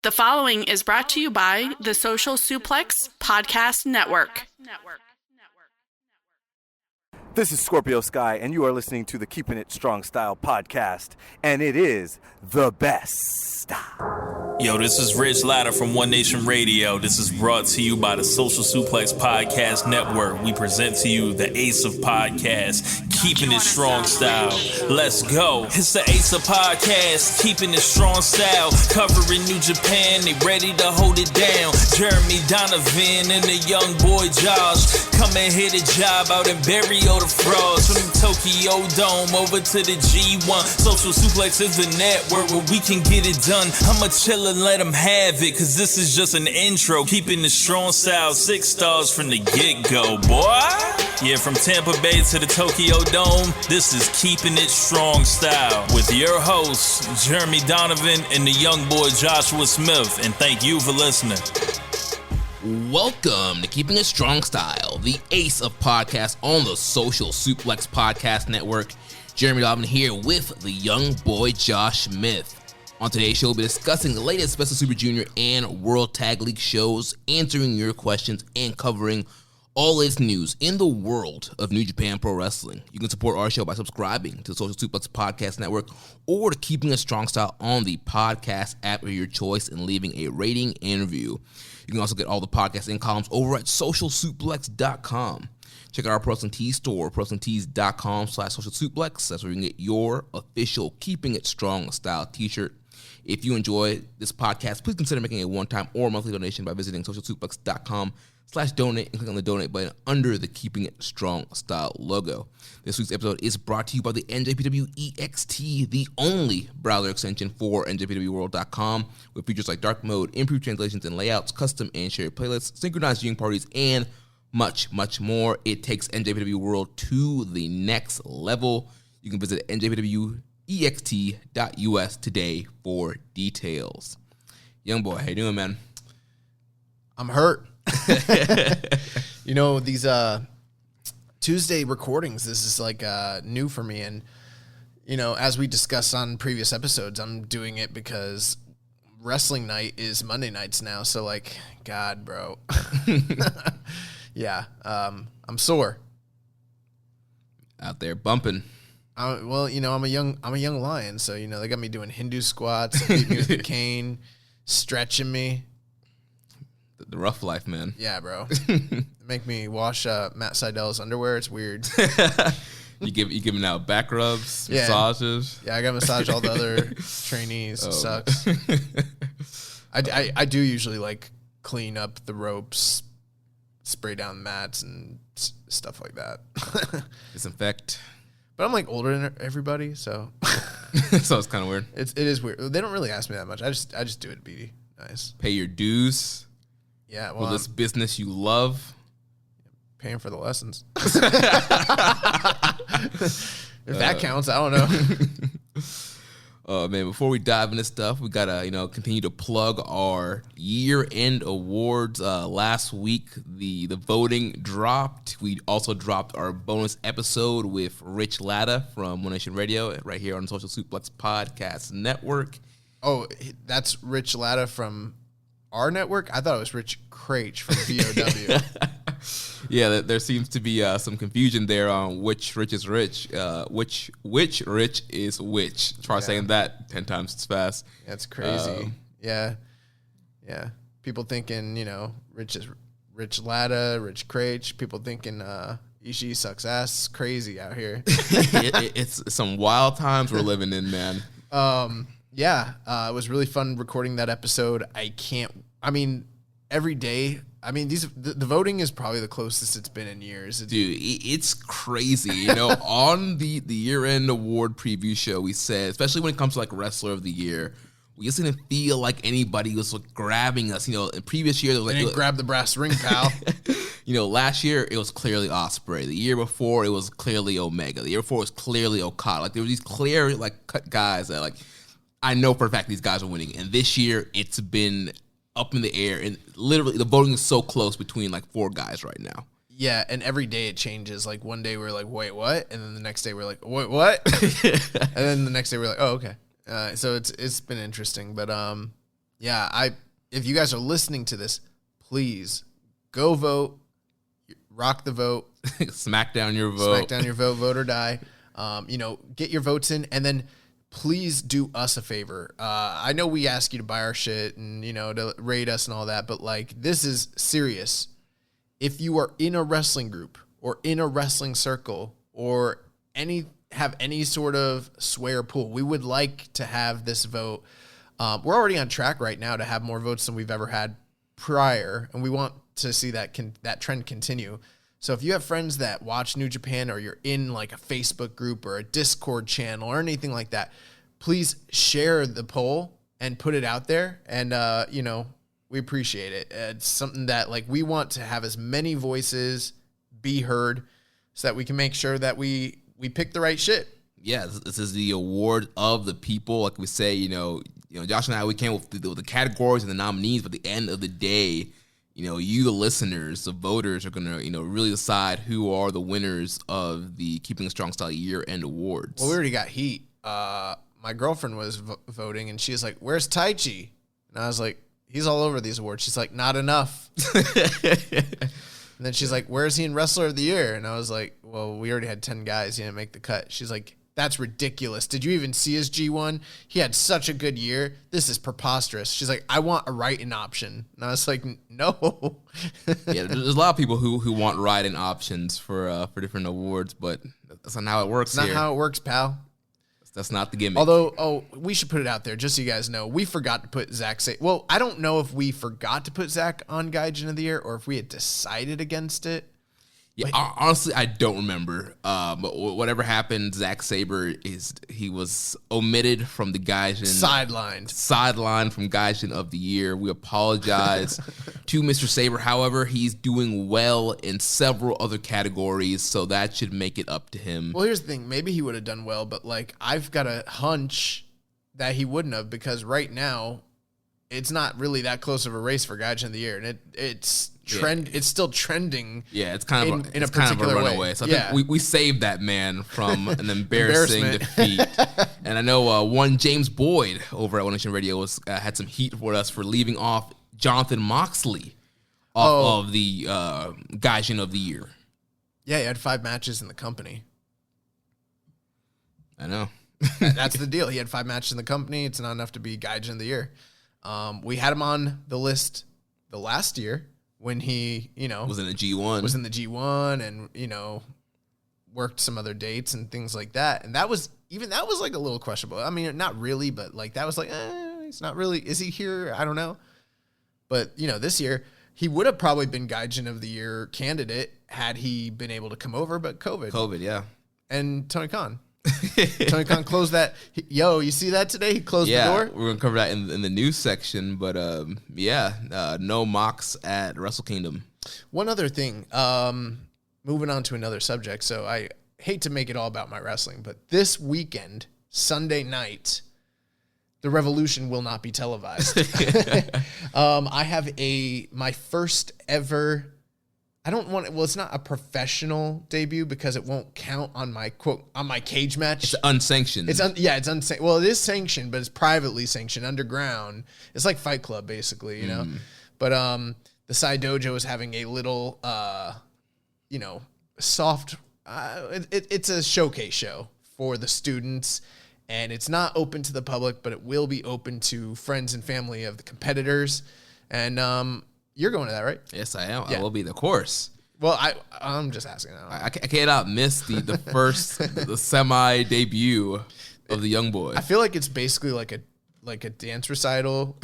The following is brought to you by the Social Suplex Podcast Network. This is Scorpio Sky, and you are listening to the Keepin It Strong Style podcast, and it is the best. Yo, this is Rich Latta from One Nation Radio. This is brought to you by the Social Suplex Podcast Network. We present to you the Ace of Podcasts, Keepin It Strong Style. Let's go. It's the Ace of Podcasts, Keepin It Strong Style. Covering New Japan, they ready to hold it down. Jeremy Donovan and the young boy Josh. Come and hit a job out in Barrio the Frogs. From the Tokyo Dome over to the G1. Social Suplex is the network where we can get it done. I'ma chill and let them have it, cause this is just an intro. Keeping the strong style, 6 stars from the get-go, boy. Yeah, from Tampa Bay to the Tokyo Dome, this is Keeping It Strong Style with your hosts, Jeremy Donovan and the young boy Joshua Smith. And thank you for listening. Welcome to Keeping It Strong Style, the ace of podcasts on the Social Suplex Podcast Network. Jeremy Donovan here with the young boy Josh Smith. On today's show, we'll be discussing the latest Best of Super Junior and World Tag League shows, answering your questions, and covering all its news in the world of New Japan Pro Wrestling. You can support our show by subscribing to the Social Suplex Podcast Network or to Keeping It Strong Style on the podcast app of your choice and leaving a rating and review. You can also get all the podcasts and columns over at socialsuplex.com. Check out our Wrestling Tees store, wrestlingtees.com/socialsuplex. That's where you can get your official Keeping It Strong Style t-shirt. If you enjoy this podcast, please consider making a one-time or monthly donation by visiting socialsuplex.com/donate and click on the donate button under the Keeping It Strong Style logo. This week's episode is brought to you by the NJPW EXT, the only browser extension for NJPWWorld.com, with features like dark mode, improved translations and layouts, custom and shared playlists, synchronized viewing parties, and much, much more. It takes NJPW World to the next level. You can visit njpwext.us today for details. Young boy, how you doing, man? I'm hurt. You know, these Tuesday recordings, this is like new for me. And, you know, as we discussed on previous episodes, I'm doing it because wrestling night is Monday nights now. So, like, God, bro. Yeah, I'm sore. Out there bumping. Well, you know, I'm a young lion, so you know they got me doing Hindu squats, beat me with a cane, stretching me. The rough life, man. Yeah, bro. Make me wash Matt Seidel's underwear. It's weird. You giving out back rubs, massages. Yeah, I got massage all the other trainees. It sucks. I do usually like clean up the ropes, spray down mats and stuff like that. Disinfect. But I'm like older than everybody, so so it's kind of weird. It is weird. They don't really ask me that much. I just do it to be nice. Pay your dues. Yeah, well, for this business you love. Paying for the lessons. If that counts, I don't know. Man, before we dive into stuff, we gotta continue to plug our year-end awards. Last week, the voting dropped. We also dropped our bonus episode with Rich Latta from One Nation Radio right here on the Social Suplex Podcast Network. Oh, that's Rich Latta from our network? I thought it was Rich Craich from BOJ. Yeah, there seems to be some confusion there on which Rich is Rich, which Rich is which. Try saying that 10 times as fast. That's crazy. Yeah. People thinking, Rich is Rich Latta, Rich Craich. People thinking Ishii sucks ass. It's crazy out here. It's some wild times we're living in, man. Yeah, it was really fun recording that episode. Every day. The voting is probably the closest it's been in years. Dude, it's crazy. On the year-end award preview show, we said, especially when it comes to like Wrestler of the Year, we just didn't feel like anybody was like grabbing us. In previous year, there was like, didn't grab the brass ring, pal. Last year it was clearly Ospreay. The year before it was clearly Omega. The year before it was clearly Okada. Like there were these clear like cut guys that like I know for a fact these guys are winning. And this year it's been up in the air, and literally the voting is so close between like 4 guys right now. Yeah, and every day it changes. Like one day we're like, wait, what? And then the next day we're like, wait, what? And then the next day we're like, oh, okay. So it's been interesting, but Yeah, if you guys are listening to this, please go vote, rock the vote, Smack down your vote. Vote or die. Get your votes in, and then please do us a favor. I know we ask you to buy our shit and, to rate us and all that, but like, this is serious. If you are in a wrestling group or in a wrestling circle or have any sort of swear pool, we would like to have this vote. We're already on track right now to have more votes than we've ever had prior, and we want to see that trend continue. So if you have friends that watch New Japan, or you're in like a Facebook group or a Discord channel or anything like that, please share the poll and put it out there. And, we appreciate it. It's something that like we want to have as many voices be heard so that we can make sure that we pick the right shit. Yeah, this is the award of the people. Like we say, Josh and I, we came with the categories and the nominees, but at the end of the day, you, the listeners, the voters, are going to, really decide who are the winners of the Keeping It Strong Style year-end awards. Well, we already got heat. My girlfriend was voting, and she was like, "Where's Taichi?" And I was like, "He's all over these awards." She's like, "Not enough." And then she's like, "Where's he in Wrestler of the Year?" And I was like, "Well, we already had 10 guys. He didn't make the cut." She's like, "That's ridiculous. Did you even see his G1? He had such a good year. This is preposterous." She's like, "I want a write-in option." And I was like, "No." Yeah, there's a lot of people who want write-in options for different awards, but that's not how it works. It's not how it works, pal. That's not the gimmick. Although, we should put it out there just so you guys know. We forgot to put Zach. Well, I don't know if we forgot to put Zach on Gaijin of the Year or if we had decided against it. Yeah, honestly, I don't remember. But whatever happened, Zack Sabre he was omitted from the Gaijin. Sidelined from Gaijin of the Year. We apologize to Mr. Sabre. However, he's doing well in several other categories, so that should make it up to him. Well, here's the thing. Maybe he would have done well, but like I've got a hunch that he wouldn't have, because right now it's not really that close of a race for Gaijin of the Year, and it's still trending. Yeah, it's kind of in a particular runaway. way. So I think we saved that man from an embarrassing defeat. And I know one James Boyd over at One Nation Radio had some heat for us for leaving off Jonathan Moxley off of the Gaijin of the Year. Yeah, he had 5 matches in the company. I know. That's the deal. He had 5 matches in the company. It's not enough to be Gaijin of the Year. We had him on the list the last year when he, was in the G1 and, worked some other dates and things like that. And that was like a little questionable. I mean, not really, but like that was like, it's not really. Is he here? I don't know. But, this year he would have probably been Gaijin of the Year candidate had he been able to come over, but COVID, yeah. And Tony Khan. Tony Khan closed that. You see that today? He closed the door. We're gonna cover that in the news section. But no Mox at Wrestle Kingdom. One other thing, moving on to another subject. So I hate to make it all about my wrestling, but this weekend, Sunday night, the Revolution will not be televised. I have my first ever. It's not a professional debut because it won't count on my cage match. It's unsanctioned. It's unsanctioned. Well, it is sanctioned, but it's privately sanctioned underground. It's like Fight Club, basically, you know. But the Sai Dojo is having a little, soft. It's a showcase show for the students, and it's not open to the public, but it will be open to friends and family of the competitors, and you're going to that, right? Yes, I am. Yeah. I will be, of course. Well, I'm just asking. I cannot miss the first the semi debut of the young boy. I feel like it's basically like a dance recital,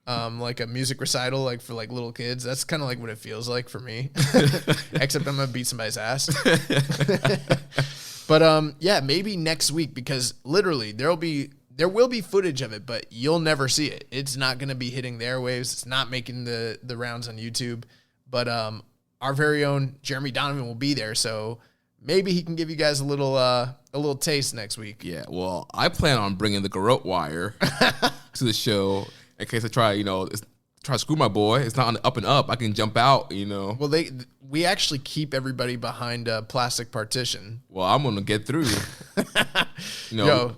like a music recital, like for like little kids. That's kind of like what it feels like for me. Except I'm gonna beat somebody's ass. But maybe next week, because literally there will be footage of it, but you'll never see it. It's not going to be hitting the airwaves. It's not making the rounds on YouTube. But our very own Jeremy Donovan will be there, so maybe he can give you guys a little taste next week. Yeah, well, I plan on bringing the garrote wire to the show in case I try to screw my boy. It's not on the up and up. I can jump out, Well, we actually keep everybody behind a plastic partition. Well, I'm gonna get through.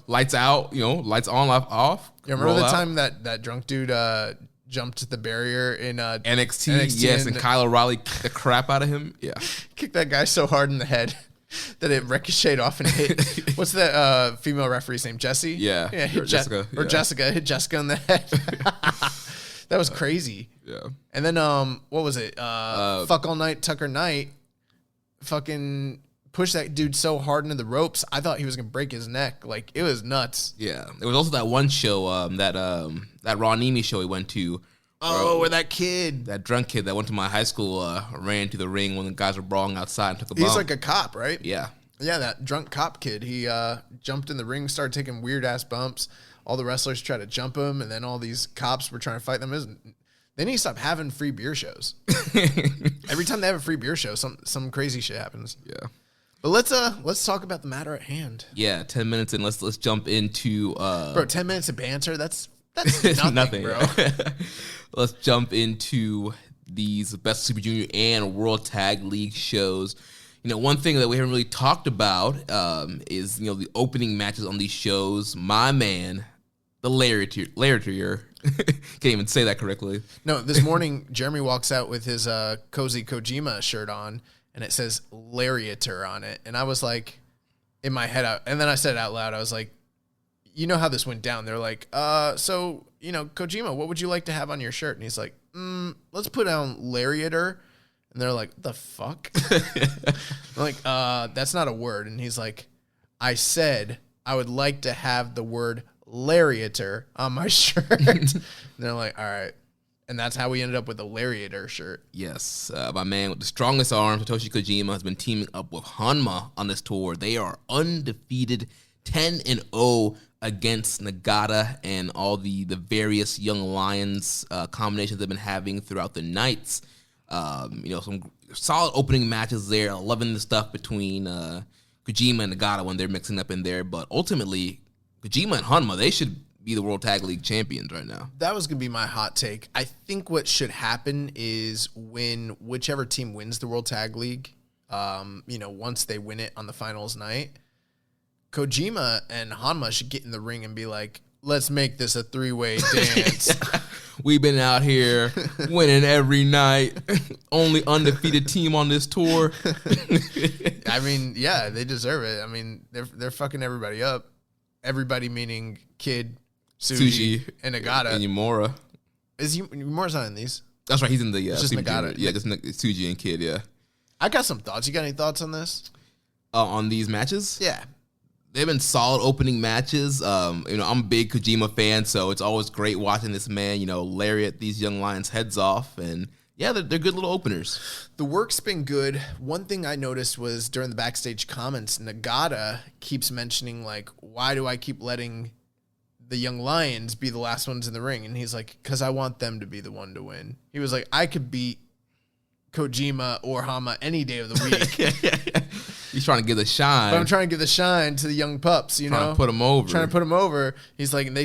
Lights out, lights on, lights off. You remember the Roll out. time that drunk dude jumped the barrier in NXT, yes, and Kyle O'Reilly kicked the crap out of him. Yeah. kicked that guy so hard in the head that it ricocheted off and hit. What's that female referee's name? Jessie? Yeah. hit Jessica. Or Yeah. Jessica hit Jessica in the head. That was crazy. Yeah. And then what was it? Fuck All Night Tucker Knight fucking pushed that dude so hard into the ropes. I thought he was gonna break his neck. Like, it was nuts. Yeah. There was also that one show, that Ron Nemi show he went to. Oh, where that kid. That drunk kid that went to my high school ran to the ring when the guys were brawling outside and took a bump. He's like a cop, right? Yeah. Yeah, that drunk cop kid. He jumped in the ring, started taking weird ass bumps. All the wrestlers tried to jump him, and then all these cops were trying to fight them. They need to stop having free beer shows. Every time they have a free beer show, some crazy shit happens. Yeah. But let's talk about the matter at hand. Yeah, 10 minutes in. Let's jump into Bro, 10 minutes of banter, that's nothing, bro. Let's jump into these Best Super Junior and World Tag League shows. You know, one thing that we haven't really talked about is, you know, the opening matches on these shows. My man, the Lariateer. Can't even say that correctly. No, this morning, Jeremy walks out with his Cozy Kojima shirt on, and it says Lariator on it. And I was like, in my head, and then I said it out loud, I was like, you know how this went down. They're like, so, you know, Kojima, what would you like to have on your shirt? And he's like, let's put down Lariator. And they're like, the fuck? I'm like, that's not a word. And he's like, I said I would like to have the word Lariator on my shirt. And they're like, all right. And that's how we ended up with the Lariator shirt. Yes, my man with the strongest arm, Satoshi Kojima, has been teaming up with Hanma on this tour. They are undefeated, 10-0 against Nagata and all the various Young Lions combinations they've been having throughout the nights. You know, some solid opening matches there. Loving the stuff between Kojima and Nagata when they're mixing up in there. But ultimately, Kojima and Hanma, they should be the World Tag League champions right now. That was going to be my hot take. I think what should happen is when whichever team wins the World Tag League, you know, once they win it on the finals night, Kojima and Hanma should get in the ring and be like, let's make this a three-way dance. We've been out here winning every night. Only undefeated team on this tour. I mean, yeah, they deserve it. I mean, they're fucking everybody up. Everybody meaning Kid, Tsuji, and Nagata. And Yamura. Yamura's not in these. That's right. He's in the It's just Super Nagata. Junior. Yeah, just Tsuji and Kid. Yeah. I got some thoughts. You got any thoughts on this? On these matches. Yeah. They've been solid opening matches. You know, I'm a big Kojima fan, so it's always great watching this man, you know, lariat these young lions' heads off. And yeah, they're good little openers. The work's been good. One thing I noticed was during the backstage comments, Nagata keeps mentioning, like, why do I keep letting the young lions be the last ones in the ring? And he's like, because I want them to be the one to win. He was like, I could beat Kojima or Hama any day of the week. He's trying to give the shine. But I'm trying to give the shine to the young pups, you know? Trying to put them over. Trying to put them over. He's like, and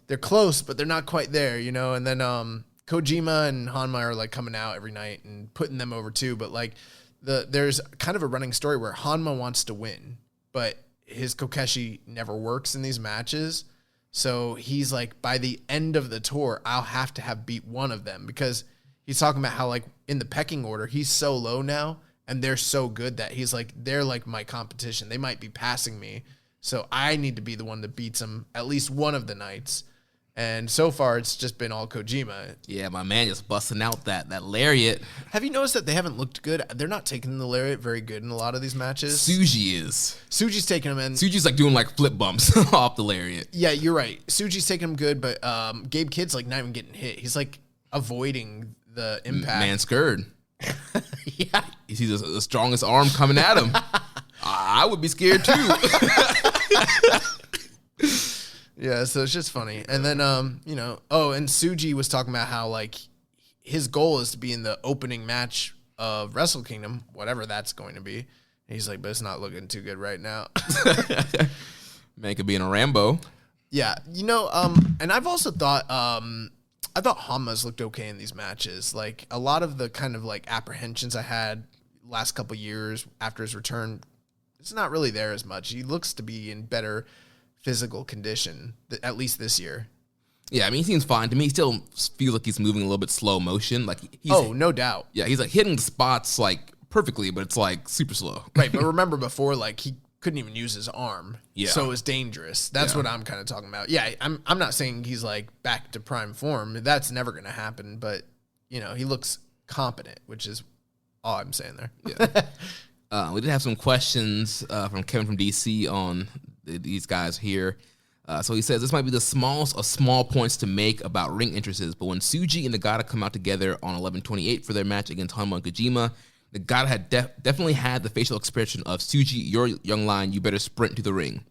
they're close, but they're not quite there, you know? And then Kojima and Hanma are like coming out every night and putting them over too. But like there's kind of a running story where Hanma wants to win, but his Kokeshi never works in these matches. So he's like, by the end of the tour, I'll have to have beat one of them, because he's talking about how, like, in the pecking order, he's so low now and they're so good that he's like, they're like my competition. They might be passing me. So I need to be the one that beats them at least one of the nights. And so far, it's just been all Kojima. Yeah, my man just busting out that lariat. Have you noticed that they haven't looked good? They're not taking the lariat very good in a lot of these matches. Tsuji is. Tsuji's taking them in. Tsuji's like doing like flip bumps off the lariat. Yeah, you're right. Tsuji's taking them good, but Gabe Kidd's like not even getting hit. He's like avoiding the impact. Man scared. Yeah. He sees the strongest arm coming at him. I would be scared too. Yeah, so it's just funny. And then, you know, and Tsuji was talking about how, like, his goal is to be in the opening match of Wrestle Kingdom, whatever that's going to be. And he's like, but it's not looking too good right now. Man could be in a Rambo. Yeah, you know, and I've also thought, I thought Hanma's looked okay in these matches. Like, a lot of the kind of, like, apprehensions I had last couple years after his return, it's not really there as much. He looks to be in better physical condition, at least this year. Yeah, I mean, he seems fine. To me, he still feels like he's moving a little bit slow motion. Like he's, no doubt. Yeah, he's like hitting the spots like perfectly, but it's like super slow. Right, but remember before, like he couldn't even use his arm. Yeah. So it was dangerous. That's what I'm kind of talking about. Yeah, I'm not saying he's like back to prime form. That's never going to happen, but you know, he looks competent, which is all I'm saying there. Yeah. We did have some questions from Kevin from DC on these guys here. So he says, this might be the smallest of small points to make about ring entrances, but when Tsuji and Nagata come out together on 11/28 for their match against Honma and Kojima, Nagata had definitely had the facial expression of, Tsuji, your young lion, you better sprint to the ring.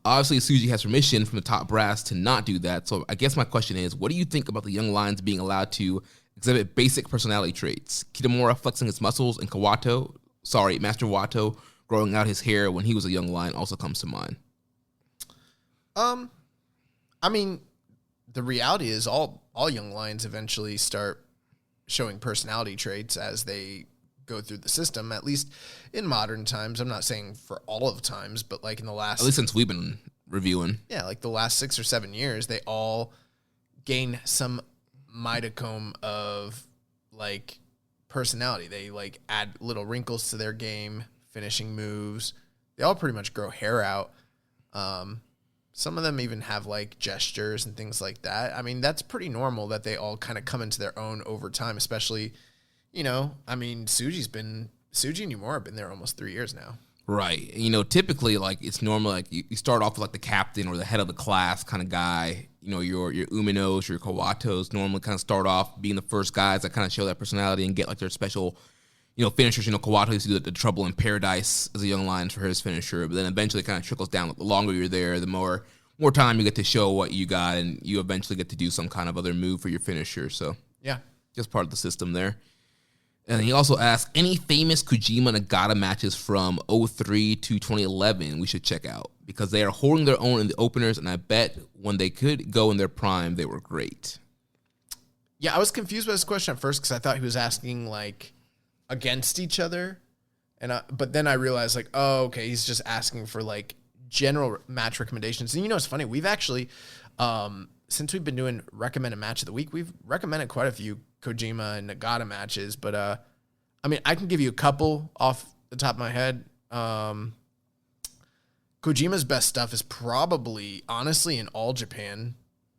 Obviously, Tsuji has permission from the top brass to not do that, so I guess my question is, what do you think about the young lions being allowed to exhibit basic personality traits? Kitamura flexing his muscles and Master Wato growing out his hair when he was a young lion also comes to mind. I mean, the reality is all young lions eventually start showing personality traits as they go through the system, at least in modern times. I'm not saying for all of times, but like in the last... At least since we've been reviewing. Yeah, like the last 6 or 7 years, they all gain some modicum of like personality. They like add little wrinkles to their game, finishing moves. They all pretty much grow hair out. Some of them even have like gestures and things like that. I mean, that's pretty normal that they all kind of come into their own over time, especially, you know, I mean, Tsuji and Yumura have been there almost 3 years now. Right. You know, typically, like, it's normal, like, you start off with, like, the captain or the head of the class kind of guy. You know, your Uminos, your Kawatos normally kind of start off being the first guys that kind of show that personality and get, like, their special, you know, finishers. You know, Kawato used to do the Trouble in Paradise as a young lion for his finisher, but then eventually it kind of trickles down. The longer you're there, the more time you get to show what you got, and you eventually get to do some kind of other move for your finisher. So, yeah, just part of the system there. And he also asked, any famous Kojima Nagata matches from 2003 to 2011 we should check out, because they are holding their own in the openers, and I bet when they could go in their prime, they were great. Yeah, I was confused by this question at first because I thought he was asking like against each other, but then I realized like, oh, okay, he's just asking for like general match recommendations. And you know, it's funny, we've actually, since we've been doing recommended match of the week, we've recommended quite a few Kojima and Nagata matches, but I mean, I can give you a couple off the top of my head. Kojima's best stuff is probably, honestly, in All Japan.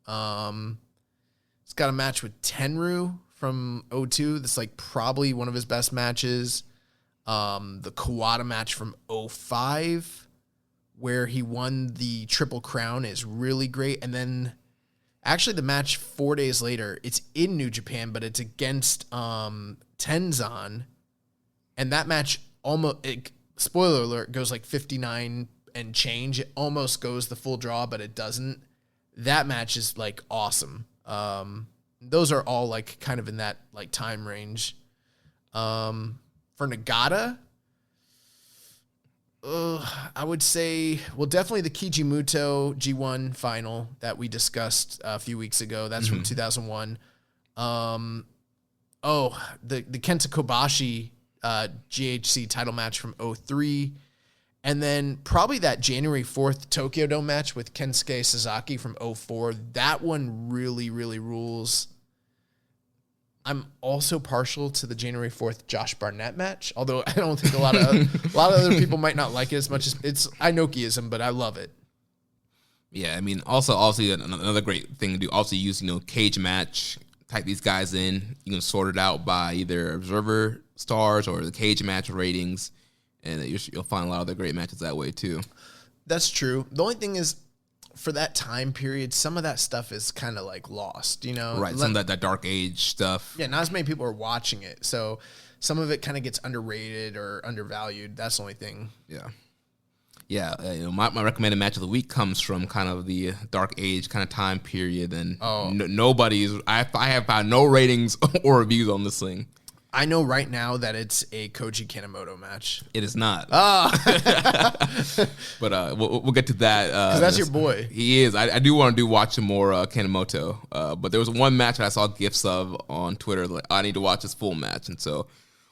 He's got a match with Tenryu from 2002. That's like probably one of his best matches. The Kawada match from 2005, where he won the Triple Crown, is really great. And then actually, the match 4 days later, it's in New Japan, but it's against Tenzan. And that match spoiler alert, goes like 59 and change. It almost goes the full draw, but it doesn't. That match is like awesome. Those are all like kind of in that like time range. For Nagata, I would say, well, definitely the Kijimuto G1 final that we discussed a few weeks ago. That's from 2001. The Kenta Kobashi GHC title match from 2003. And then probably that January 4th Tokyo Dome match with Kensuke Sasaki from 2004. That one really, really rules. I'm also partial to the January 4th Josh Barnett match, although I don't think a lot of other people might not like it as much as it's Inokiism, but I love it. Yeah, I mean, also obviously another great thing to do. Also use cage match, type these guys in. You can sort it out by either observer stars or the cage match ratings, and you'll find a lot of the great matches that way too. That's true. The only thing is, for that time period, some of that stuff is kind of like lost, you know? Right, some of that dark age stuff. Yeah, not as many people are watching it. So some of it kind of gets underrated or undervalued. That's the only thing. Yeah. Yeah, my recommended match of the week comes from kind of the dark age kind of time period. And I have found no ratings or reviews on this thing. I know right now that it's a Koji Kanemoto match. It is not. But we'll get to that. Because that's your boy. He is. I do want to watch some more Kanemoto. But there was one match that I saw gifs of on Twitter. Like, I need to watch this full match. And so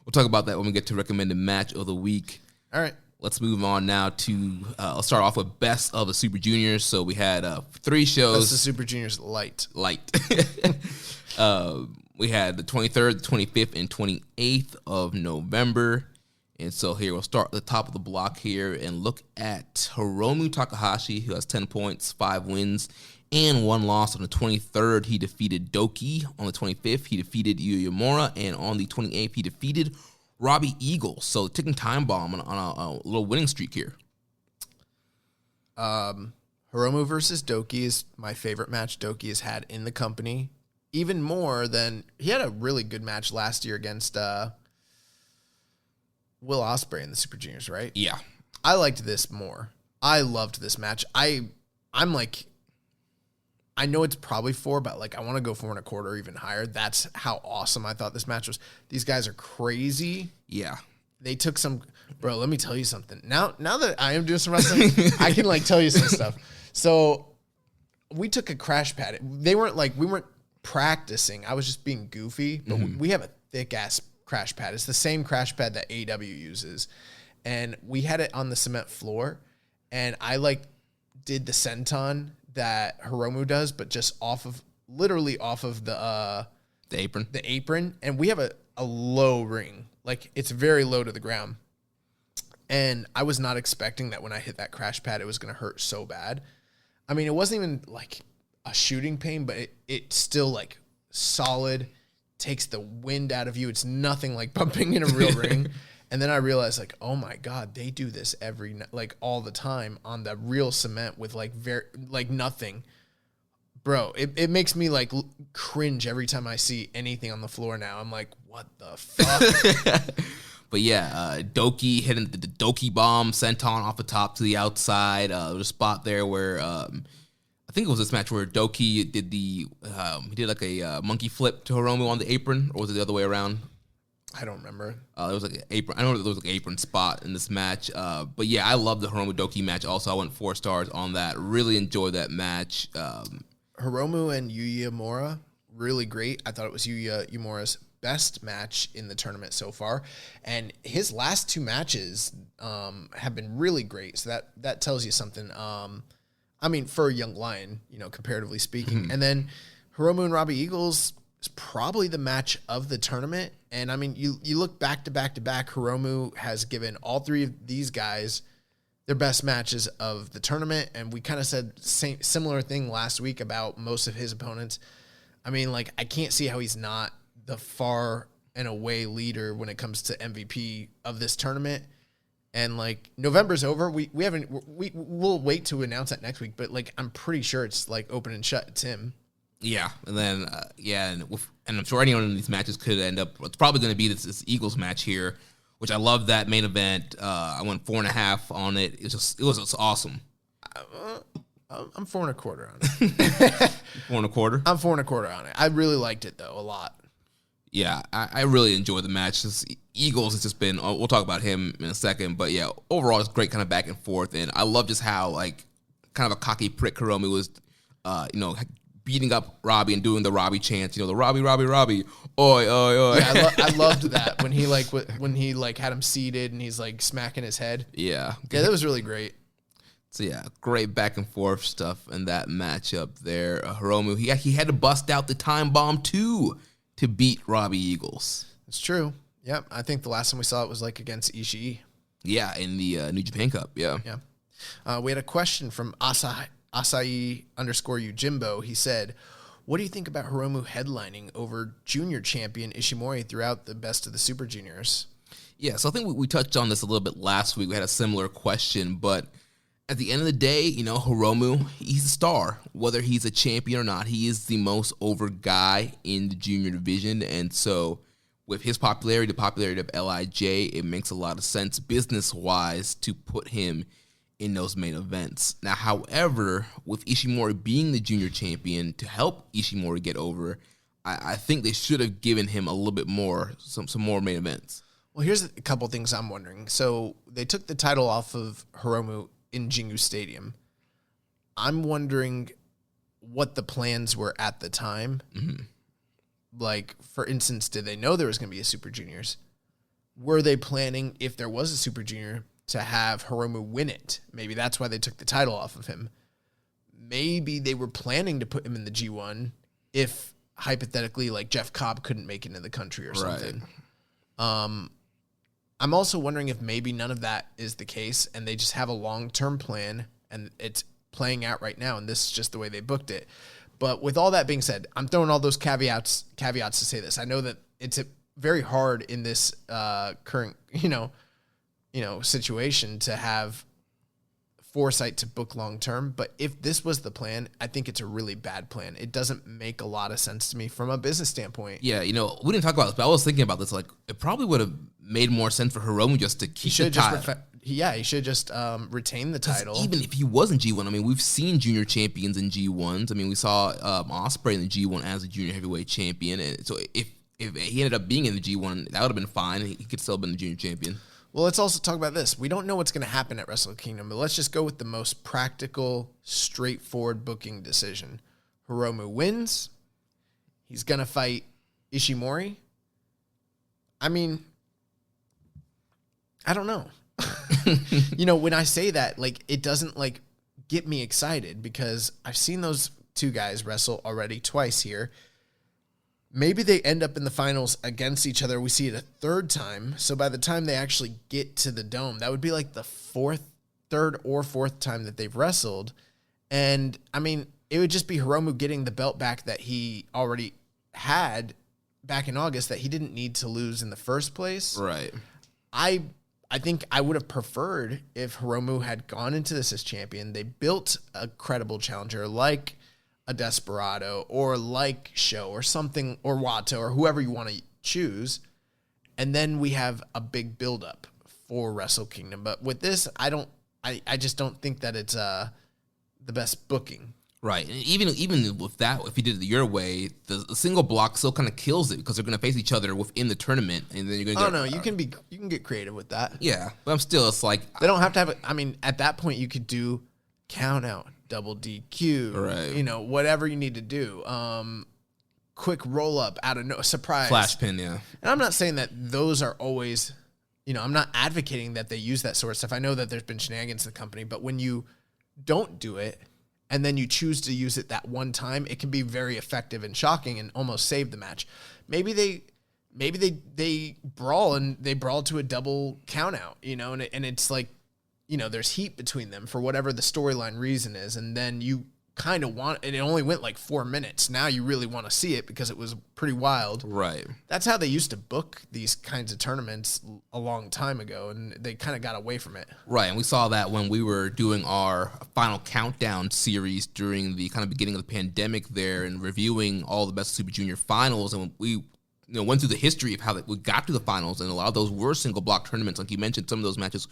we'll talk about that when we get to recommended match of the week. All right. Let's move on now to, let's start off with Best of the Super Juniors. So we had 3 shows. Best of Super Juniors Light. We had the 23rd, 25th, and 28th of November. And so here, we'll start at the top of the block here and look at Hiromu Takahashi, who has 10 points, 5 wins, and 1 loss. On the 23rd, he defeated Doki. On the 25th, he defeated Yuya Uemura. And on the 28th, he defeated Robbie Eagles. So ticking time bomb on a little winning streak here. Hiromu versus Doki is my favorite match Doki has had in the company. Even more than, he had a really good match last year against Will Ospreay in the Super Juniors, right? Yeah. I liked this more. I loved this match. I'm like, I know it's probably 4, but like I want to go 4.25 or even higher. That's how awesome I thought this match was. These guys are crazy. Yeah. They took some, bro, let me tell you something. Now that I am doing some wrestling, I can like tell you some stuff. So we took a crash pad. We weren't practicing. I was just being goofy, but we have a thick ass crash pad. It's the same crash pad that AEW uses. And we had it on the cement floor, and I like did the senton that Hiromu does, but just literally off of the apron. The apron. And we have a low ring. Like, it's very low to the ground. And I was not expecting that when I hit that crash pad, it was going to hurt so bad. I mean, it wasn't even like a shooting pain, but it still like solid, takes the wind out of you. It's nothing like bumping in a real ring. And then I realized, like, oh my God, they do this all the time on the real cement with nothing. Bro, it makes me like cringe every time I see anything on the floor now. I'm like, what the fuck? But yeah, Doki hitting the Doki bomb, senton off the top to the outside. There was a spot there where I think it was this match where Doki did he did like a monkey flip to Hiromu on the apron, or was it the other way around? I don't remember. There was like an apron. I know there was like an apron spot in this match. But yeah, I love the Hiromu Doki match. Also, I went 4 stars on that. Really enjoyed that match. Hiromu and Yuya Uemura, really great. I thought it was Yuya Uemura's best match in the tournament so far, and his last 2 matches have been really great. So that tells you something. I mean, for a young lion, comparatively speaking. Mm-hmm. And then Hiromu and Robbie Eagles is probably the match of the tournament. And I mean, you look back to back to back, Hiromu has given all 3 of these guys their best matches of the tournament. And we kind of said similar thing last week about most of his opponents. I mean, like, I can't see how he's not the far and away leader when it comes to MVP of this tournament. And like, November's over. We'll wait to announce that next week, but like, I'm pretty sure it's like open and shut. It's him. Yeah. And then, and I'm sure anyone in these matches could end up, it's probably going to be this Eagles match here, which I love that main event. I went 4.5 on it. It was just awesome. I'm 4.25 on it. 4.25? I'm 4.25 on it. I really liked it though, a lot. Yeah, I really enjoyed the match. Eagles has just been, we'll talk about him in a second, but yeah, overall it's great kind of back and forth, and I love just how, like, kind of a cocky prick Hiromu was, beating up Robbie and doing the Robbie chants, the Robbie, Robbie, Robbie, oi, oi, oi. Yeah, I loved that when he had him seated and he's like smacking his head. Yeah. Yeah, that was really great. So yeah, great back and forth stuff in that matchup there. Hiromu, he had to bust out the time bomb too to beat Robbie Eagles. It's true. Yep. I think the last time we saw it was like against Ishii. Yeah, in the New Japan Cup. Yeah. Yeah. We had a question from Asai _Ujimbo. He said, what do you think about Hiromu headlining over junior champion Ishimori throughout the best of the Super Juniors? Yeah, so I think we touched on this a little bit last week. We had a similar question, but at the end of the day, Hiromu, he's a star. Whether he's a champion or not, he is the most over guy in the junior division. And so with his popularity, the popularity of LIJ, it makes a lot of sense business-wise to put him in those main events. Now, however, with Ishimori being the junior champion, to help Ishimori get over, I think they should have given him a little bit more, some more main events. Well, here's a couple things I'm wondering. So they took the title off of Hiromu in Jingu Stadium. I'm wondering what the plans were at the time. Mm-hmm. Like, for instance, did they know there was going to be a Super Juniors? Were they planning, if there was a Super Junior, to have Hiromu win it. Maybe that's why they took the title off of him. Maybe they were planning to put him in the G1 if, hypothetically, like Jeff Cobb couldn't make it into the country or something. Right. I'm also wondering if maybe none of that is the case and they just have a long-term plan and it's playing out right now, and this is just the way they booked it. But with all that being said, I'm throwing all those caveats to say this. I know that it's very hard in this current, situation to have foresight to book long-term. But if this was the plan, I think it's a really bad plan. It doesn't make a lot of sense to me from a business standpoint. Yeah, we didn't talk about this, but I was thinking about this. Like, it probably would have made more sense for Hiromu just to keep the title. He should just retain the title. Even if he wasn't G1, I mean, we've seen junior champions in G1s. I mean, we saw Ospreay in the G1 as a junior heavyweight champion. And so if he ended up being in the G1, that would have been fine. He could still have been the junior champion. Well, let's also talk about this. We don't know what's going to happen at Wrestle Kingdom, but let's just go with the most practical, straightforward booking decision. Hiromu wins. He's going to fight Ishimori. I mean, I don't know. When I say that, like, it doesn't like get me excited because I've seen those two guys wrestle already twice here. Maybe they end up in the finals against each other. We see it a third time. So by the time they actually get to the Dome, that would be like the third or fourth time that they've wrestled. And I mean, it would just be Hiromu getting the belt back that he already had back in August that he didn't need to lose in the first place. Right. I think I would have preferred if Hiromu had gone into this as champion. They built a credible challenger like a Desperado or like Sho or something, or Wato or whoever you want to choose. And then we have a big buildup for Wrestle Kingdom. But with this, I just don't think that it's the best booking. Right. And even with that, if you did it your way, the single block still kind of kills it because they're going to face each other within the tournament. And then you're going to you can get creative with that. Yeah. But it's like, they don't have to have at that point you could do count out, double DQ, right? Whatever you need to do. Quick roll up out of no surprise, flash pin, yeah. And I'm not saying that those are always, I'm not advocating that they use that sort of stuff. I know that there's been shenanigans in the company, but when you don't do it and then you choose to use it that one time, it can be very effective and shocking and almost save the match. Maybe they brawl and they brawl to a double count out, and it's like, there's heat between them for whatever the storyline reason is. And then you kind of want, and it only went like 4 minutes. Now you really want to see it because it was pretty wild. Right. That's how they used to book these kinds of tournaments a long time ago. And they kind of got away from it. Right. And we saw that when we were doing our final countdown series during the kind of beginning of the pandemic there and reviewing all the best Super Junior finals. And we went through the history of how we got to the finals. And a lot of those were single block tournaments. Like you mentioned, some of those matches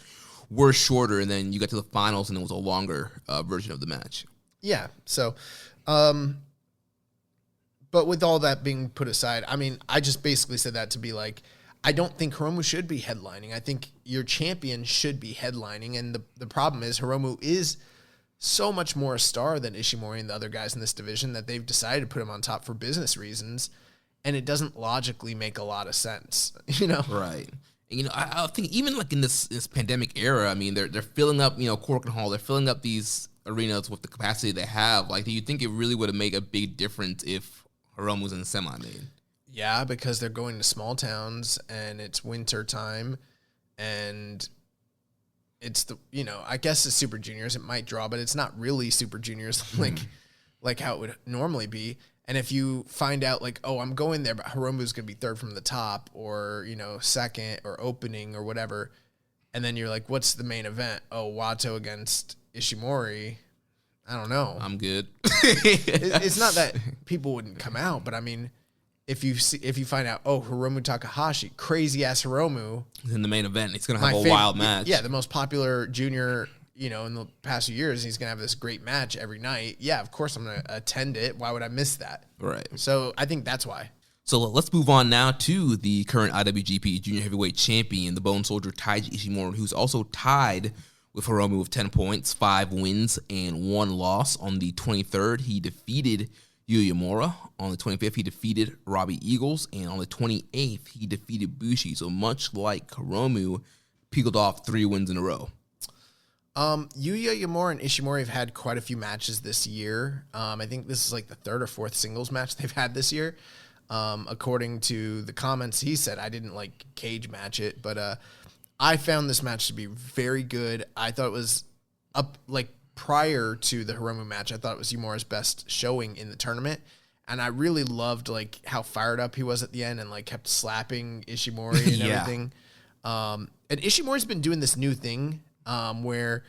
were shorter, and then you got to the finals, and it was a longer version of the match. Yeah. So, but with all that being put aside, I mean, I just basically said that to be like, I don't think Hiromu should be headlining. I think your champion should be headlining, and the problem is Hiromu is so much more a star than Ishimori and the other guys in this division that they've decided to put him on top for business reasons, and it doesn't logically make a lot of sense, Right. And, I think even like in this pandemic era, I mean, they're filling up, Cork and Hall, they're filling up these arenas with the capacity they have. Like, do you think it really would have made a big difference if Hiromu was in the semi-main? Yeah, because they're going to small towns and it's winter time and it's I guess it's Super Juniors. It might draw, but it's not really Super Juniors like how it would normally be. And if you find out like, oh, I'm going there, but Hiromu's going to be third from the top or, second or opening or whatever. And then you're like, what's the main event? Oh, Wato against Ishimori. I don't know. I'm good. It's not that people wouldn't come out, but I mean, if you find out, oh, Hiromu Takahashi, crazy ass Hiromu. In the main event, he's going to have a wild match. Yeah, the most popular junior in the past few years, he's going to have this great match every night. Yeah, of course I'm going to attend it. Why would I miss that? Right. So I think that's why. So let's move on now to the current IWGP Junior Heavyweight Champion, the Bone Soldier Taiji Ishimori, who's also tied with Hiromu with 10 points, 5 wins, and 1 loss. On the 23rd, he defeated Yuya Uemura. On the 25th, he defeated Robbie Eagles. And on the 28th, he defeated Bushi. So much like Hiromu, peeled off 3 wins in a row. Yuya Uemura and Ishimori have had quite a few matches this year. I think this is like the 3rd or 4th singles match they've had this year. According to the comments he said, I didn't like cage match it, but I found this match to be very good. I thought it was up like prior to the Hiromu match. I thought it was Uemura's best showing in the tournament. And I really loved like how fired up he was at the end and like kept slapping Ishimori and everything. And Ishimori's been doing this new thing where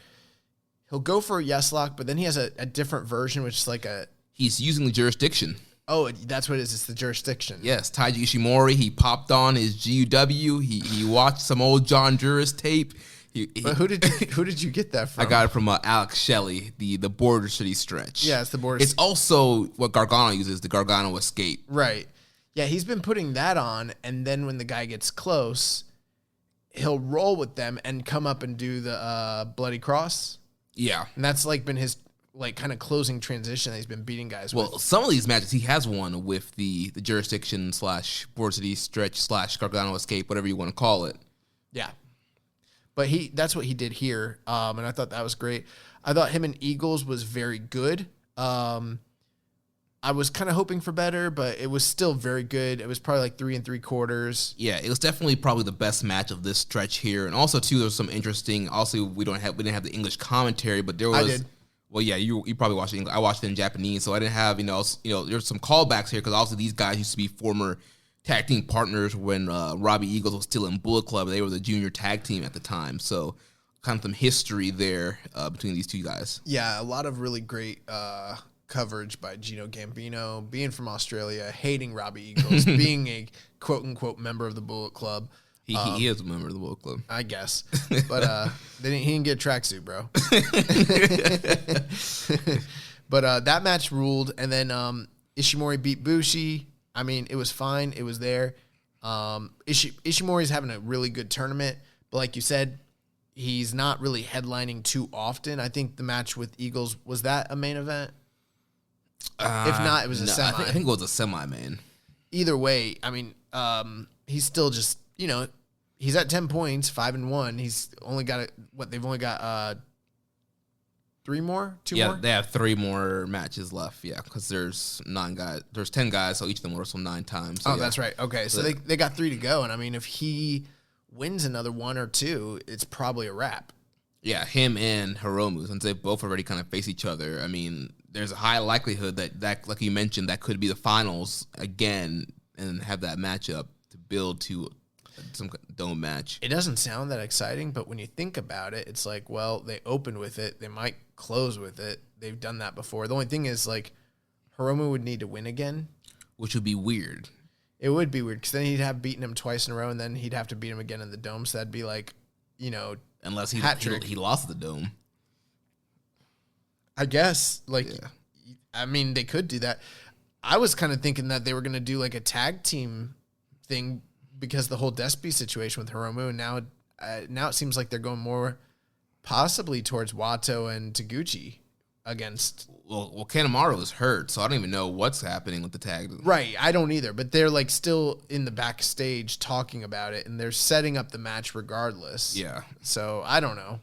he'll go for a yes lock, but then he has a different version, which is like He's using the jurisdiction. Oh, that's what it is. It's the jurisdiction. Yes, Taiji Ishimori, he popped on his GUW. He watched some old John Juris tape. But who did you get that from? I got it from Alex Shelley, the Border City stretch. Yeah, it's the Border It's also what Gargano uses, the Gargano escape. Right. Yeah, he's been putting that on, and then when the guy gets close, he'll roll with them and come up and do the Bloody Cross. Yeah. And that's like been his like kind of closing transition that he's been beating guys with. Well, some of these matches he has won with the jurisdiction / Border City stretch / Gargano escape, whatever you want to call it. Yeah. But that's what he did here, and I thought that was great. I thought him and Eagles was very good. I was kind of hoping for better, but it was still very good. It was probably like 3 3/4. Yeah, it was definitely probably the best match of this stretch here. And also, too, there was some interesting. Also, we didn't have the English commentary, but there was. I did. Well, yeah, you probably watched it. I watched it in Japanese, so I didn't have there's some callbacks here because obviously these guys used to be former tag team partners when Robbie Eagles was still in Bullet Club. They were the junior tag team at the time, so kind of some history there between these two guys. Yeah, a lot of really great coverage by Gino Gambino, being from Australia, hating Robbie Eagles, being a quote-unquote member of the Bullet Club. He is a member of the Bullet Club. I guess. But he didn't get a tracksuit, bro. But that match ruled, and then Ishimori beat Bushi. I mean, it was fine. It was there. Ishimori's having a really good tournament, but like you said, he's not really headlining too often. I think the match with Eagles, was that a main event? If not, it was a semi. I think it was a semi, man. Either way, I mean, he's still just, he's at 10 points, 5-1. He's only got they've only got 3 more, 2 more? Yeah, they have 3 more matches left. Yeah, because there's 9 guys. There's 10 guys, so each of them wrestle 9 times. So that's right. Okay, so they got 3 to go, and I mean, if he wins another 1 or 2, it's probably a wrap. Yeah, him and Hiromu, since they both already kind of face each other. I mean, there's a high likelihood that like you mentioned, that could be the finals again, and have that matchup to build to some dome match. It doesn't sound that exciting, but when you think about it, it's like, well, they opened with it. They might close with it. They've done that before. The only thing is, like, Hiromu would need to win again. Which would be weird. It would be weird, because then he'd have beaten him twice in a row, and then he'd have to beat him again in the dome, so that'd be like, unless he lost the dome. I guess. Like, yeah. I mean, they could do that. I was kind of thinking that they were going to do, like, a tag team thing because the whole Despy situation with Hiromu, and now it seems like they're going more possibly towards Wato and Taguchi against. Well, Kanemaru is hurt, so I don't even know what's happening with the tag. Right, I don't either, but they're like still in the backstage talking about it, and they're setting up the match regardless. Yeah. So I don't know.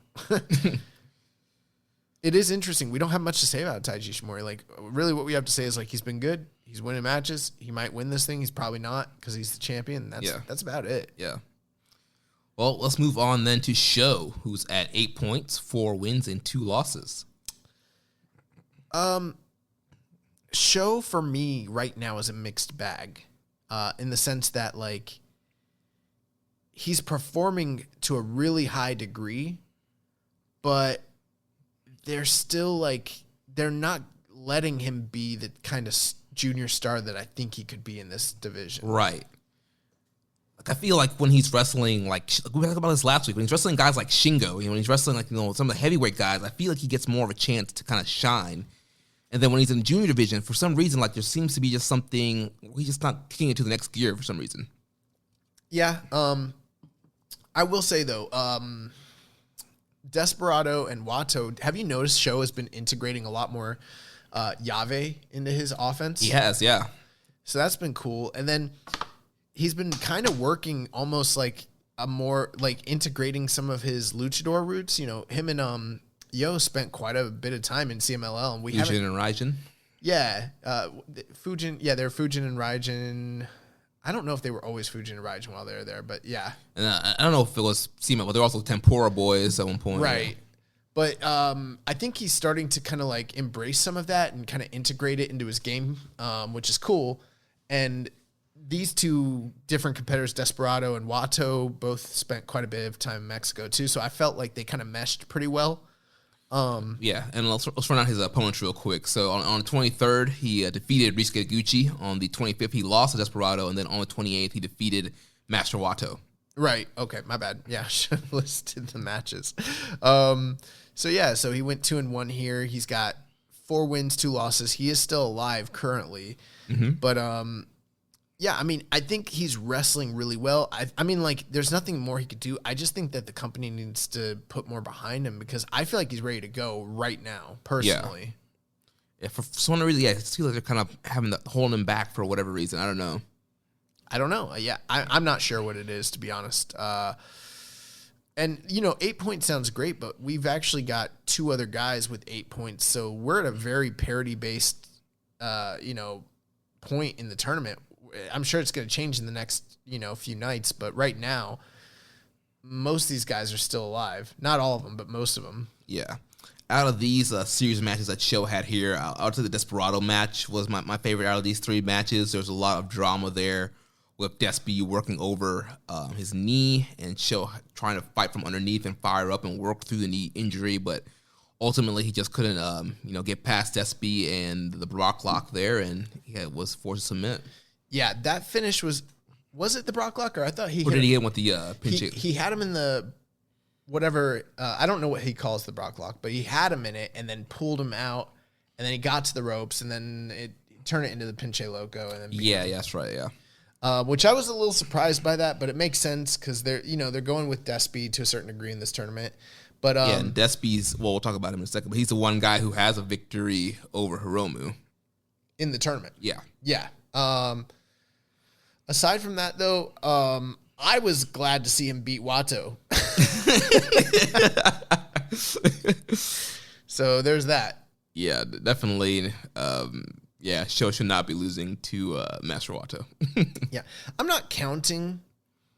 It is interesting. We don't have much to say about Taiji Ishimori. Like, really, what we have to say is, like, he's been good. He's winning matches. He might win this thing. He's probably not because he's the champion. That's about it. Yeah. Well, let's move on then to Sho, who's at 8 points, 4 wins, and 2 losses. Sho for me right now is a mixed bag, in the sense that, like, he's performing to a really high degree, but they're still like, they're not letting him be the kind of junior star that I think he could be in this division. Right. Like, I feel like when he's wrestling, like we talked about this last week, when he's wrestling guys like Shingo, when he's wrestling like, some of the heavyweight guys, I feel like he gets more of a chance to kind of shine. And then when he's in the junior division, for some reason, like, there seems to be just something, he's just not kicking it to the next gear for some reason. Yeah. I will say, though, Desperado and Wato, have you noticed Sho has been integrating a lot more Yave into his offense? He has, yeah. So that's been cool. And then he's been kind of working almost like a more like integrating some of his luchador roots. You know, him and Yo spent quite a bit of time in CMLL, and we Fujin haven't. and Raijin. Yeah, Fujin. Yeah, they're Fujin and Raijin. I don't know if they were always Fujin and Raijin while they were there, but yeah. And I don't know if it was CMLL, but they're also Tempura Boys at one point. Right. But I think he's starting to kind of like embrace some of that and kind of integrate it into his game, which is cool. And these two different competitors, Desperado and Watto, both spent quite a bit of time in Mexico too. So I felt like they kind of meshed pretty well. Yeah, and let's run out his opponents real quick. So on the 23rd, he defeated Risuke Gucci. On the 25th, he lost to Desperado. And then on the 28th, he defeated Master Watto. Right. Okay. My bad. Yeah. I should have listed the matches. So he went 2-1 here. He's got 4 wins, 2 losses. He is still alive currently. But, yeah, I mean, I think he's wrestling really well. I mean, like, there's nothing more he could do. I just think that the company needs to put more behind him because I feel like he's ready to go right now, personally. Yeah, for some reason, yeah, it feels like they're kind of holding him back for whatever reason. I don't know. Yeah, I'm not sure what it is, to be honest. And, 8 points sounds great, but we've actually got 2 other guys with 8 points. So we're at a very parity-based, point in the tournament. I'm sure it's going to change in the next, few nights. But right now, most of these guys are still alive. Not all of them, but most of them. Yeah. Out of these series matches that Show had here, out to the Desperado match was my favorite out of these 3 matches. There's a lot of drama there with Despy working over his knee and Show trying to fight from underneath and fire up and work through the knee injury. But ultimately, he just couldn't, get past Despy and the Brock Lock there, and he was forced to submit. Yeah, that finish was it the Brock Lock, or I thought he Or hit did he him, get with the pinch hit? he had him in the whatever, I don't know what he calls the Brock Lock, but he had him in it and then pulled him out, and then he got to the ropes, and then it turned it into the Pinche Loco. And then Yeah, that's right, yeah. Which I was a little surprised by that, but it makes sense because they're going with Despy to a certain degree in this tournament. But Yeah, and Despy's, well, we'll talk about him in a second, but he's the one guy who has a victory over Hiromu. in the tournament. Yeah. Yeah. Aside from that, though, I was glad to see him beat Watto. So there's that. Yeah, definitely. Show should not be losing to Master Watto. Yeah. I'm not counting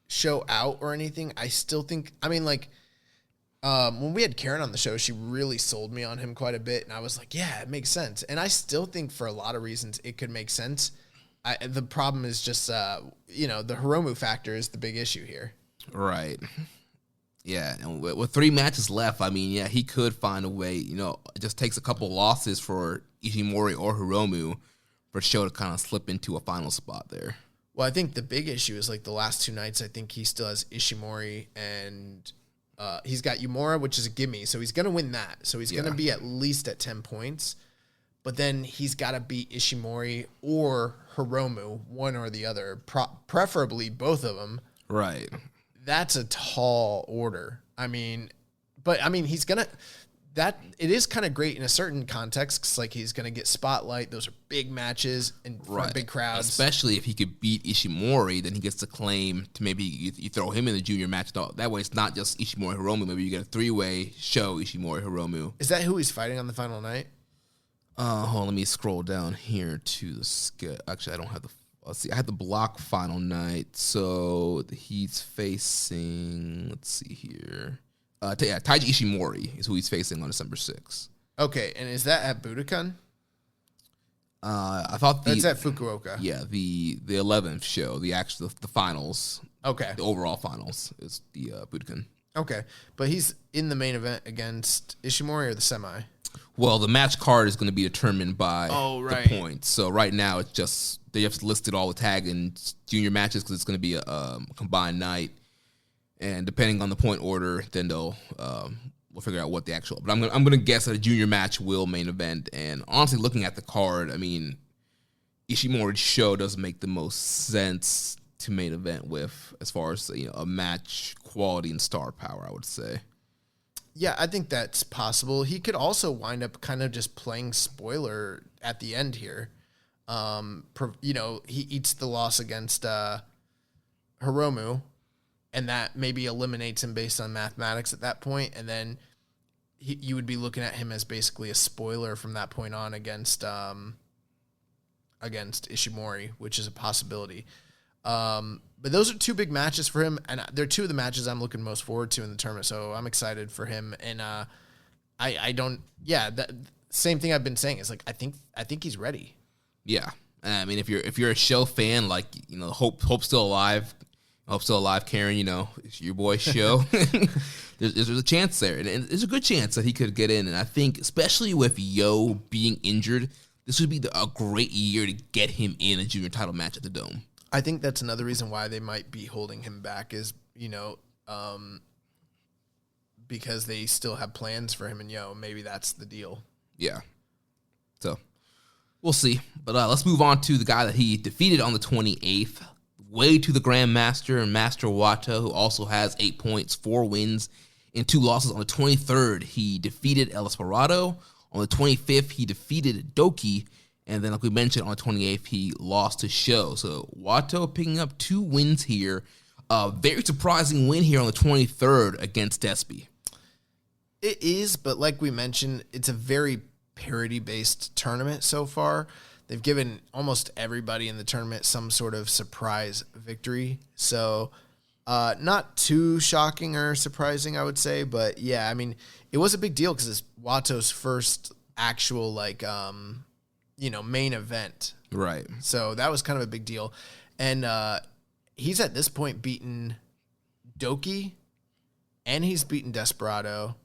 Show out or anything. I still think, when we had Karen on the show, she really sold me on him quite a bit. And I was like, yeah, it makes sense. And I still think for a lot of reasons it could make sense. The problem is just, the Hiromu factor is the big issue here. Right. Yeah, and with 3 matches left, he could find a way. It just takes a couple losses for Ishimori or Hiromu for Show to kind of slip into a final spot there. Well, I think the big issue is like the last 2 nights, I think he still has Ishimori and he's got Yumura, which is a gimme. So he's going to win that. So he's going to be at least at 10 points. But then he's got to beat Ishimori or Hiromu, one or the other, preferably both of them. Right. That's a tall order. He's going to... It is kind of great in a certain context because, like, he's going to get spotlight. Those are big matches and big crowds. Especially if he could beat Ishimori, then he gets the claim to maybe you throw him in the junior match. That way it's not just Ishimori Hiromu. Maybe you get a 3-way Show Ishimori Hiromu. Is that who he's fighting on the final night? Hold on, let me scroll down here to the Actually, I don't have the... Let's see. I had the block final night. So he's facing... Let's see here. Taiji Ishimori is who he's facing on December 6th. Okay, and is that at Budokan? I thought that's at Fukuoka. Yeah, the 11th show, the finals. Okay. The overall finals is the Budokan. Okay, but he's in the main event against Ishimori or the semi? Well, the match card is going to be determined by the points. So right now it's just they just listed all the tag and junior matches because it's going to be a combined night. And depending on the point order, then we'll figure out what the actual. But I'm gonna guess that a junior match will main event. And honestly, looking at the card, Ishimori's show doesn't make the most sense to main event with, as far as a match quality and star power, I would say. Yeah, I think that's possible. He could also wind up kind of just playing spoiler at the end here. He eats the loss against Hiromu. and that maybe eliminates him based on mathematics at that point, and then you would be looking at him as basically a spoiler from that point on against Ishimori, which is a possibility. But those are two big matches for him, and they're two of the matches I'm looking most forward to in the tournament. So I'm excited for him, and that same thing I've been saying is like I think he's ready. Yeah, I mean, if you're a Show fan, like, you know, Hope's still alive. Hope's still alive, Karen. You know, it's your boy Show. there's a chance there, and there's a good chance that he could get in. And I think, especially with Yo being injured, this would be a great year to get him in a junior title match at the Dome. I think that's another reason why they might be holding him back is, you know, because they still have plans for him and Yo. Maybe that's the deal. Yeah. So we'll see. But let's move on to the guy that he defeated on the 28th. Way to the Grandmaster, Master Wato, who also has 8 points, 4 wins, and 2 losses. On the 23rd, he defeated El Esperado. On the 25th, he defeated Doki. And then, like we mentioned, on the 28th, he lost to Show. So Wato picking up 2 wins here. Very surprising win here on the 23rd against Despy. It is, but like we mentioned, it's a very parity-based tournament so far. They've given almost everybody in the tournament some sort of surprise victory. So not too shocking or surprising, I would say. But, yeah, I mean, it was a big deal because it's Wato's first actual, like, main event. Right. So that was kind of a big deal. And he's at this point beaten Doki, and he's beaten Desperado.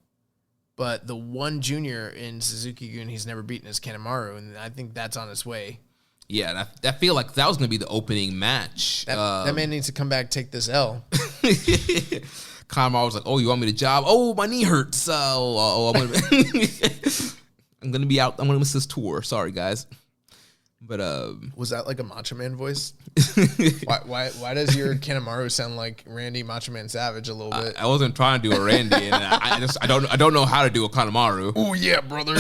But the one junior in Suzuki-gun he's never beaten is Kanemaru, and I think that's on its way. Yeah, and I feel like that was going to be the opening match. That man needs to come back, take this L. Kanemaru was like, "Oh, you want me to job? Oh, my knee hurts. I'm gonna be out. I'm gonna miss this tour. Sorry, guys." But was that like a Macho Man voice? why does your Kanemaru sound like Randy Macho Man Savage a little bit? I wasn't trying to do a Randy, and I don't know how to do a Kanemaru. Oh yeah, brother.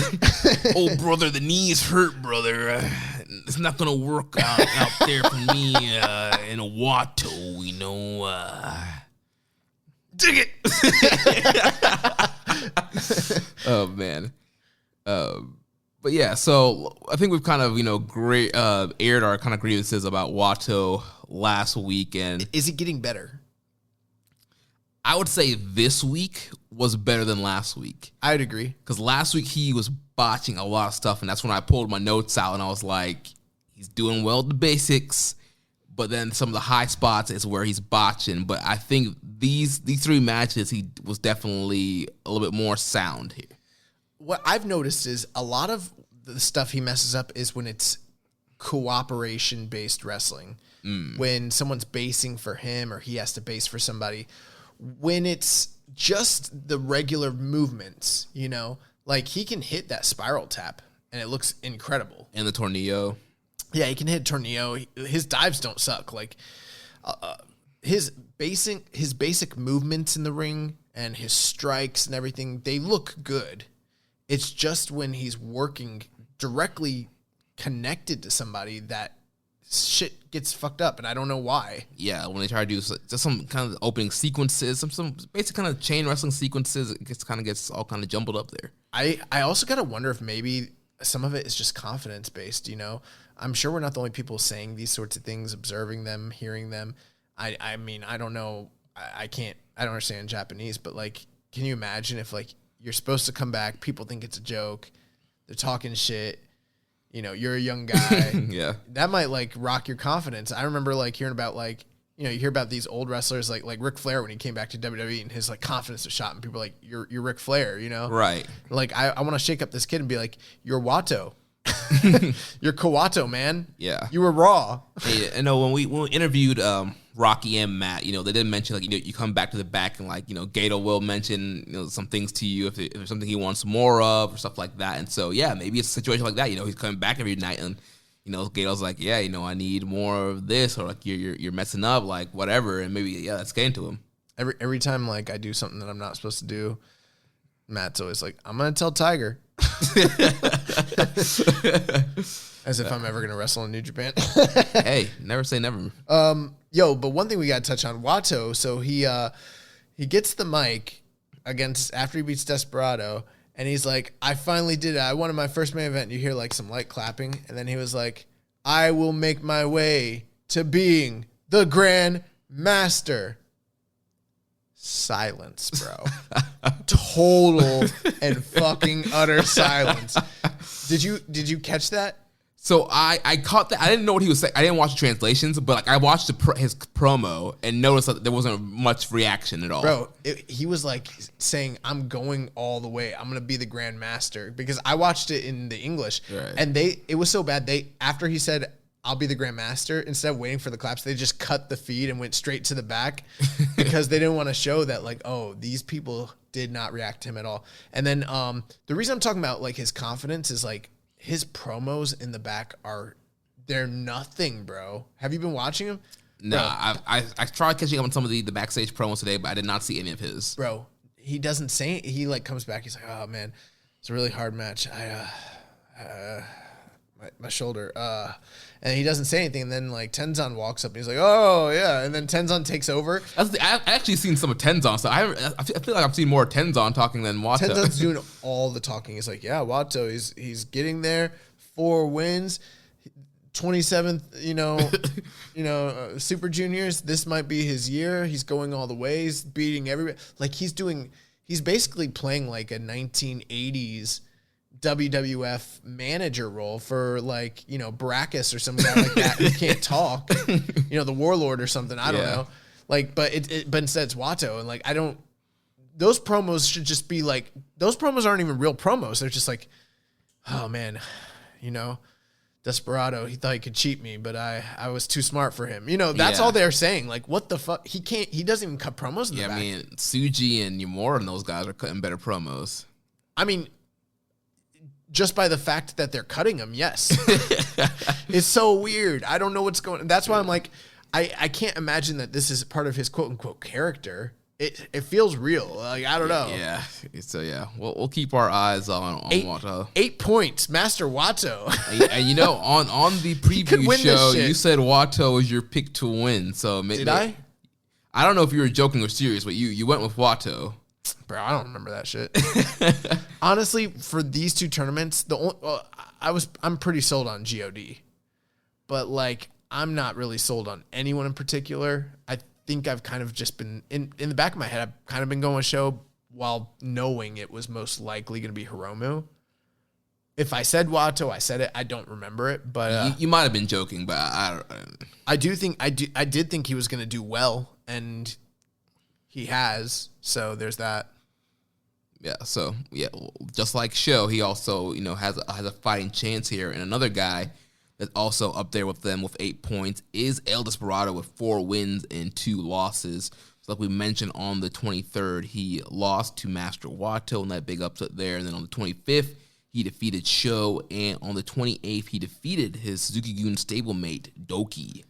Oh brother, the knees hurt, brother. It's not gonna work out there for me in a Wato, you know. Dig it. Oh man. But yeah, so I think we've kind of, aired our kind of grievances about Wato last week. And is he getting better? I would say this week was better than last week. I'd agree. Because last week he was botching a lot of stuff, and that's when I pulled my notes out, and I was like, he's doing well at the basics, but then some of the high spots is where he's botching. But I think these 3 matches, he was definitely a little bit more sound here. What I've noticed is a lot of the stuff he messes up is when it's cooperation-based wrestling. When someone's basing for him or he has to base for somebody. When it's just the regular movements, like he can hit that spiral tap and it looks incredible. And the tornillo. Yeah, he can hit tornillo. His dives don't suck. Like his basic movements in the ring and his strikes and everything, they look good. It's just when he's working directly connected to somebody that shit gets fucked up, and I don't know why. Yeah, when they try to do just some kind of opening sequences, some basic kind of chain wrestling sequences, it gets all kind of jumbled up there. I also gotta wonder if maybe some of it is just confidence based. I'm sure we're not the only people saying these sorts of things, observing them, hearing them. I mean, I don't know. I don't understand Japanese, but like, can you imagine if like you're supposed to come back, people think it's a joke, they're talking shit, you're a young guy. Yeah. That might like rock your confidence. I remember like hearing about like, you hear about these old wrestlers like Ric Flair when he came back to WWE and his like confidence was shot and people are like, you're Ric Flair, Right. Like I want to shake up this kid and be like, you're Wato. You're Kawato, man. Yeah. You were Raw. Hey, I know when we interviewed Rocky and Matt, they didn't mention like you come back to the back and like Gato will mention some things to you if there's something he wants more of or stuff like that. And so yeah, maybe it's a situation like that. He's coming back every night and Gato's like, yeah, I need more of this, or like you're messing up, like whatever, and maybe let's get into him. Every time like I do something that I'm not supposed to do, Matt's always like, I'm gonna tell Tiger. As if I'm ever gonna wrestle in New Japan. Hey, never say never. But one thing we got to touch on, Watto. So he gets the mic after he beats Desperado, and he's like, I finally did it. I won my first main event. You hear like some light clapping, and then he was like, I will make my way to being the Grand Master. Silence, bro. Total and fucking utter silence. Did you catch that? So I caught that. I didn't know what he was saying. I didn't watch the translations, but like I watched his promo and noticed that there wasn't much reaction at all. Bro, he was like saying, I'm going all the way. I'm going to be the Grand Master. Because I watched it in the English. Right. And it was so bad. After he said, I'll be the Grand Master, instead of waiting for the claps, they just cut the feed and went straight to the back because they didn't want to show that, like, oh, these people did not react to him at all. And then the reason I'm talking about like his confidence is like his promos in the back they're nothing, bro. Have you been watching him? No, I tried catching up on some of the backstage promos today, but I did not see any of his. Bro, he doesn't say it. He like comes back. He's like, oh man, it's a really hard match. My shoulder. And he doesn't say anything. And then like Tenzan walks up and he's like, oh yeah. And then Tenzan takes over. I've actually seen some of Tenzan. So I feel like I've seen more Tenzan talking than Watto. Tenzan's doing all the talking. He's like, yeah, Watto, he's getting there. 4 wins. 27th, Super Juniors. This might be his year. He's going all the way. He's beating everybody. Like he's basically playing like a 1980s WWF manager role for like, Brackus or some guy like that who can't talk, the Warlord or something. I don't know. Like, but instead it's Watto. And like, those promos should just be like, those promos aren't even real promos. They're just like, oh man, Desperado, he thought he could cheat me, but I was too smart for him. That's all they're saying. Like, what the fuck? He doesn't even cut promos in the back. I mean, Tsuji and Yamura and those guys are cutting better promos. I mean, just by the fact that they're cutting them, yes. It's so weird. I don't know what's going on. That's why I'm like, I can't imagine that this is part of his quote-unquote character. It feels real. Like, I don't know. Yeah. So, yeah. We'll keep our eyes on Watto. 8 points. Master Watto. And on the preview show, you said Watto was your pick to win. So maybe, did I? I don't know if you were joking or serious, but you went with Watto. Bro, I don't remember that shit. Honestly, for these 2 tournaments, I'm pretty sold on God. But like, I'm not really sold on anyone in particular. I think I've kind of just been in the back of my head. I've kind of been going show while knowing it was most likely going to be Hiromu. If I said Watto, I said it. I don't remember it, but you might have been joking, but I did think he was going to do well, and he has. So there's that. Yeah. So yeah, just like Show, he also has a fighting chance here, and another guy that's also up there with them with 8 points is El Desperado with 4 wins and 2 losses. So like we mentioned, on the 23rd, he lost to Master Watto in that big upset there. And then on the 25th, he defeated Sho. And on the 28th, he defeated his Suzuki-gun stablemate, Doki.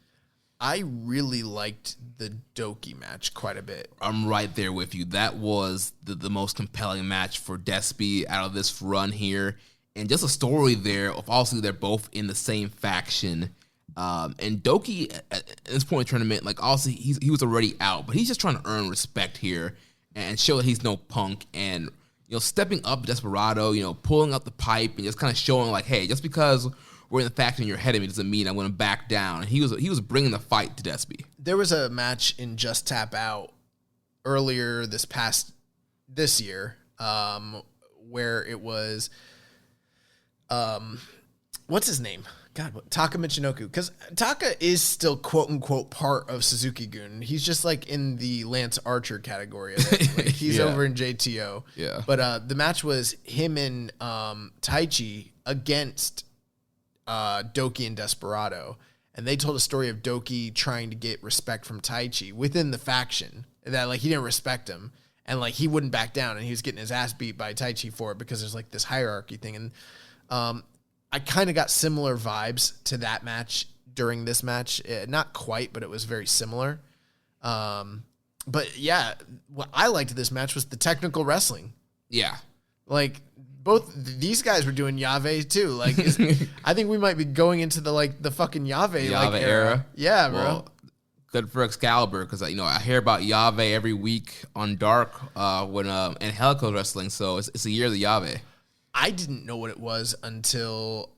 I really liked the Doki match quite a bit. I'm right there with you. That was the most compelling match for Despy out of this run here. And just a story there of also they're both in the same faction. And Doki at this point in the tournament, like also he was already out, but he's just trying to earn respect here and show that he's no punk. And stepping up Desperado, pulling up the pipe and just kind of showing like, hey, just because we're in the faction you're ahead of me doesn't mean I'm going to back down. And he was bringing the fight to Despy. There was a match in Just Tap Out earlier this year, where it was. What's his name? God, Taka Michinoku. Because Taka is still quote unquote part of Suzuki-gun. He's just like in the Lance Archer category of it. Like, he's over in JTO. Yeah. But the match was him and Taichi against Doki and Desperado. And they told a story of Doki trying to get respect from Taichi within the faction. That like he didn't respect him. And like he wouldn't back down, and he was getting his ass beat by Taichi for it because there's like this hierarchy thing. And I kind of got similar vibes to that match during this match. Not quite, but it was very similar. But yeah, what I liked this match was the technical wrestling. Yeah. Like both these guys were doing Yave too. Like I think we might be going into the fucking Yave era. Yeah, bro. Well, good for Excalibur because I hear about Yave every week on Dark when Angelico's wrestling, so it's a year of the Yave. I didn't know what it was until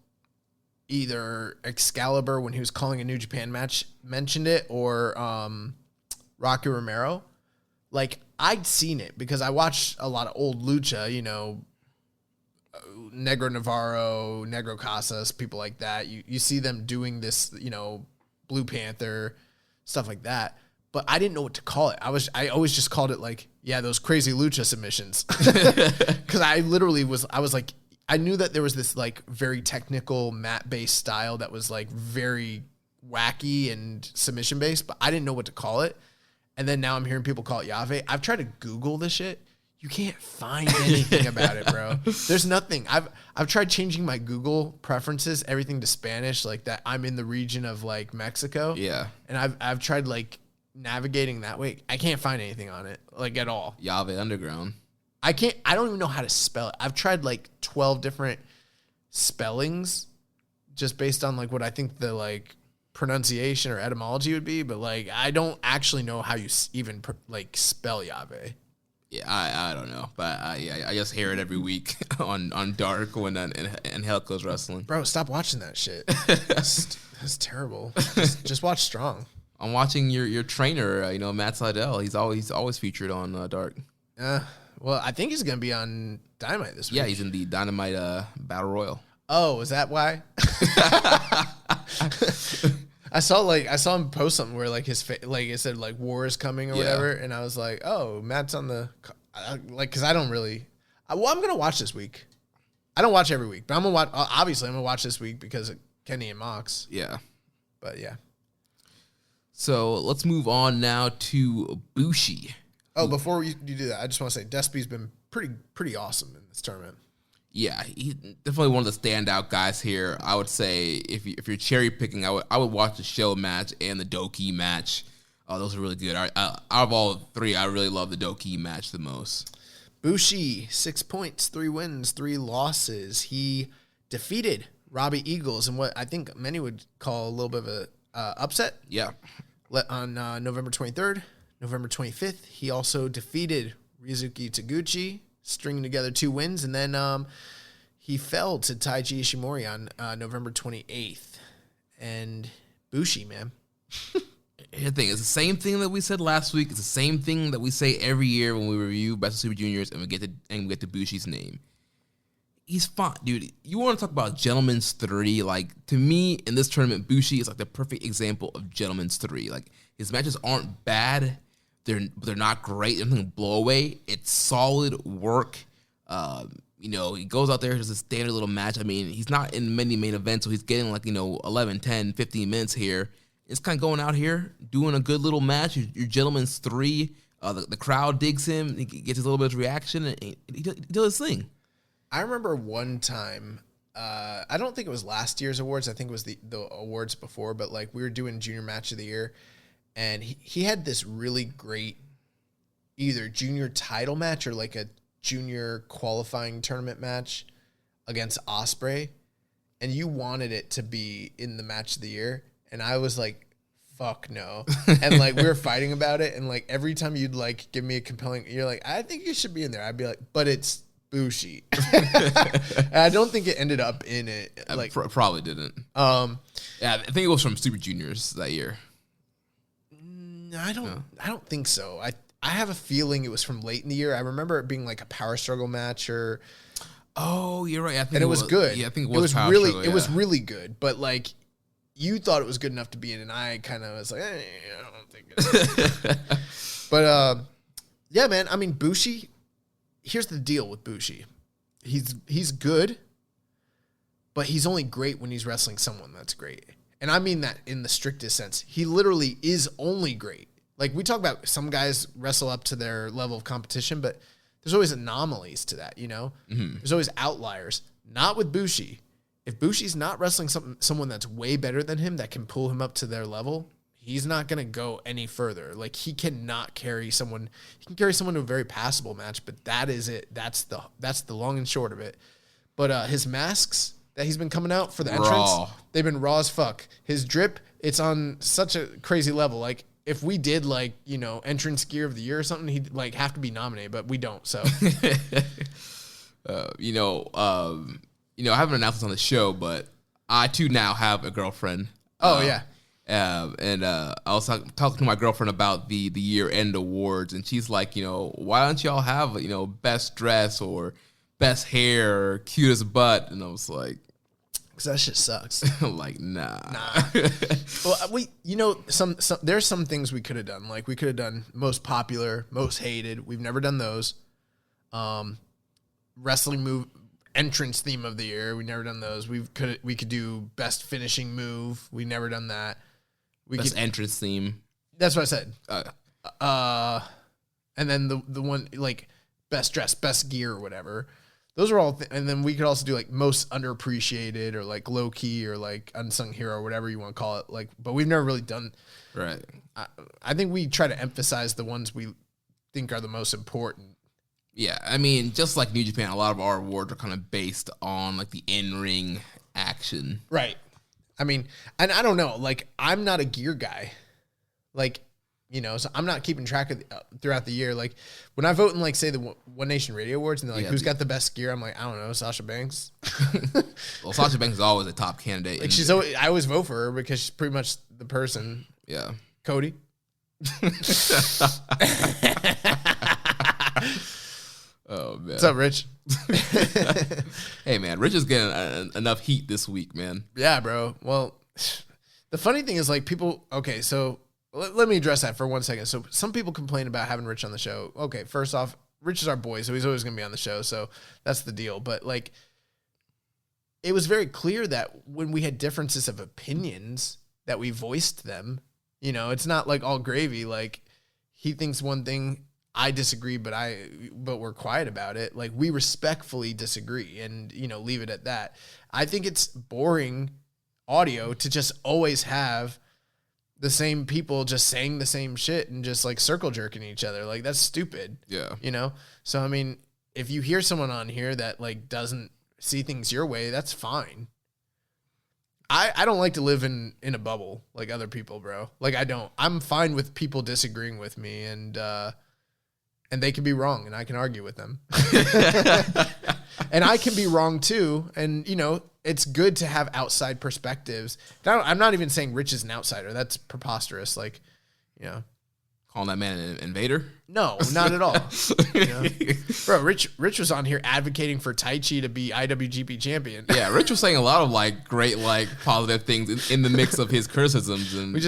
either Excalibur, when he was calling a New Japan match, mentioned it, or Rocky Romero. Like, I'd seen it because I watched a lot of old lucha, Negro Navarro, Negro Casas, people like that. You see them doing this, Blue Panther, stuff like that. But I didn't know what to call it. I always just called it like, yeah, those crazy lucha submissions. Because I was like, I knew that there was this like very technical mat-based style that was like very wacky and submission-based, but I didn't know what to call it. And then now I'm hearing people call it Yave. I've tried to Google this shit. You can't find anything about it, bro. There's nothing. I've tried changing my Google preferences, everything to Spanish, like that I'm in the region of like Mexico. Yeah. And I've tried like navigating that way. I can't find anything on it, like at all. Yave Underground. I don't even know how to spell it. I've tried like 12 different spellings just based on like what I think the like pronunciation or etymology would be, but like I don't actually know how you even like spell Yave. Yeah, I don't know, but I just hear it every week on Dark when Angelico's wrestling. Bro, stop watching that shit. That's terrible. Just watch Strong. I'm watching your trainer, Matt Seidel. He's always featured on Dark. Well, I think he's gonna be on Dynamite this week. Yeah, he's in the Dynamite Battle Royal. Oh, is that why? I saw him post something where like like it said like war is coming or whatever, and I was like, oh, Matt's on the because I don't really. I'm gonna watch this week. I don't watch every week, but I'm gonna watch. Obviously, I'm gonna watch this week because of Kenny and Mox. Yeah, but yeah. So let's move on now to Bushi. Oh, before you do that, I just want to say Despy's been pretty awesome in this tournament. Yeah, he's definitely one of the standout guys here. I would say if you're cherry picking, I would watch the show match and the Doki match. Oh, those are really good. Out of all three, I really love the Doki match the most. Bushi, 6 points, 3 wins, 3 losses. He defeated Robbie Eagles in what I think many would call a little bit of a upset. Yeah. On November 23rd, November 25th, he also defeated Rizuki Taguchi, stringing together 2 wins, and then he fell to Taiji Ishimori on November 28th. And Bushi, man. Here's the thing, it's the same thing that we said last week. It's the same thing that we say every year when we review Best of Super Juniors and we get to Bushi's name. He's fine, dude. You want to talk about Gentleman's 3? Like, to me, in this tournament, Bushi is like the perfect example of Gentleman's 3. Like, his matches aren't bad. They're not great. They're nothing blow away. It's solid work. He goes out there, does a standard little match. I mean, he's not in many main events, so he's getting 11, 10, 15 minutes here. It's kind of going out here, doing a good little match. Your Gentleman's 3. The crowd digs him. He gets a little bit of reaction, and he does his thing. I remember one time, I don't think it was last year's awards. I think it was the awards before, but like we were doing Junior Match of the Year, and he had this really great either junior title match or like a junior qualifying tournament match against Osprey, and you wanted it to be in the match of the year, and I was like, fuck no. And like we were fighting about it, and like every time you'd like give me a compelling, you're like, I think it should be in there. I'd be like, but it's Bushi. And I don't think it ended up in it. Like probably didn't. Yeah, I think it was from Super Juniors that year. I don't think so. I have a feeling it was from late in the year. I remember it being like a power struggle match or. Oh, you're right. I think and it was good. Yeah, I think it was power really struggle, it was really good. But like, you thought it was good enough to be in, and I kind of was like, I don't think it is. But yeah, man. I mean, Bushi. Here's the deal with Bushi. He's good, but he's only great when he's wrestling someone that's great. And I mean that in the strictest sense. He literally is only great. Like, we talk about some guys wrestle up to their level of competition, but there's always anomalies to that, Mm-hmm. There's always outliers. Not with Bushi. If Bushi's not wrestling someone that's way better than him that can pull him up to their level, he's not going to go any further. Like, he cannot carry someone. He can carry someone to a very passable match, but that is it. That's the long and short of it. But his masks that he's been coming out for the entrance, they've been raw as fuck. His drip, it's on such a crazy level. Like, if we did like, entrance gear of the year or something, he'd like have to be nominated, but we don't. So, I haven't announced this on the show, but I too now have a girlfriend. Oh yeah. And I was talking to my girlfriend about the year-end awards, and she's like, why don't y'all have, best dress or best hair or cutest butt? And I was like, because that shit sucks. like, nah. Well, there's some things we could have done. Like we could have done most popular, most hated. We've never done those. Wrestling move entrance theme of the year. We've never done those. We could do best finishing move. We've never done that. Best entrance theme. That's what I said. And then the one like best dress, best gear, or whatever. Those are all. And then we could also do like most underappreciated or like low key or like unsung hero or whatever you want to call it. Like, but we've never really done. Right. I think we try to emphasize the ones we think are the most important. Yeah, I mean, just like New Japan, a lot of our awards are kind of based on like the in-ring action. Right. I mean, and I don't know, like I'm not a gear guy. Like, so I'm not keeping track of throughout the year. Like when I vote in like say the One Nation Radio Awards and they're like, who's got the best gear? I'm like, I don't know, Sasha Banks. Well, Sasha Banks is always a top candidate. Like I always vote for her because she's pretty much the person. Yeah. Cody. Oh man. What's up, Rich? Hey man, Rich is getting enough heat this week, man. Yeah, bro. Well, the funny thing is like people, okay, so let me address that for 1 second. So some people complain about having Rich on the show. Okay, first off, Rich is our boy, so he's always going to be on the show. So that's the deal. But like, it was very clear that when we had differences of opinions that we voiced them, it's not like all gravy. Like he thinks one thing, I disagree, but we're quiet about it. Like we respectfully disagree and, leave it at that. I think it's boring audio to just always have the same people just saying the same shit and just like circle jerking each other. Like that's stupid. Yeah. So, I mean, if you hear someone on here that like doesn't see things your way, that's fine. I don't like to live in a bubble like other people, bro. Like I don't. I'm fine with people disagreeing with me and they can be wrong and I can argue with them. And I can be wrong too. And, it's good to have outside perspectives. I'm not even saying Rich is an outsider. That's preposterous. Like, Calling that man an invader? No, not at all. Bro, Rich was on here advocating for Tai Chi to be IWGP champion. Yeah, Rich was saying a lot of like great, like positive things in the mix of his criticisms. And we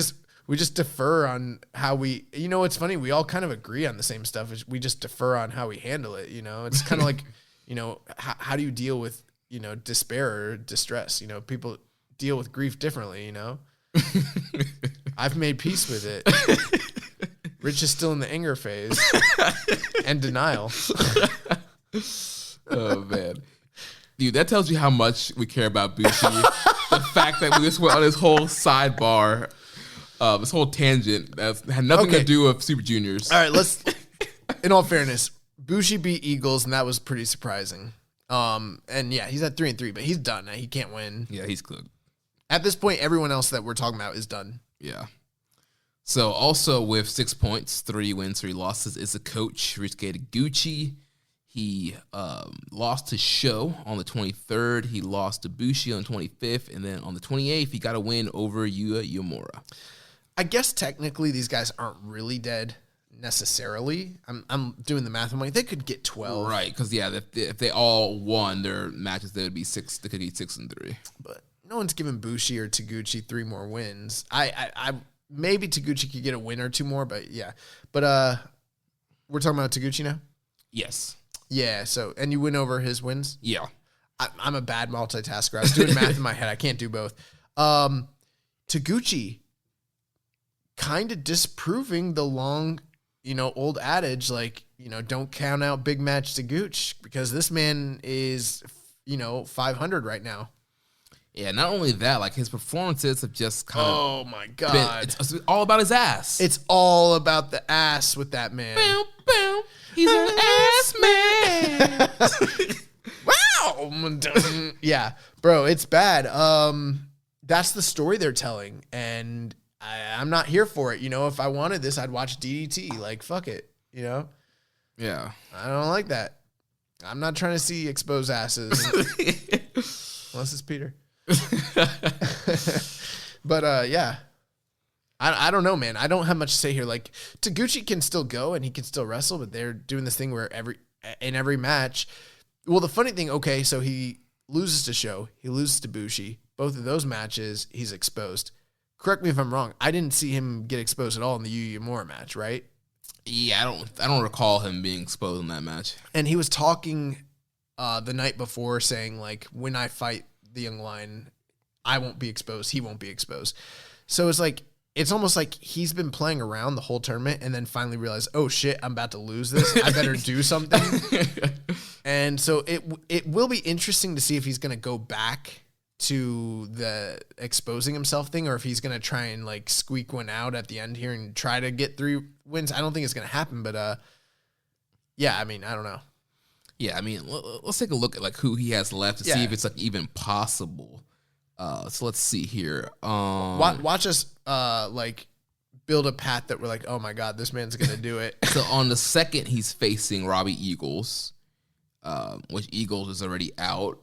just defer on how we, it's funny. We all kind of agree on the same stuff. We just defer on how we handle it. It's kind of like, how do you deal with, despair or distress? People deal with grief differently, I've made peace with it. Rich is still in the anger phase and denial. Oh man. Dude, that tells you how much we care about Bushi. The fact that we just went on this whole sidebar, this whole tangent that had nothing to do with Super Juniors. All right, in all fairness, Bushi beat Eagles, and that was pretty surprising. And yeah, he's at 3-3, but he's done. He can't win. Yeah, he's good. At this point, everyone else that we're talking about is done. Yeah. So also with 6 points, 3 wins, 3 losses, is the coach, Ryusuke Taguchi. He lost his show on the 23rd. He lost to Bushi on the 25th. And then on the 28th, he got a win over Yuya Uemura. I guess technically these guys aren't really dead necessarily. I'm doing the math. I'm like, they could get 12. Right, because, yeah, if they all won their matches, they would be 6. They could be 6-3. But no one's giving Bushi or Taguchi 3 more wins. I maybe Taguchi could get a win or 2 more, but yeah. But we're talking about Taguchi now? Yes. Yeah, so, and you win over his wins? Yeah. I'm a bad multitasker. I was doing math in my head. I can't do both. Taguchi kind of disproving the long, old adage, like, don't count out big match Taguchi because this man is, 500 right now. Yeah, not only that, like his performances have just kind of. Oh my God. It's all about his ass. It's all about the ass with that man. Boom, boom. He's an ass man. Wow. Yeah, bro, it's bad. That's the story they're telling. And I'm not here for it. If I wanted this, I'd watch DDT. Like, fuck it. Yeah. I don't like that. I'm not trying to see exposed asses. Unless it's Peter. But, yeah. I don't know, man. I don't have much to say here. Like, Taguchi can still go and he can still wrestle, but they're doing this thing where in every match. Well, the funny thing, okay, so he loses to Sho. He loses to Bushi. Both of those matches, he's exposed. Correct me if I'm wrong. I didn't see him get exposed at all in the Yu Uemura match, right? Yeah, I don't recall him being exposed in that match. And he was talking the night before saying, like, when I fight the Young Lion, I won't be exposed. He won't be exposed. So it's almost like he's been playing around the whole tournament and then finally realized, oh, shit, I'm about to lose this. I better do something. And so it will be interesting to see if he's going to go back to the exposing himself thing or if he's going to try and like squeak one out at the end here and try to get 3 wins. I don't think it's going to happen, but yeah, I mean, I don't know. Yeah, I mean, let's take a look at like who he has left to see if it's like even possible. So let's see here. Watch us like build a path that we're like, oh my God, this man's going to do it. So on the 2nd, he's facing Robbie Eagles, which Eagles is already out.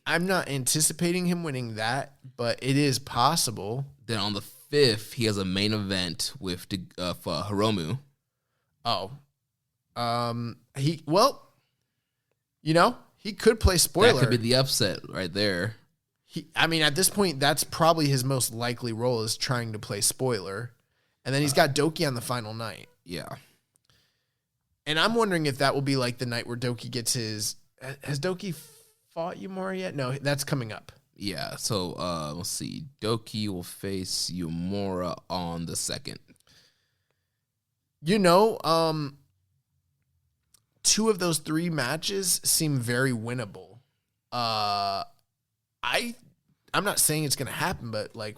I'm not anticipating him winning that, but it is possible. Then on the 5th, he has a main event with Hiromu. Oh, he could play spoiler. That could be the upset right there. I mean, at this point, that's probably his most likely role is trying to play spoiler. And then he's got Doki on the final night. Yeah. And I'm wondering if that will be like the night where Doki gets his... Has Doki fought Uemura yet? No, that's coming up. Yeah, so let's see. Doki will face Uemura on the 2nd. 2 of those 3 matches seem very winnable. I'm not saying it's going to happen, but like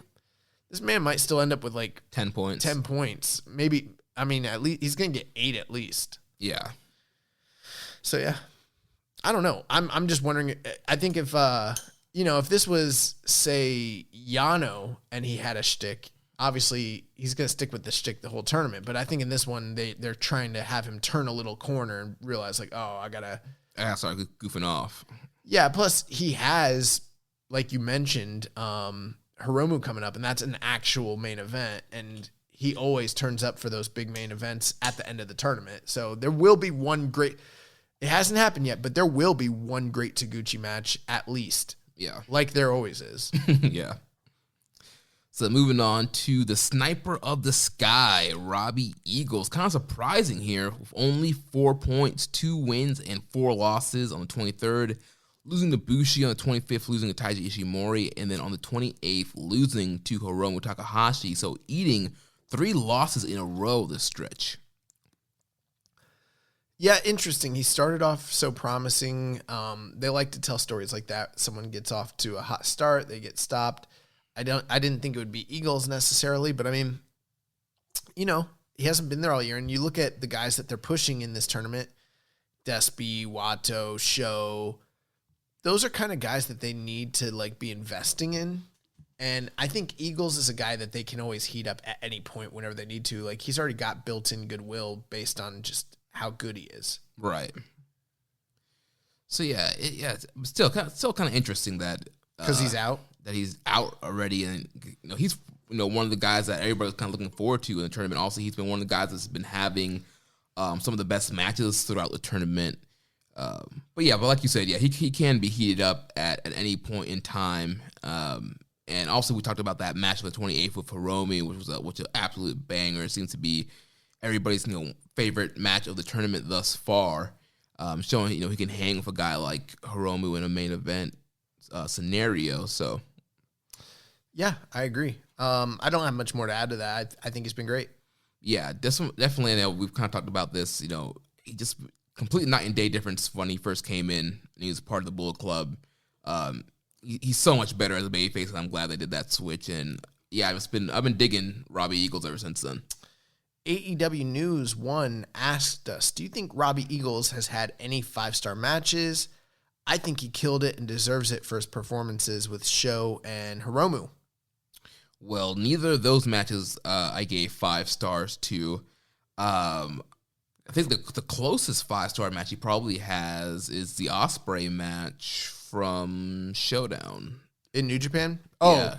this man might still end up with like 10 points. 10 points. Maybe, I mean, at least he's going to get 8 at least. Yeah. So yeah. I don't know. I'm just wondering. I think if this was say Yano and he had a shtick, obviously he's going to stick with the shtick the whole tournament. But I think in this one they're trying to have him turn a little corner and realize like, oh, I gotta start goofing off. Yeah. Plus he has, like you mentioned, Hiromu coming up, and that's an actual main event, and he always turns up for those big main events at the end of the tournament. So there will be one great. It hasn't happened yet, but there will be one great Taguchi match at least. Yeah. Like there always is. Yeah. So moving on to the Sniper of the Sky, Robbie Eagles. Kind of surprising here with only 4 points, 2 wins and 4 losses on the 23rd. Losing to Bushi on the 25th, losing to Taiji Ishimori, and then on the 28th, losing to Hiromu Takahashi. So eating 3 losses in a row this stretch. Yeah, interesting. He started off so promising. They like to tell stories like that. Someone gets off to a hot start, they get stopped. I didn't think it would be Eagles necessarily, but I mean, he hasn't been there all year. And you look at the guys that they're pushing in this tournament, Despy, Wato, Sho. Those are kind of guys that they need to like be investing in. And I think Eagles is a guy that they can always heat up at any point whenever they need to. Like he's already got built-in goodwill based on just how good he is. Right. So yeah, it's still kind of interesting that because he's out. That he's out already, and he's one of the guys that everybody's kind of looking forward to in the tournament. Also, he's been one of the guys that's been having some of the best matches throughout the tournament. But like you said, yeah, he can be heated up at any point in time. And also, we talked about that match on the 28th with Hiromu, which was an absolute banger. It seems to be everybody's favorite match of the tournament thus far, showing he can hang with a guy like Hiromu in a main event scenario. So, yeah, I agree. I don't have much more to add to that. I think he's been great. Yeah, definitely. We've kind of talked about this. He just completely night and day difference when he first came in and he was part of the Bullet Club. He's so much better as a babyface, and I'm glad they did that switch. And yeah, I've been digging Robbie Eagles ever since then. AEW News 1 asked us, do you think Robbie Eagles has had any 5-star matches? I think he killed it and deserves it for his performances with Sho and Hiromu. Well, neither of those matches I gave 5 stars to. I think the closest 5-star match he probably has is the Ospreay match from Showdown in New Japan. Oh, yeah.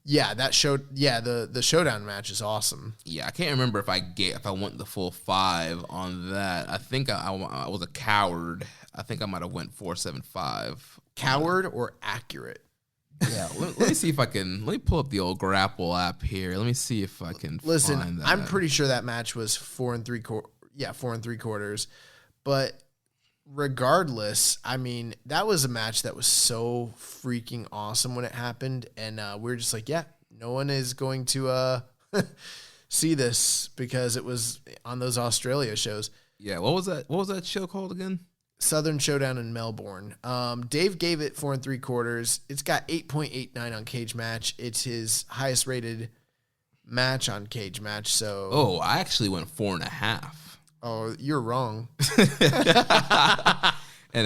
Yeah, that showed. Yeah, the showdown match is awesome. Yeah, I can't remember if I went the full 5 on that. I think I was a coward. I think I might have went 4.75. Coward or accurate? Yeah, let me see if I can. Let me pull up the old Grapple app here. Let me see if I can. Listen, find that. I'm pretty sure that match was 4 3/4. Yeah, 4 3/4. But regardless, I mean, that was a match that was so freaking awesome when it happened, and we were just like, yeah, no one is going to see this because it was on those Australia shows. Yeah, what was that? What was that show called again? Southern Showdown in Melbourne. Dave gave it 4 3/4. It's got 8.89 on Cage Match. It's his highest rated match on Cage Match. So, oh, I actually went 4.5. Oh, you're wrong. And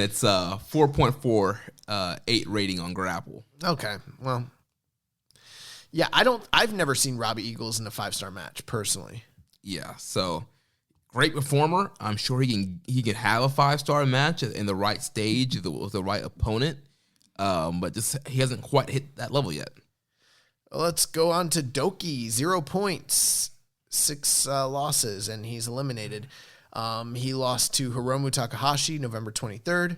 it's 4.48 rating on Grapple. Okay, well, yeah, I've never seen Robbie Eagles in a 5-star match personally. Yeah, so great performer. I'm sure he can have a 5-star match in the right stage with the right opponent. But just he hasn't quite hit that level yet. Let's go on to Doki. 0 points, 6 losses, and he's eliminated. He lost to Hiromu Takahashi November 23rd.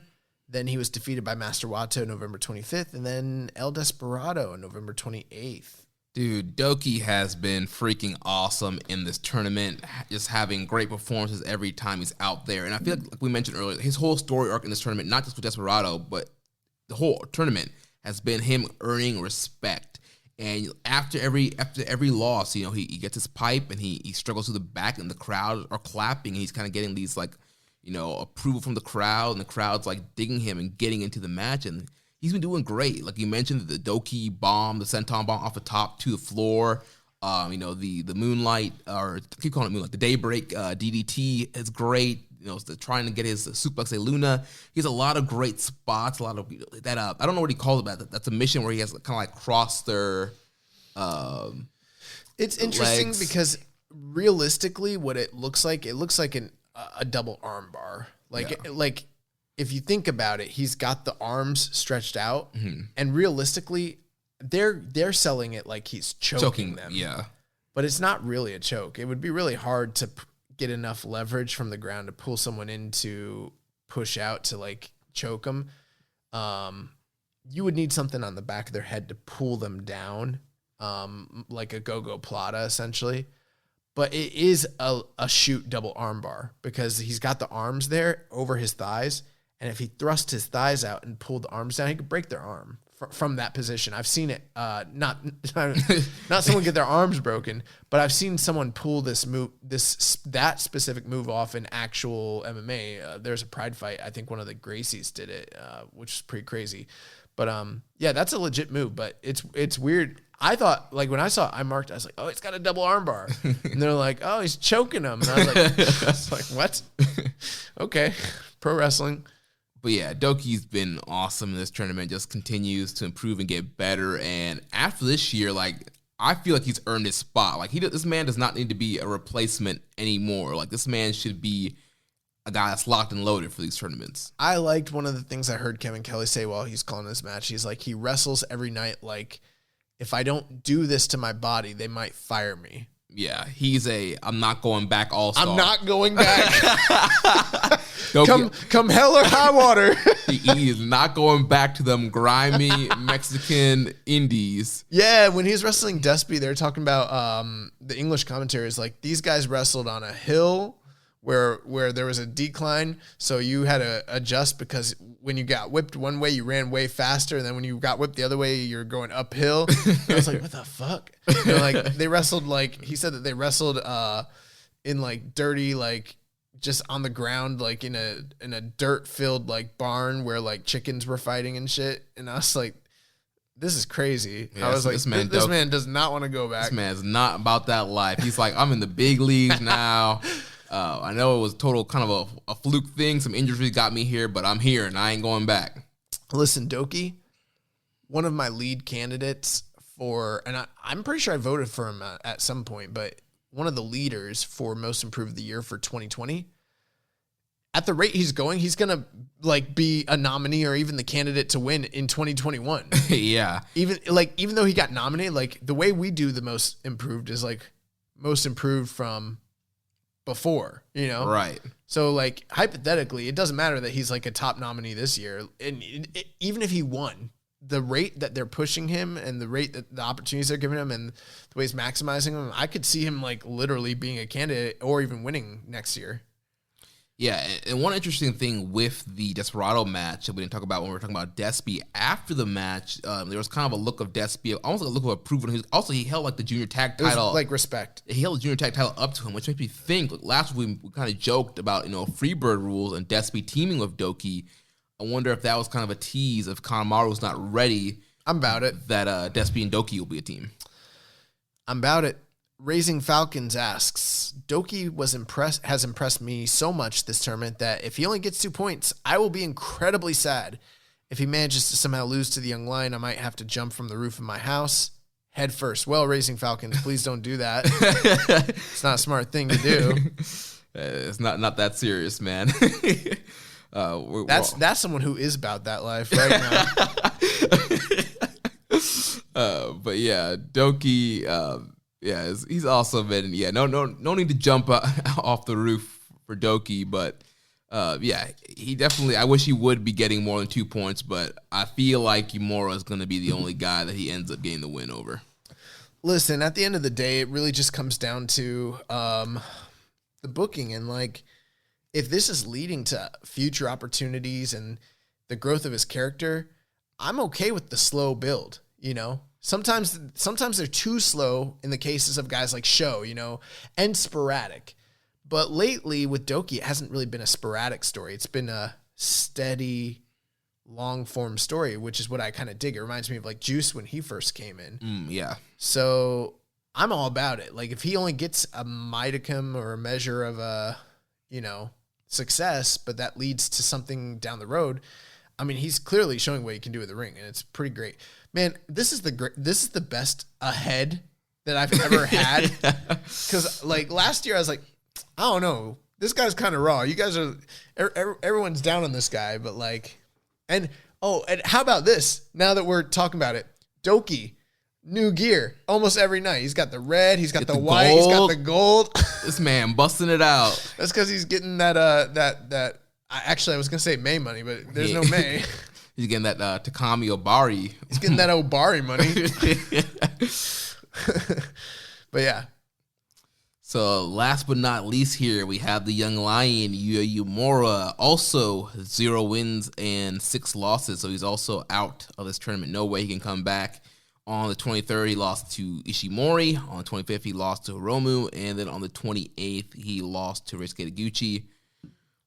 Then he was defeated by Master Wato November 25th, and then El Desperado November 28th. Dude, Doki has been freaking awesome in this tournament, just having great performances every time he's out there. And I feel like we mentioned earlier, his whole story arc in this tournament, not just with Desperado, but the whole tournament has been him earning respect. And after every loss, you know, he gets his pipe and he struggles to the back, and the crowd are clapping, and he's kind of getting these, like, you know, approval from the crowd, and the crowd's like digging him and getting into the match, and he's been doing great. Like you mentioned, the Doki bomb, the senton bomb off the top to the floor. You know, the moonlight, or I keep calling it moonlight, the daybreak DDT is great. You know, trying to get his suplex de Luna. He has a lot of great spots. A lot of that. I don't know what he calls it, but that's a mission where he has kind of like crossed their. It's interesting legs. because realistically, what it looks like a double arm bar. Like if you think about it, he's got the arms stretched out, and realistically, they're selling it like he's choking them. Yeah, but it's not really a choke. It would be really hard to get enough leverage from the ground to pull someone in to push out to like choke them. You would need something on the back of their head to pull them down, like a go-go plata essentially. But it is a shoot double arm bar because he's got the arms there over his thighs. And if he thrust his thighs out and pulled the arms down, he could break their arm from that position. I've seen it, not someone get their arms broken, but I've seen someone pull that specific move off in actual MMA. There's a Pride fight. I think one of the Gracies did it, which is pretty crazy. But yeah, that's a legit move. But it's weird. I thought, like, when I saw it, I was like, oh, it's got a double arm bar. And they're like, oh, he's choking him. And I was like, what? Okay, pro wrestling. but yeah, Doki's been awesome in this tournament. Just continues to improve and get better. And after this year, like, I feel like he's earned his spot. Like, this man does not need to be a replacement anymore. Like, this man should be a guy that's locked and loaded for these tournaments. I liked one of the things I heard Kevin Kelly say while he's calling this match. He's like, he wrestles every night like, if I don't do this to my body, they might fire me. Yeah, he's I'm not going back all-star. I'm not going back. come hell or high water. He is not going back to them grimy Mexican indies. Yeah, when he's wrestling Despy, they're talking about the English commentary is like, these guys wrestled on a hill where there was a decline, so you had to adjust because when you got whipped one way, you ran way faster, and then when you got whipped the other way, you're going uphill. And I was like, what the fuck? You know, like, they wrestled, like, he said that they wrestled in like dirty, like, just on the ground, like in a dirt filled like barn where like chickens were fighting and shit. And I was like, this is crazy. Yeah, I was like, this man does not want to go back. This man's not about that life. He's like, I'm in the big leagues now. I know it was total kind of a fluke thing. Some injuries got me here, but I'm here and I ain't going back. Listen, Doki, one of my lead candidates I'm pretty sure I voted for him at some point, but one of the leaders for most improved of the year for 2020. At the rate he's going, he's gonna like be a nominee or even the candidate to win in 2021. Yeah. Even though he got nominated, like the way we do the most improved is like most improved from before, you know? Right. So like hypothetically, it doesn't matter that he's like a top nominee this year. And even if he won, the rate that they're pushing him and the rate that the opportunities they're giving him and the way he's maximizing them, I could see him like literally being a candidate or even winning next year. Yeah, and one interesting thing with the Desperado match that we didn't talk about when we were talking about Despy, after the match, there was kind of a look of Despy, almost like a look of approval. He held like the junior tag title. Like respect. He held the junior tag title up to him, which makes me think, like, last week we kind of joked about, Freebird rules and Despy teaming with Doki. I wonder if that was kind of a tease if Kanemaru's not ready. I'm about it. That Despy and Doki will be a team. I'm about it. Raising Falcons asks, Doki has impressed me so much this tournament that if he only gets 2 points, I will be incredibly sad. If he manages to somehow lose to the Young Lion, I might have to jump from the roof of my house head first. Well, Raising Falcons, please don't do that. It's not a smart thing to do. It's not that serious, man. That's someone who is about that life right now. But yeah, Doki. Yeah, he's awesome, and yeah, no need to jump off the roof for Doki, but yeah, he definitely. I wish he would be getting more than 2 points, but I feel like Yumura is going to be the only guy that he ends up getting the win over. Listen, at the end of the day, it really just comes down to the booking, and like if this is leading to future opportunities and the growth of his character, I'm okay with the slow build. Sometimes they're too slow in the cases of guys like Sho, and sporadic. But lately with Doki, it hasn't really been a sporadic story. It's been a steady, long-form story, which is what I kind of dig. It reminds me of like Juice when he first came in. Yeah. So I'm all about it. Like if he only gets a modicum or a measure of success, but that leads to something down the road, I mean, he's clearly showing what he can do with the ring, and it's pretty great. Man, this is the best ahead that I've ever had. Because like last year, I was like, I don't know, this guy's kind of raw. You guys are everyone's down on this guy, but like, and how about this? Now that we're talking about it, Doki, new gear almost every night. He's got the red, he's got the white, gold. He's got the gold. This man busting it out. That's because he's getting that. Actually, I was gonna say May money, but there's no May. He's getting that Takami Obari. He's getting that Obari money. But yeah. So last but not least here, we have the Young Lion, Yuya Uemura, also 0 wins and 6 losses. So he's also out of this tournament. No way he can come back. On the 23rd, he lost to Ishimori. On the 25th, he lost to Hiromu. And then on the 28th, he lost to Ryosuke Taguchi.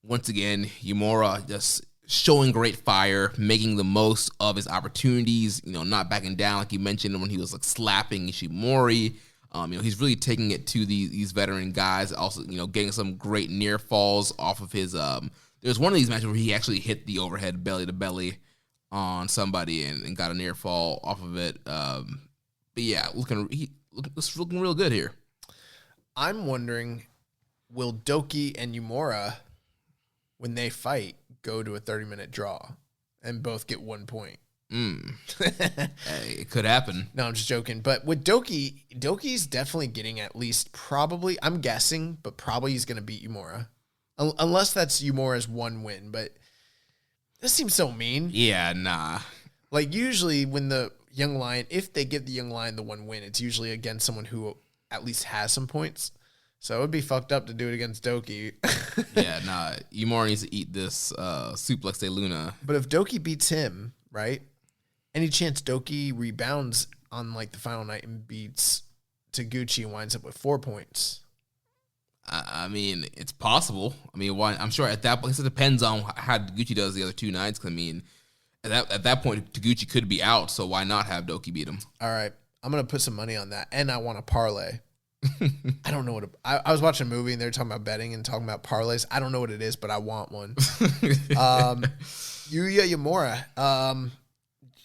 Once again, Uemura just showing great fire, making the most of his opportunities, not backing down like you mentioned when he was like slapping Ishimori. He's really taking it to these veteran guys. Also, getting some great near falls off of his. There's one of these matches where he actually hit the overhead belly to belly on somebody and got a near fall off of it. But yeah, looking real good here. I'm wondering, will Doki and Uemura, when they fight, go to a 30-minute draw and both get 1 point? Hey, it could happen. No, I'm just joking. But with Doki's definitely getting at least probably, I'm guessing, but probably he's going to beat Uemura. Unless that's Umura's 1 win. But this seems so mean. Yeah, nah. Like usually when the Young Lion, if they give the Young Lion the 1 win, it's usually against someone who at least has some points. So it would be fucked up to do it against Doki. Yeah, nah. Uemura needs to eat this Suplex de Luna. But if Doki beats him, right? Any chance Doki rebounds on like the final night and beats Taguchi and winds up with 4 points? I mean, it's possible. I mean, why? I'm sure at that point, it depends on how Taguchi does the other 2 nights. I mean, at that point, Taguchi could be out, so why not have Doki beat him? All right. I'm going to put some money on that, and I want a parlay. I don't know what I was watching a movie and they were talking about betting and talking about parlays. I don't know what it is, but I want one. Yuya Uemura.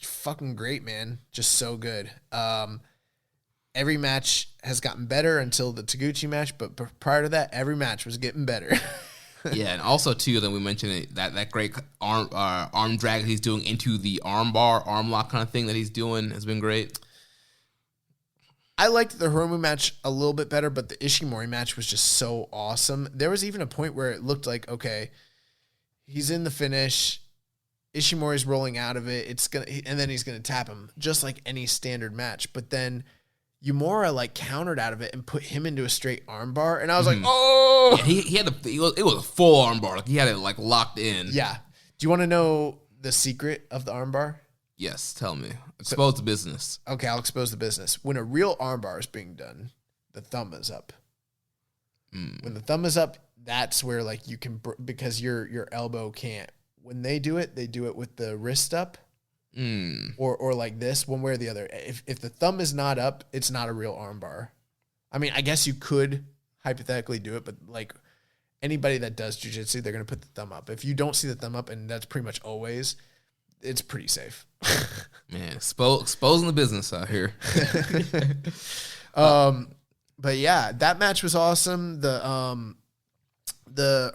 fucking great, man. Just so good. Every match has gotten better until the Taguchi match, but prior to that, every match was getting better. Yeah, and also too, then we mentioned it, that great arm drag he's doing into the arm lock kind of thing that he's doing has been great. I liked the Hiromu match a little bit better, but the Ishimori match was just so awesome. There was even a point where it looked like, okay, he's in the finish, Ishimori's rolling out of it, and then he's gonna tap him, just like any standard match. But then Yumura like countered out of it and put him into a straight armbar, and I was like, oh, Yeah, he had it was a full armbar, like he had it like locked in. yeah. Do you want to know the secret of the armbar? Yes, tell me. Expose the business. Okay, I'll expose the business. When a real armbar is being done, the thumb is up. When the thumb is up, that's where like you can because your elbow can't. When they do it with the wrist up, or like this, one way or the other. If the thumb is not up, it's not a real armbar. I mean, I guess you could hypothetically do it, but like anybody that does jiu-jitsu, they're gonna put the thumb up. If you don't see the thumb up, and that's pretty much always, it's pretty safe. Man, exposing the business out here. But yeah, that match was awesome. The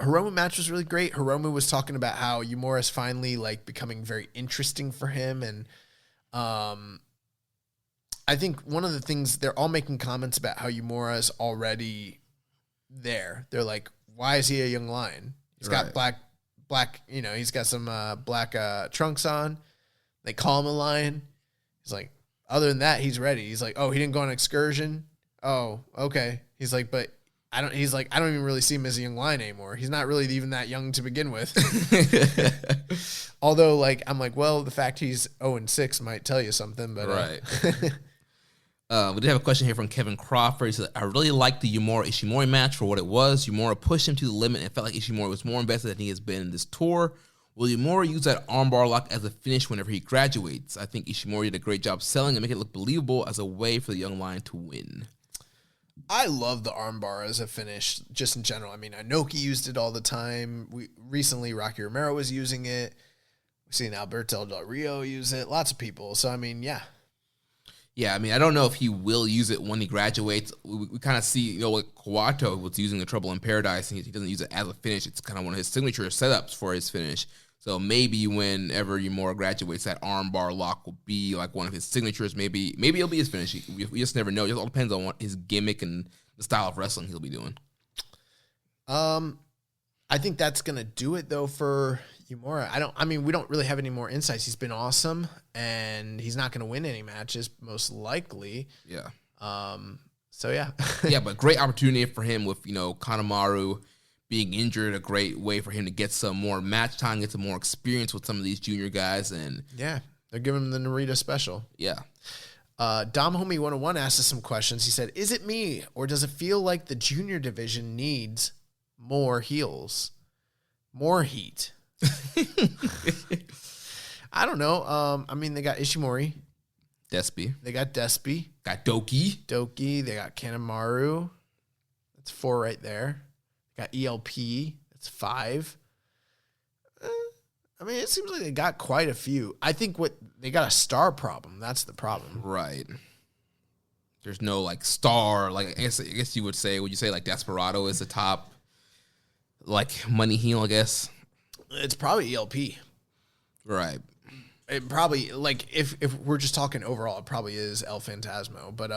Hiromu match was really great. Hiromu was talking about how Yumura's finally like becoming very interesting for him. And I think one of the things, they're all making comments about how Yumura's already there. They're like, why is he a young lion? He's got black, he's got some black trunks on. They call him a lion. He's like, other than that, he's ready. He's like, oh, he didn't go on an excursion. Oh, okay. He's like, but I don't even really see him as a young lion anymore. He's not really even that young to begin with. Although, like, I'm like, well, the fact he's 0-6 might tell you something, but right. We did have a question here from Kevin Crawford. He said, I really liked the Yumura-Ishimori match for what it was. Yumura pushed him to the limit and felt like Ishimori was more invested than he has been in this tour. Will Yumura use that armbar lock as a finish whenever he graduates? I think Ishimori did a great job selling and making it look believable as a way for the young lion to win. I love the armbar as a finish, just in general. I mean, Inoki used it all the time. Recently, Rocky Romero was using it. We've seen Alberto Del Rio use it. Lots of people. So, I mean, yeah. Yeah, I mean, I don't know if he will use it when he graduates. We kind of see, like Kawato was using the Trouble in Paradise, and he doesn't use it as a finish. It's kind of one of his signature setups for his finish. So maybe whenever Yumura graduates, that armbar lock will be like one of his signatures. Maybe it'll be his finish. We just never know. It just all depends on what his gimmick and the style of wrestling he'll be doing. I think that's gonna do it though for Yumura. We don't really have any more insights. He's been awesome, and he's not gonna win any matches most likely. Yeah. So yeah. Yeah, but great opportunity for him with Kanemaru being injured, a great way for him to get some more match time, get some more experience with some of these junior guys. And yeah, they're giving him the Narita special. Yeah. Dom Homie 101 asked us some questions. He said, is it me, or does it feel like the junior division needs more heels? More heat? I don't know. They got Ishimori. Despy. They got Despy. Got Doki. They got Kanemaru. That's 4 right there. Got ELP. That's 5. It seems like they got quite a few. I think they got a star problem. That's the problem. Right. There's no like star. Like I guess you would say. Would you say like Desperado is the top, like money heel? I guess it's probably ELP. Right. It probably like if we're just talking overall, it probably is El Phantasmo. But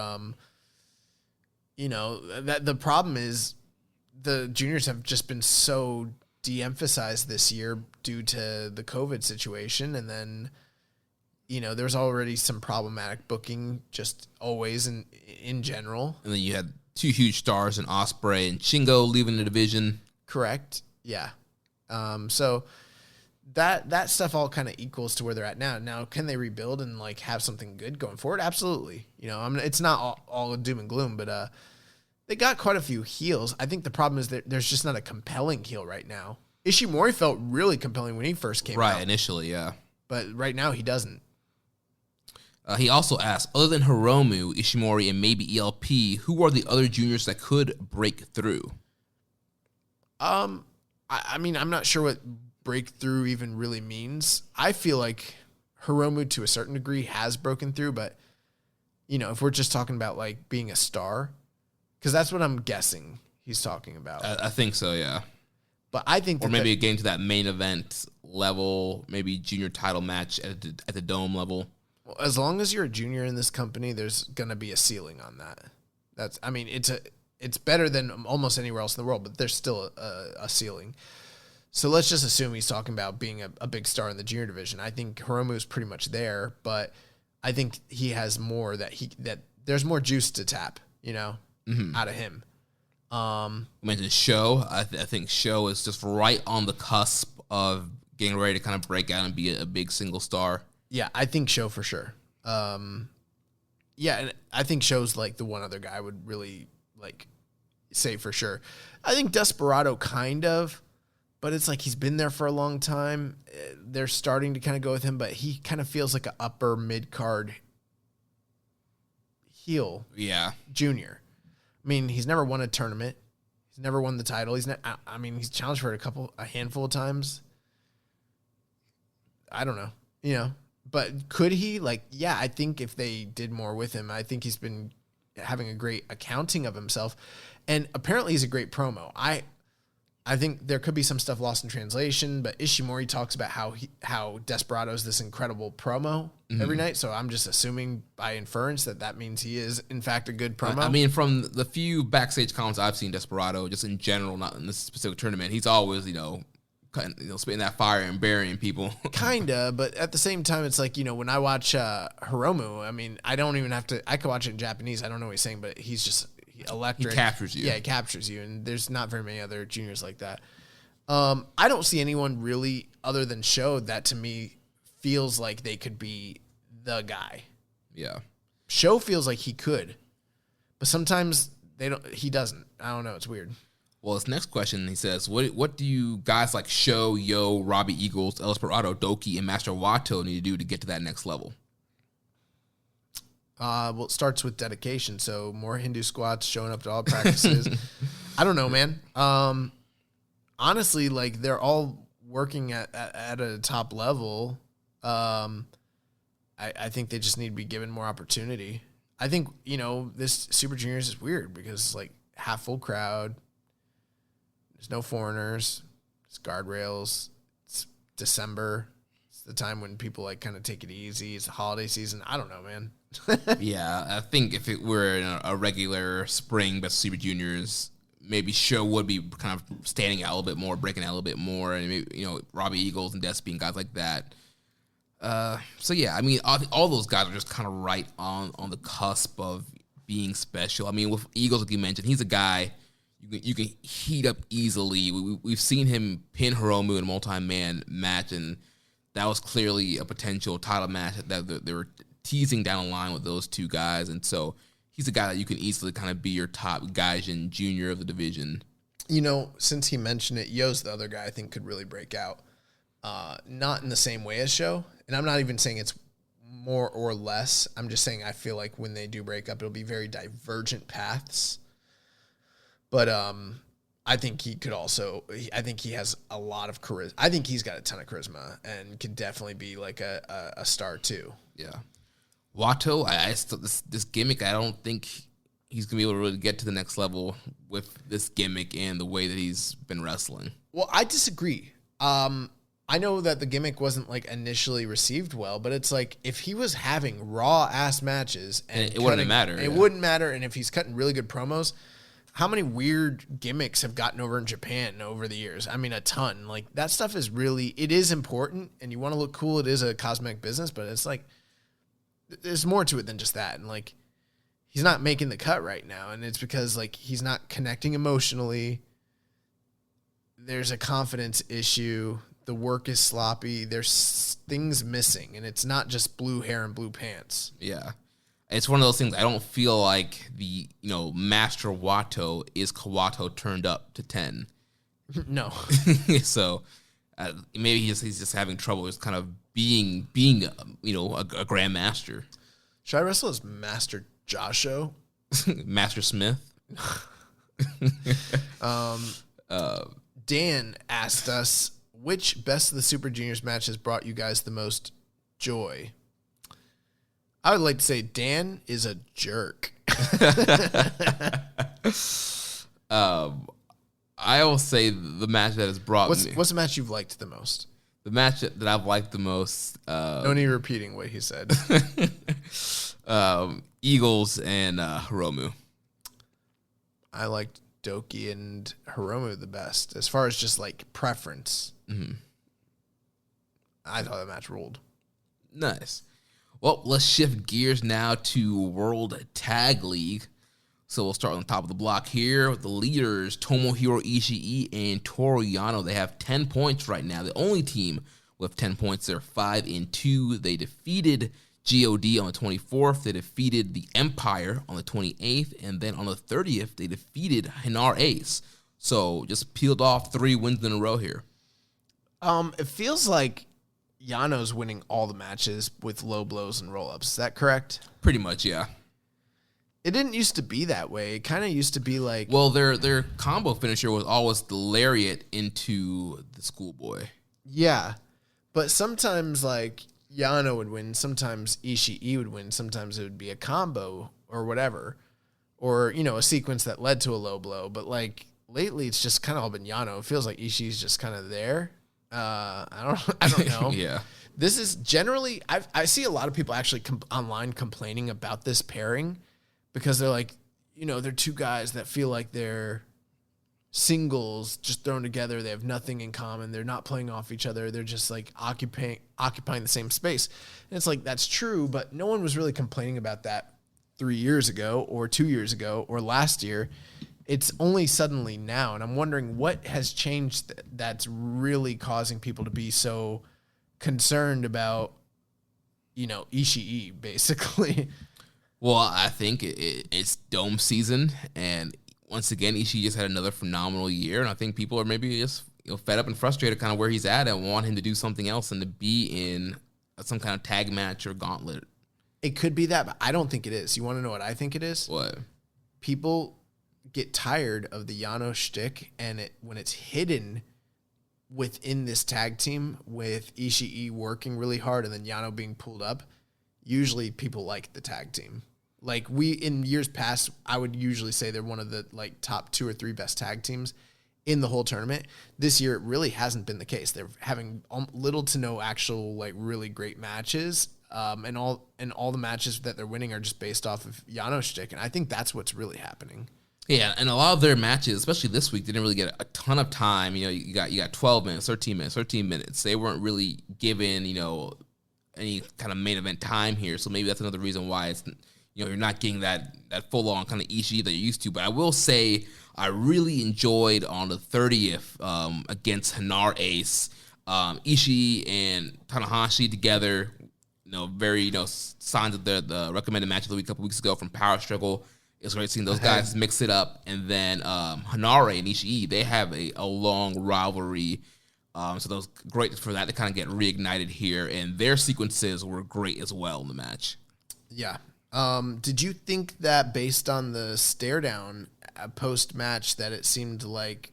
that the problem is, the juniors have just been so de-emphasized this year due to the COVID situation. And then, there's already some problematic booking just always in general. And then you had 2 huge stars in Ospreay and Shingo leaving the division. Correct. Yeah. So that stuff all kind of equals to where they're at now. Now, can they rebuild and like have something good going forward? Absolutely. It's not all doom and gloom, but, they got quite a few heels. I think the problem is that there's just not a compelling heel right now. Ishimori felt really compelling when he first came out. Right, initially, yeah. But right now he doesn't. He also asked, other than Hiromu, Ishimori, and maybe ELP, who are the other juniors that could break through? I'm not sure what breakthrough even really means. I feel like Hiromu to a certain degree has broken through, but if we're just talking about like being a star, because that's what I'm guessing he's talking about. I think so, yeah. But I think, or maybe getting to that main event level, maybe junior title match at the Dome level. Well, as long as you're a junior in this company, there's gonna be a ceiling on that. It's better than almost anywhere else in the world, but there's still a ceiling. So let's just assume he's talking about being a big star in the junior division. I think Hiromu is pretty much there, but I think he has more that there's more juice to tap, out of him. You mentioned Sho. I think Sho is just right on the cusp of getting ready to kind of break out and be a big single star. Yeah, I think Sho for sure. And I think Sho's like the one other guy I would really like say for sure. I think Desperado kind of, but it's like he's been there for a long time. They're starting to kind of go with him, but he kind of feels like an upper mid-card heel junior. I mean, he's never won a tournament. He's never won the title. He's challenged for it a handful of times. I don't know, but could he? Like, yeah, I think if they did more with him, I think he's been having a great accounting of himself, and apparently he's a great promo. I think there could be some stuff lost in translation, but Ishimori talks about how Desperado is this incredible promo every night. So I'm just assuming by inference that means he is in fact a good promo. I mean, from the few backstage comments I've seen Desperado, just in general, not in this specific tournament, he's always spitting that fire and burying people. Kinda, but at the same time, it's like when I watch Hiromu, I mean, I don't even have to. I could watch it in Japanese. I don't know what he's saying, but he's just. Electric. He captures you. Yeah, he captures you, and there's not very many other juniors like that. I don't see anyone really other than Sho that to me feels like they could be the guy. Yeah. Sho feels like he could, but sometimes he doesn't. I don't know. It's weird. Well, his next question, he says, what do you guys like Sho, Yo, Robbie Eagles, El Esperado, Doki, and Master Wato need to do to get to that next level? Well, it starts with dedication. So more Hindu squats, showing up to all practices. I don't know, man. Honestly, like they're all working at a top level. I think they just need to be given more opportunity. I think, this Super Juniors is weird because like half full crowd. There's no foreigners. It's guardrails. It's December. It's the time when people like kind of take it easy. It's the holiday season. I don't know, man. Yeah, I think if it were in a regular spring Best Super Juniors, maybe Sho would be kind of standing out a little bit more, breaking out a little bit more, and maybe, Robbie Eagles and Despy and guys like that. So yeah, I mean, all those guys are just kind of right on the cusp of being special. I mean, with Eagles, like you mentioned, he's a guy you can heat up easily. We've seen him pin Hiromu in a multi-man match, and that was clearly a potential title match that they were teasing down the line with those two guys, and so he's a guy that you can easily kind of be your top Gaijin junior of the division. Since he mentioned it, Yo's the other guy I think could really break out. Not in the same way as Sho, and I'm not even saying it's more or less. I'm just saying I feel like when they do break up, it'll be very divergent paths. But I think he could also. I think he has a lot of charisma. I think he's got a ton of charisma and could definitely be like a star too. Yeah. Wato, this gimmick, I don't think he's going to be able to really get to the next level with this gimmick and the way that he's been wrestling. Well, I disagree. I know that the gimmick wasn't like initially received well, but it's like if he was having raw ass matches and it wouldn't matter. It wouldn't matter. And if he's cutting really good promos, how many weird gimmicks have gotten over in Japan over the years? I mean, a ton. Like that stuff is it is important and you want to look cool. It is a cosmetic business, but it's like, there's more to it than just that. And like, he's not making the cut right now. And it's because like, he's not connecting emotionally. There's a confidence issue. The work is sloppy. There's things missing and it's not just blue hair and blue pants. Yeah. It's one of those things. I don't feel like the, Master Wato is Kawato turned up to 10. No. So maybe he's just having trouble just kind of being a grandmaster. Should I wrestle as Master Josho? Master Smith? Dan asked us, which Best of the Super Juniors match has brought you guys the most joy. I would like to say Dan is a jerk. I will say the match that has brought me. What's the match you've liked the most? The match that I've liked the most. No need repeating what he said. Eagles and Hiromu. I liked Doki and Hiromu the best as far as just like preference. Mm-hmm. I thought that match ruled. Nice. Well, let's shift gears now to World Tag League. So we'll start on the top of the block here with the leaders, Tomohiro Ishii and Toru Yano. They have 10 points right now. The only team with 10 points. They're 5-2. They defeated GOD on the 24th. They defeated the Empire on the 28th. And then on the 30th, they defeated Hinar Ace. So just peeled off 3 wins in a row here. It feels like Yano's winning all the matches with low blows and roll-ups. Is that correct? Pretty much, yeah. It didn't used to be that way. It kind of used to be like... Well, their combo finisher was always the lariat into the schoolboy. Yeah. But sometimes, like, Yano would win. Sometimes Ishii would win. Sometimes it would be a combo or whatever. Or, you know, a sequence that led to a low blow. But, like, lately it's just kind of all been Yano. It feels like Ishii's just kind of there. I don't know. Yeah. This is generally... I see a lot of people actually online complaining about this pairing because they're like, you know, they're two guys that feel like they're singles just thrown together. They have nothing in common. They're not playing off each other. They're just like occupying the same space. And it's like, that's true, but no one was really complaining about that 3 years ago or 2 years ago or last year. It's only suddenly now. And I'm wondering what has changed that's really causing people to be so concerned about, you know, Ishii basically. Well, I think it's dome season, and once again, Ishii just had another phenomenal year, and I think people are maybe just fed up and frustrated kind of where he's at and want him to do something else and to be in some kind of tag match or gauntlet. It could be that, but I don't think it is. You want to know what I think it is? What? People get tired of the Yano shtick, and when it's hidden within this tag team with Ishii working really hard and then Yano being pulled up, usually people like the tag team. Like in years past, I would usually say they're one of the like top 2 or 3 best tag teams in the whole tournament. This year, it really hasn't been the case. They're having little to no actual like really great matches, and all the matches that they're winning are just based off of Yano's shtick, and I think that's what's really happening. Yeah, and a lot of their matches, especially this week, didn't really get a ton of time. You know, you got 12 minutes, 13 minutes. They weren't really given, you know, any kind of main event time here. So maybe that's another reason why it's, you know, you're not getting that full on kind of Ishii that you're used to. But I will say I really enjoyed on the 30th against Hinar Ace, Ishii and Tanahashi together. You know, very, you know, signs of the recommended match of the week a couple weeks ago from Power Struggle. It's great seeing those guys mix it up. And then Hanare and Ishii, they have a long rivalry. So that was great for that to kind of get reignited here. And their sequences were great as well in the match. Yeah. Did you think that based on the stare down post-match that it seemed like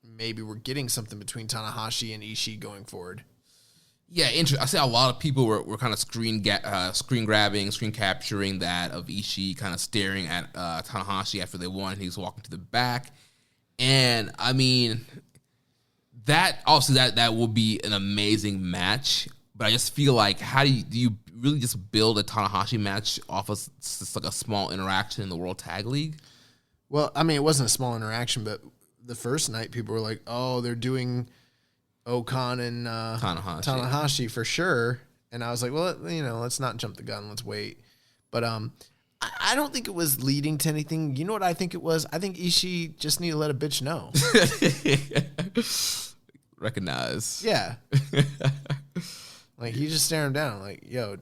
maybe we're getting something between Tanahashi and Ishii going forward? Yeah, I see a lot of people were kind of screen grabbing, screen capturing that of Ishii kind of staring at Tanahashi after they won. He was walking to the back. And, I mean, that will be an amazing match. But I just feel like, how do you really just build a Tanahashi match off of just like a small interaction in the World Tag League? Well, I mean, it wasn't a small interaction, but the first night people were like, oh, they're doing Okan and Tanahashi for sure. And I was like, well, you know, let's not jump the gun. Let's wait. But I don't think it was leading to anything. You know what I think it was? I think Ishii just needed to let a bitch know. Recognize. Yeah. Like, he just stared him down. Like, yo,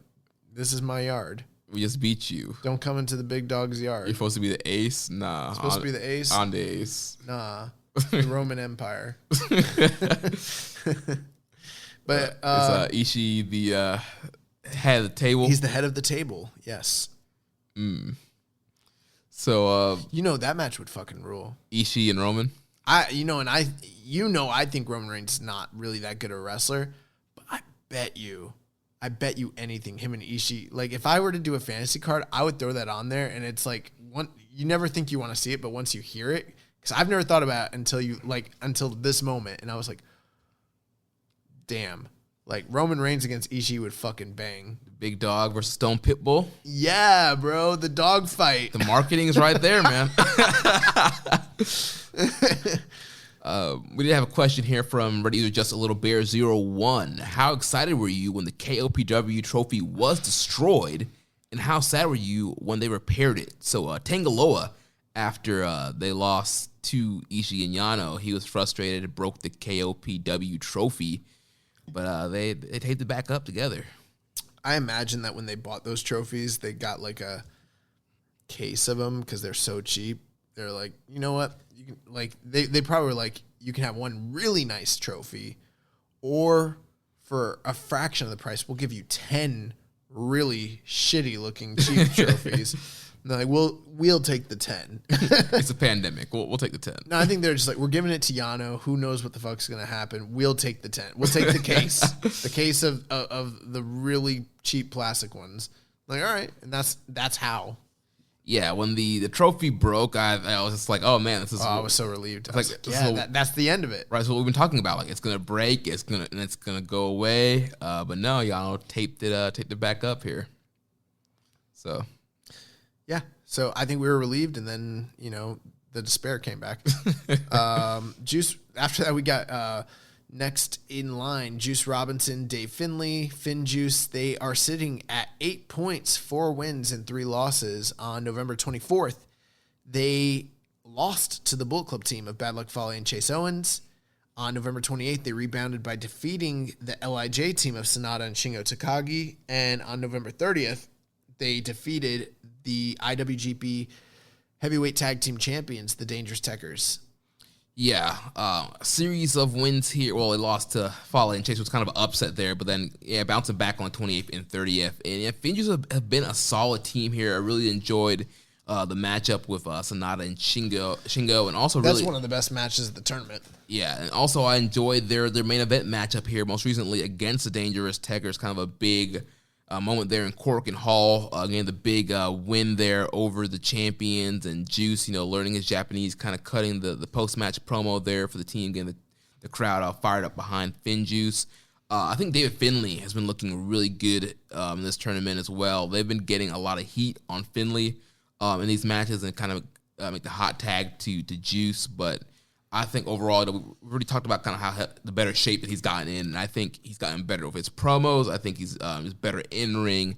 this is my yard. We just beat you. Don't come into the big dog's yard. You're supposed to be the ace? Nah. Supposed to be the ace? On the ace. Nah. The Roman Empire. But is Ishii the head of the table? He's the head of the table, yes. So you know that match would fucking rule. Ishii and Roman? I think Roman Reigns is not really that good a wrestler, but I bet you I bet you anything, him and Ishii, like if I were to do a fantasy card, I would throw that on there, and it's like you never think you want to see it, but once you hear it, because I've never thought about it until this moment, and I was like, damn, like Roman Reigns against Ishii would fucking bang. Big Dog versus Stone Pitbull. Yeah, bro, the dog fight. The marketing is right there, man. We did have a question here from Ready to Just a Little Bear 01. How excited were you when the KOPW trophy was destroyed, and how sad were you when they repaired it? So Tangaloa, after they lost to Ishii and Yano, he was frustrated and broke the KOPW trophy, but they taped it back up together. I imagine that when they bought those trophies, they got like a case of them because they're so cheap. They're like, you know what? You can like they probably were like, you can have one really nice trophy, or for a fraction of the price, we'll give you 10 really shitty looking cheap trophies. And they're like, we'll take the 10. It's a pandemic. We'll take the 10. No, I think they're just like, we're giving it to Yano. Who knows what the fuck's gonna happen? We'll take the 10. We'll take the case, the case of the really cheap plastic ones. Like, all right, and that's how. Yeah, when the trophy broke, I was just like, oh man, this is. Oh, I was so relieved. I was like, like, yeah, that's the end of it. Right, so what we've been talking about, like it's gonna break, it's gonna go away. But no, y'all taped it back up here. So. Yeah, so I think we were relieved, and then the despair came back. Juice. After that, we got next in line Juice Robinson, Dave Finley, Finn Juice. They are sitting at 8 points, 4 wins and 3 losses on November 24th. They lost to the Bullet Club team of Bad Luck Fale and Chase Owens. On November 28th, they rebounded by defeating the LIJ team of Sonata and Shingo Takagi. And on November 30th, they defeated the IWGP Heavyweight Tag Team Champions, the Dangerous Techers. Yeah, a series of wins here. Well, they lost to Fale and Chase, was kind of an upset there, but then, bouncing back on 28th and 30th. And Finjuice have been a solid team here. I really enjoyed the matchup with Sonata and Shingo, and also That's one of the best matches of the tournament. Yeah, and also I enjoyed their main event matchup here, most recently against the Dangerous Techers, kind of a big moment there in Cork and Hall. Again, the big win there over the champions, and Juice, learning his Japanese, kind of cutting the post-match promo there for the team, getting the crowd fired up behind Finn Juice. I think David Finley has been looking really good in this tournament as well. They've been getting a lot of heat on Finley in these matches, and kind of make the hot tag to Juice, but I think overall, we've already talked about kind of how the better shape that he's gotten in, and I think he's gotten better with his promos. I think he's better in ring,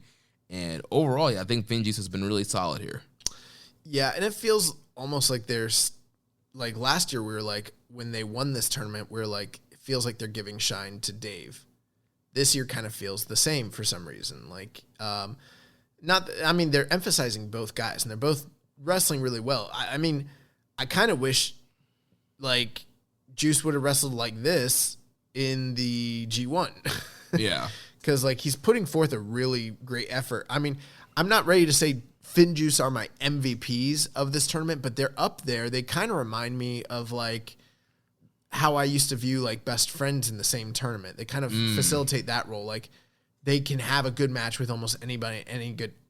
and overall, I think Finn Juice has been really solid here. Yeah, and it feels almost like there's like last year we were like, when they won this tournament, we were like, it feels like they're giving shine to Dave. This year kind of feels the same for some reason. Like, they're emphasizing both guys, and they're both wrestling really well. I kind of wish like Juice would have wrestled like this in the G1. Yeah. Because like he's putting forth a really great effort. I mean, I'm not ready to say Finn Juice are my MVPs of this tournament, but they're up there. They kind of remind me of like how I used to view like best friends in the same tournament. They kind of facilitate that role. Like they can have a good match with almost anybody,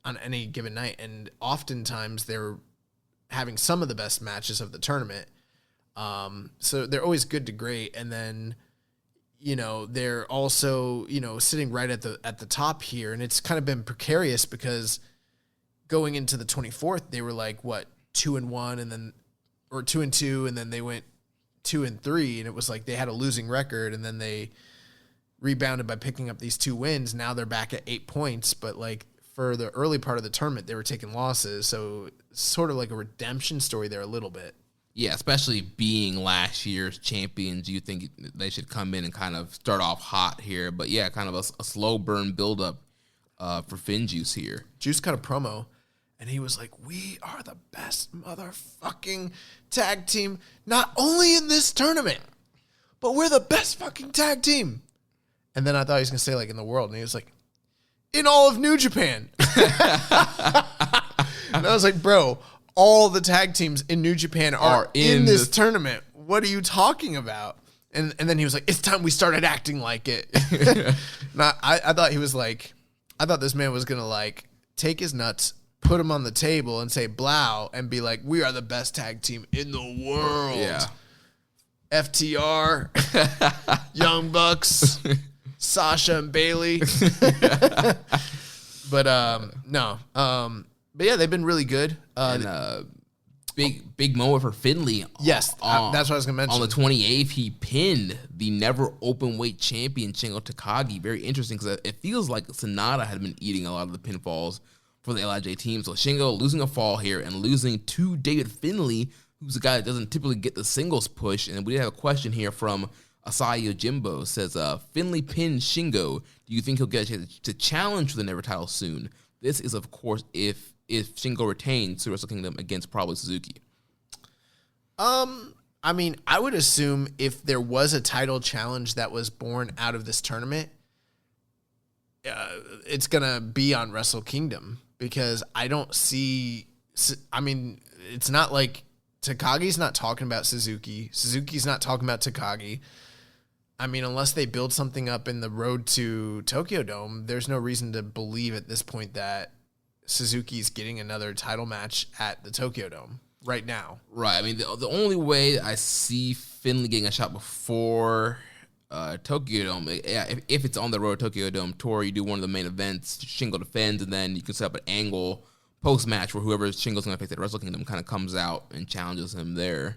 on any given night. And oftentimes they're having some of the best matches of the tournament. So they're always good to great. And then, they're also, sitting right at the top here. And it's kind of been precarious because going into the 24th, they were like, 2-1 and then, or 2-2. And then they went 2-3, and it was like they had a losing record, and then they rebounded by picking up these 2 wins. Now they're back at 8 points, but like for the early part of the tournament, they were taking losses. So it's sort of like a redemption story there a little bit. Yeah, especially being last year's champions, you think they should come in and kind of start off hot here. But yeah, kind of a slow burn buildup for Finn Juice here. Juice cut a promo, and he was like, we are the best motherfucking tag team, not only in this tournament, but we're the best fucking tag team. And then I thought he was going to say, like, in the world. And he was like, in all of New Japan. And I was like, bro, all the tag teams in New Japan are in this tournament. What are you talking about? And then he was like, it's time we started acting like it. I thought he was like, I thought this man was going to like take his nuts, put them on the table and say blow and be like, we are the best tag team in the world. Yeah. FTR, Young Bucks, Sasha and Bailey. But no. But yeah, they've been really good. Big moment for Finley. Yes, that's what I was going to mention. On the 28th, he pinned the never open weight champion Shingo Takagi. Very interesting because it feels like Sonata had been eating a lot of the pinfalls for the LIJ team. So Shingo losing a fall here and losing to David Finley, who's a guy that doesn't typically get the singles push. And we have a question here from Asayo Jimbo. Says, Finley pinned Shingo. Do you think he'll get a chance to challenge for the never title soon? This is, of course, if Shingo retains to Wrestle Kingdom against probably Suzuki. I mean, I would assume if there was a title challenge that was born out of this tournament, it's going to be on Wrestle Kingdom because I don't see, I mean, it's not like Takagi's not talking about Suzuki. Suzuki's not talking about Takagi. I mean, unless they build something up in the road to Tokyo Dome, there's no reason to believe at this point that Suzuki's getting another title match at the Tokyo Dome right now. Right. I mean, the only way I see Finley getting a shot before Tokyo Dome, if it's on the road to Tokyo Dome tour, you do one of the main events, Shingo defends, and then you can set up an angle post-match where whoever Shingo's going to face at Wrestle Kingdom kind of comes out and challenges him there.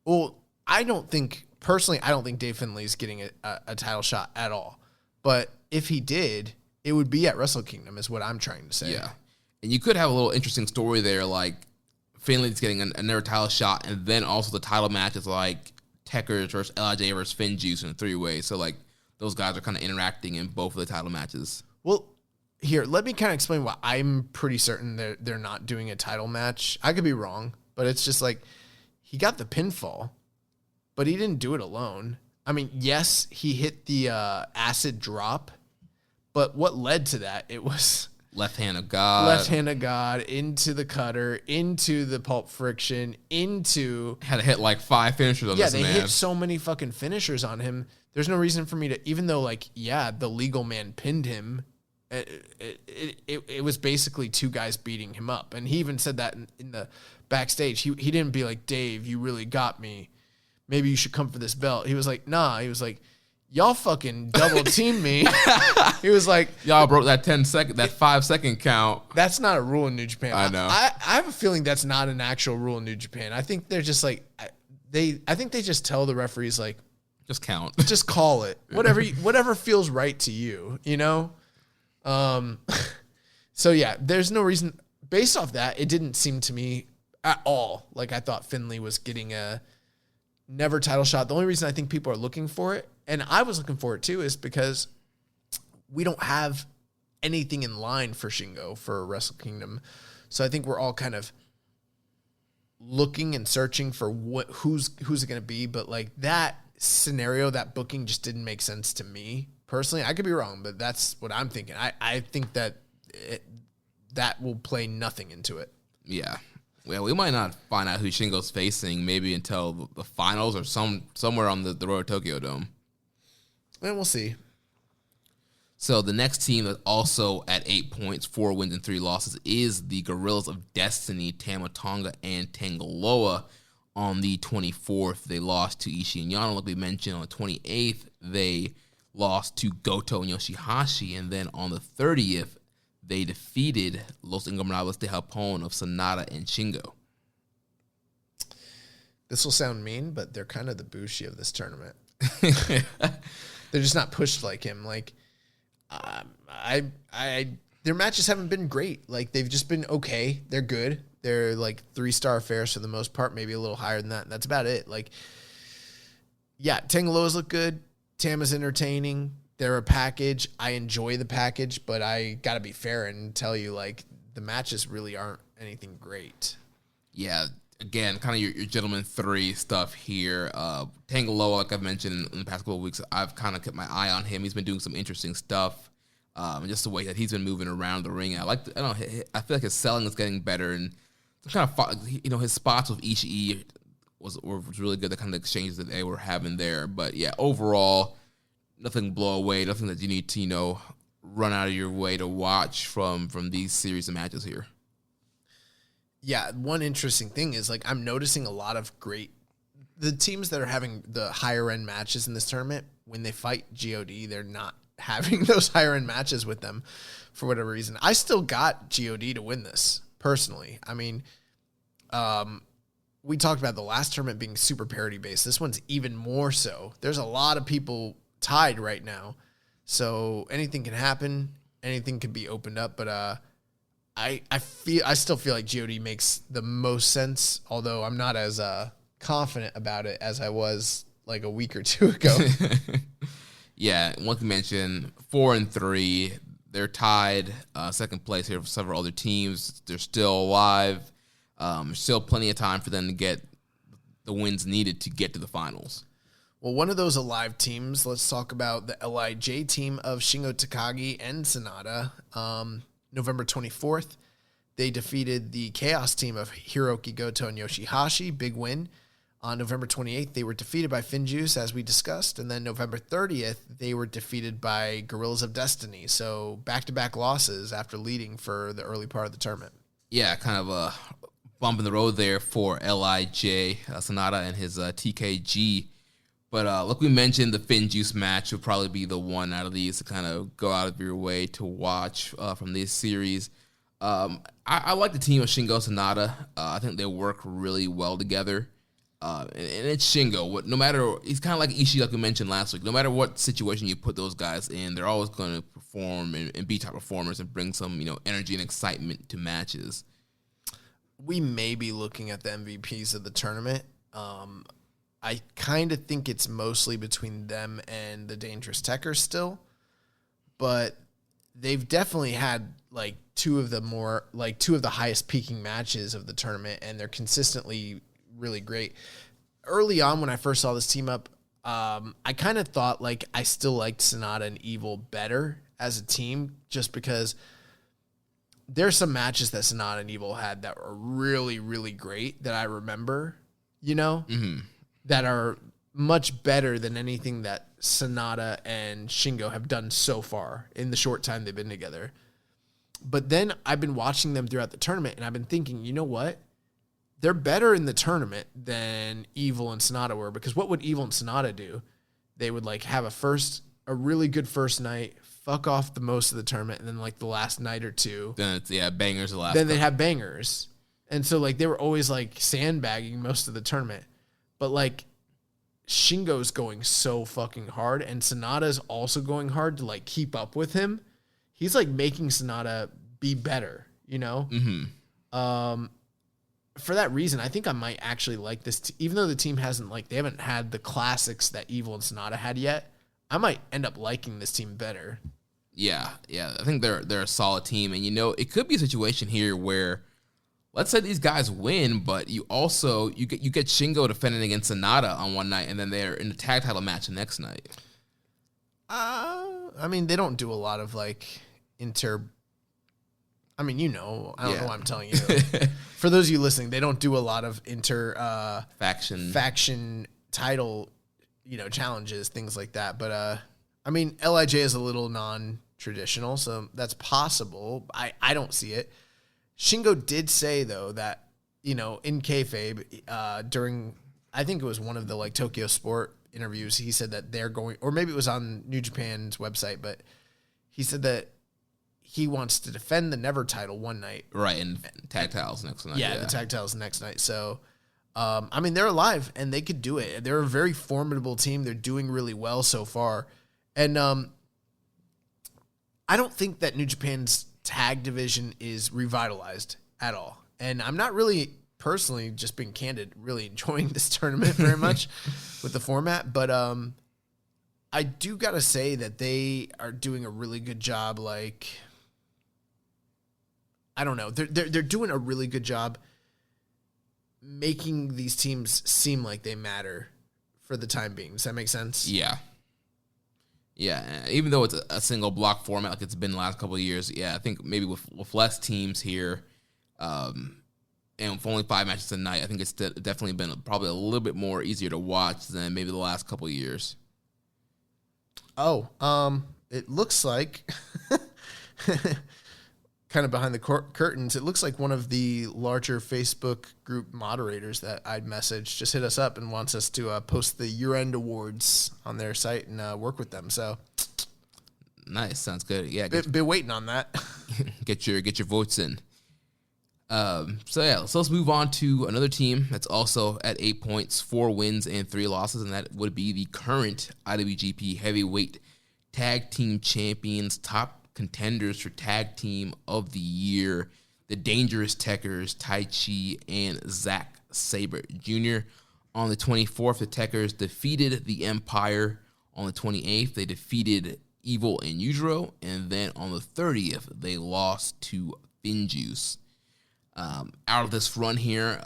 Well, I don't think Dave Finley's getting a title shot at all. But if he did, it would be at Wrestle Kingdom is what I'm trying to say. Yeah. And you could have a little interesting story there, like Finley's getting another title shot, and then also the title match is like Tekkers versus LIJ versus Finjuice in a three-way. So, like, those guys are kind of interacting in both of the title matches. Well, here, let me kind of explain why I'm pretty certain they're not doing a title match. I could be wrong, but it's just like he got the pinfall, but he didn't do it alone. I mean, yes, he hit the acid drop, but what led to that? It was Left hand of God. Left hand of God into the cutter, into the pulp friction, into... Had to hit like 5 finishers on this man. Yeah, they hit so many fucking finishers on him. There's no reason for me to... Even though, like, yeah, the legal man pinned him, it was basically two guys beating him up. And he even said that in the backstage. He didn't be like, Dave, you really got me. Maybe you should come for this belt. He was like, nah. He was like... Y'all fucking double team me. He was like, y'all broke that 5-second count. That's not a rule in New Japan. I know. I have a feeling that's not an actual rule in New Japan. I think they're just like I think they just tell the referees like just count. Just call it. Whatever feels right to you, you know? So yeah, there's no reason based off that, it didn't seem to me at all like I thought Finley was getting a never title shot. The only reason I think people are looking for it, and I was looking for it too, is because we don't have anything in line for Shingo for Wrestle Kingdom. So I think we're all kind of looking and searching for who's it going to be. But like that scenario, that booking just didn't make sense to me personally. I could be wrong, but that's what I'm thinking. I think that that will play nothing into it. Yeah. Well, we might not find out who Shingo's facing maybe until the finals or somewhere on the road to Tokyo Dome. And we'll see. So the next team that's also at 8 points, 4 wins and 3 losses is the Gorillas of Destiny, Tama Tonga and Tangaloa. On the 24th, they lost to Ishii and Yano, like we mentioned. On the 28th, they lost to Goto and Yoshihashi. And then on the 30th, they defeated Los Ingobernables de Japón of Sonata and Shingo. This will sound mean, but they're kind of the Bushi of this tournament. They're just not pushed like him. Like, their matches haven't been great. Like, they've just been okay. They're good. They're like 3-star affairs for the most part, maybe a little higher than that. And that's about it. Like, yeah, Tangaloa's look good. Tama's entertaining. They're a package. I enjoy the package, but I got to be fair and tell you, like, the matches really aren't anything great. Yeah, again, kind of your gentleman 3 stuff here. Tangaloa, like I've mentioned in the past couple of weeks, I've kind of kept my eye on him. He's been doing some interesting stuff. And just the way that he's been moving around the ring. I feel like his selling is getting better, and kind of, his spots with Ishii was really good. The kind of exchanges that they were having there. But yeah, overall, nothing blow away, nothing that you need to run out of your way to watch from these series of matches here. Yeah, one interesting thing is like I'm noticing a lot of the teams that are having the higher end matches in this tournament, when they fight God, they're not having those higher end matches with them for whatever reason. I still got God to win this personally. I mean, we talked about the last tournament being super parity based. This one's even more so. There's a lot of people tied right now, so anything can happen. Anything can be opened up, but I still feel like God makes the most sense, although I'm not as confident about it as I was like a week or two ago. Yeah, one can mention 4 and 3. They're tied second place here for several other teams. They're still alive. Still plenty of time for them to get the wins needed to get to the finals. Well, one of those alive teams, let's talk about the LIJ team of Shingo Takagi and Sanada. November 24th, they defeated the Chaos team of Hiroki Goto and Yoshihashi. Big win. On November 28th, they were defeated by Finjuice, as we discussed. And then November 30th, they were defeated by Gorillas of Destiny. So back-to-back losses after leading for the early part of the tournament. Yeah, kind of a bump in the road there for LIJ, Sanada and his TKG. But like we mentioned, the Finjuice match would probably be the one out of these to kind of go out of your way to watch from this series. I like the team of Shingo Sanada. I think they work really well together. And it's Shingo. No matter, he's kind of like Ishii, like we mentioned last week. No matter what situation you put those guys in, they're always going to perform and be top performers and bring some energy and excitement to matches. We may be looking at the MVPs of the tournament. I kind of think it's mostly between them and the Dangerous Techers still, but they've definitely had two of the highest peaking matches of the tournament, and they're consistently really great. Early on, when I first saw this team up, I kind of thought I still liked Sanada and Evil better as a team, just because there's some matches that Sanada and Evil had that were really, really great that I remember, that are much better than anything that Sanada and Shingo have done so far in the short time they've been together. But then I've been watching them throughout the tournament, and I've been thinking, you know what? They're better in the tournament than Evil and Sanada were, because what would Evil and Sanada do? They would have a really good first night, fuck off the most of the tournament, and then the last night or two. Then it's bangers the last. Then they have bangers. And so they were always sandbagging most of the tournament. But Shingo's going so fucking hard, and Sanada's also going hard to keep up with him. He's making Sanada be better, For that reason, I think I might actually like this. Even though the team they haven't had the classics that Evil and Sanada had yet, I might end up liking this team better. Yeah. I think they're a solid team, and it could be a situation here where, let's say these guys win, but you get Shingo defending against Sanada on one night, and then they're in the tag title match the next night. I mean, they don't do a lot of inter. I mean, I don't know why I'm telling you. For those of you listening, they don't do a lot of faction title, challenges, things like that. But I mean, LIJ is a little non-traditional, so that's possible. I don't see it. Shingo did say though that in kayfabe during, I think it was one of the Tokyo Sport interviews, he said that they're going, or maybe it was on New Japan's website, but he said that he wants to defend the Never title one night. Right, and tag titles next night. Yeah, the tag titles next night. So, I mean, they're alive, and they could do it. They're a very formidable team. They're doing really well so far. And I don't think that New Japan's tag division is revitalized at all. And I'm not really, personally, just being candid, really enjoying this tournament very much with the format. But I do got to say that they are doing a really good job, I don't know. They're doing a really good job making these teams seem like they matter for the time being. Does that make sense? Yeah. Even though it's a single block format like it's been the last couple of years, I think maybe with less teams here, And with only 5 matches a night, I think it's definitely been probably a little bit more easier to watch than maybe the last couple of years. Oh, it looks like, kind of behind the curtains, it looks like one of the larger Facebook group moderators that I'd messaged just hit us up and wants us to post the year-end awards on their site and work with them. So nice, sounds good. Yeah, been waiting on that. get your votes in. So let's move on to another team that's also at 8 points, 4 wins and 3 losses, and that would be the current IWGP Heavyweight Tag Team Champions, top contenders for Tag Team of the Year, the Dangerous Techers, Tai Chi and Zack Sabre Jr. On the 24th, the Techers defeated the Empire. On the 28th, they defeated Evil and Yujiro, and then on the 30th, they lost to Finjuice. Out of this run here,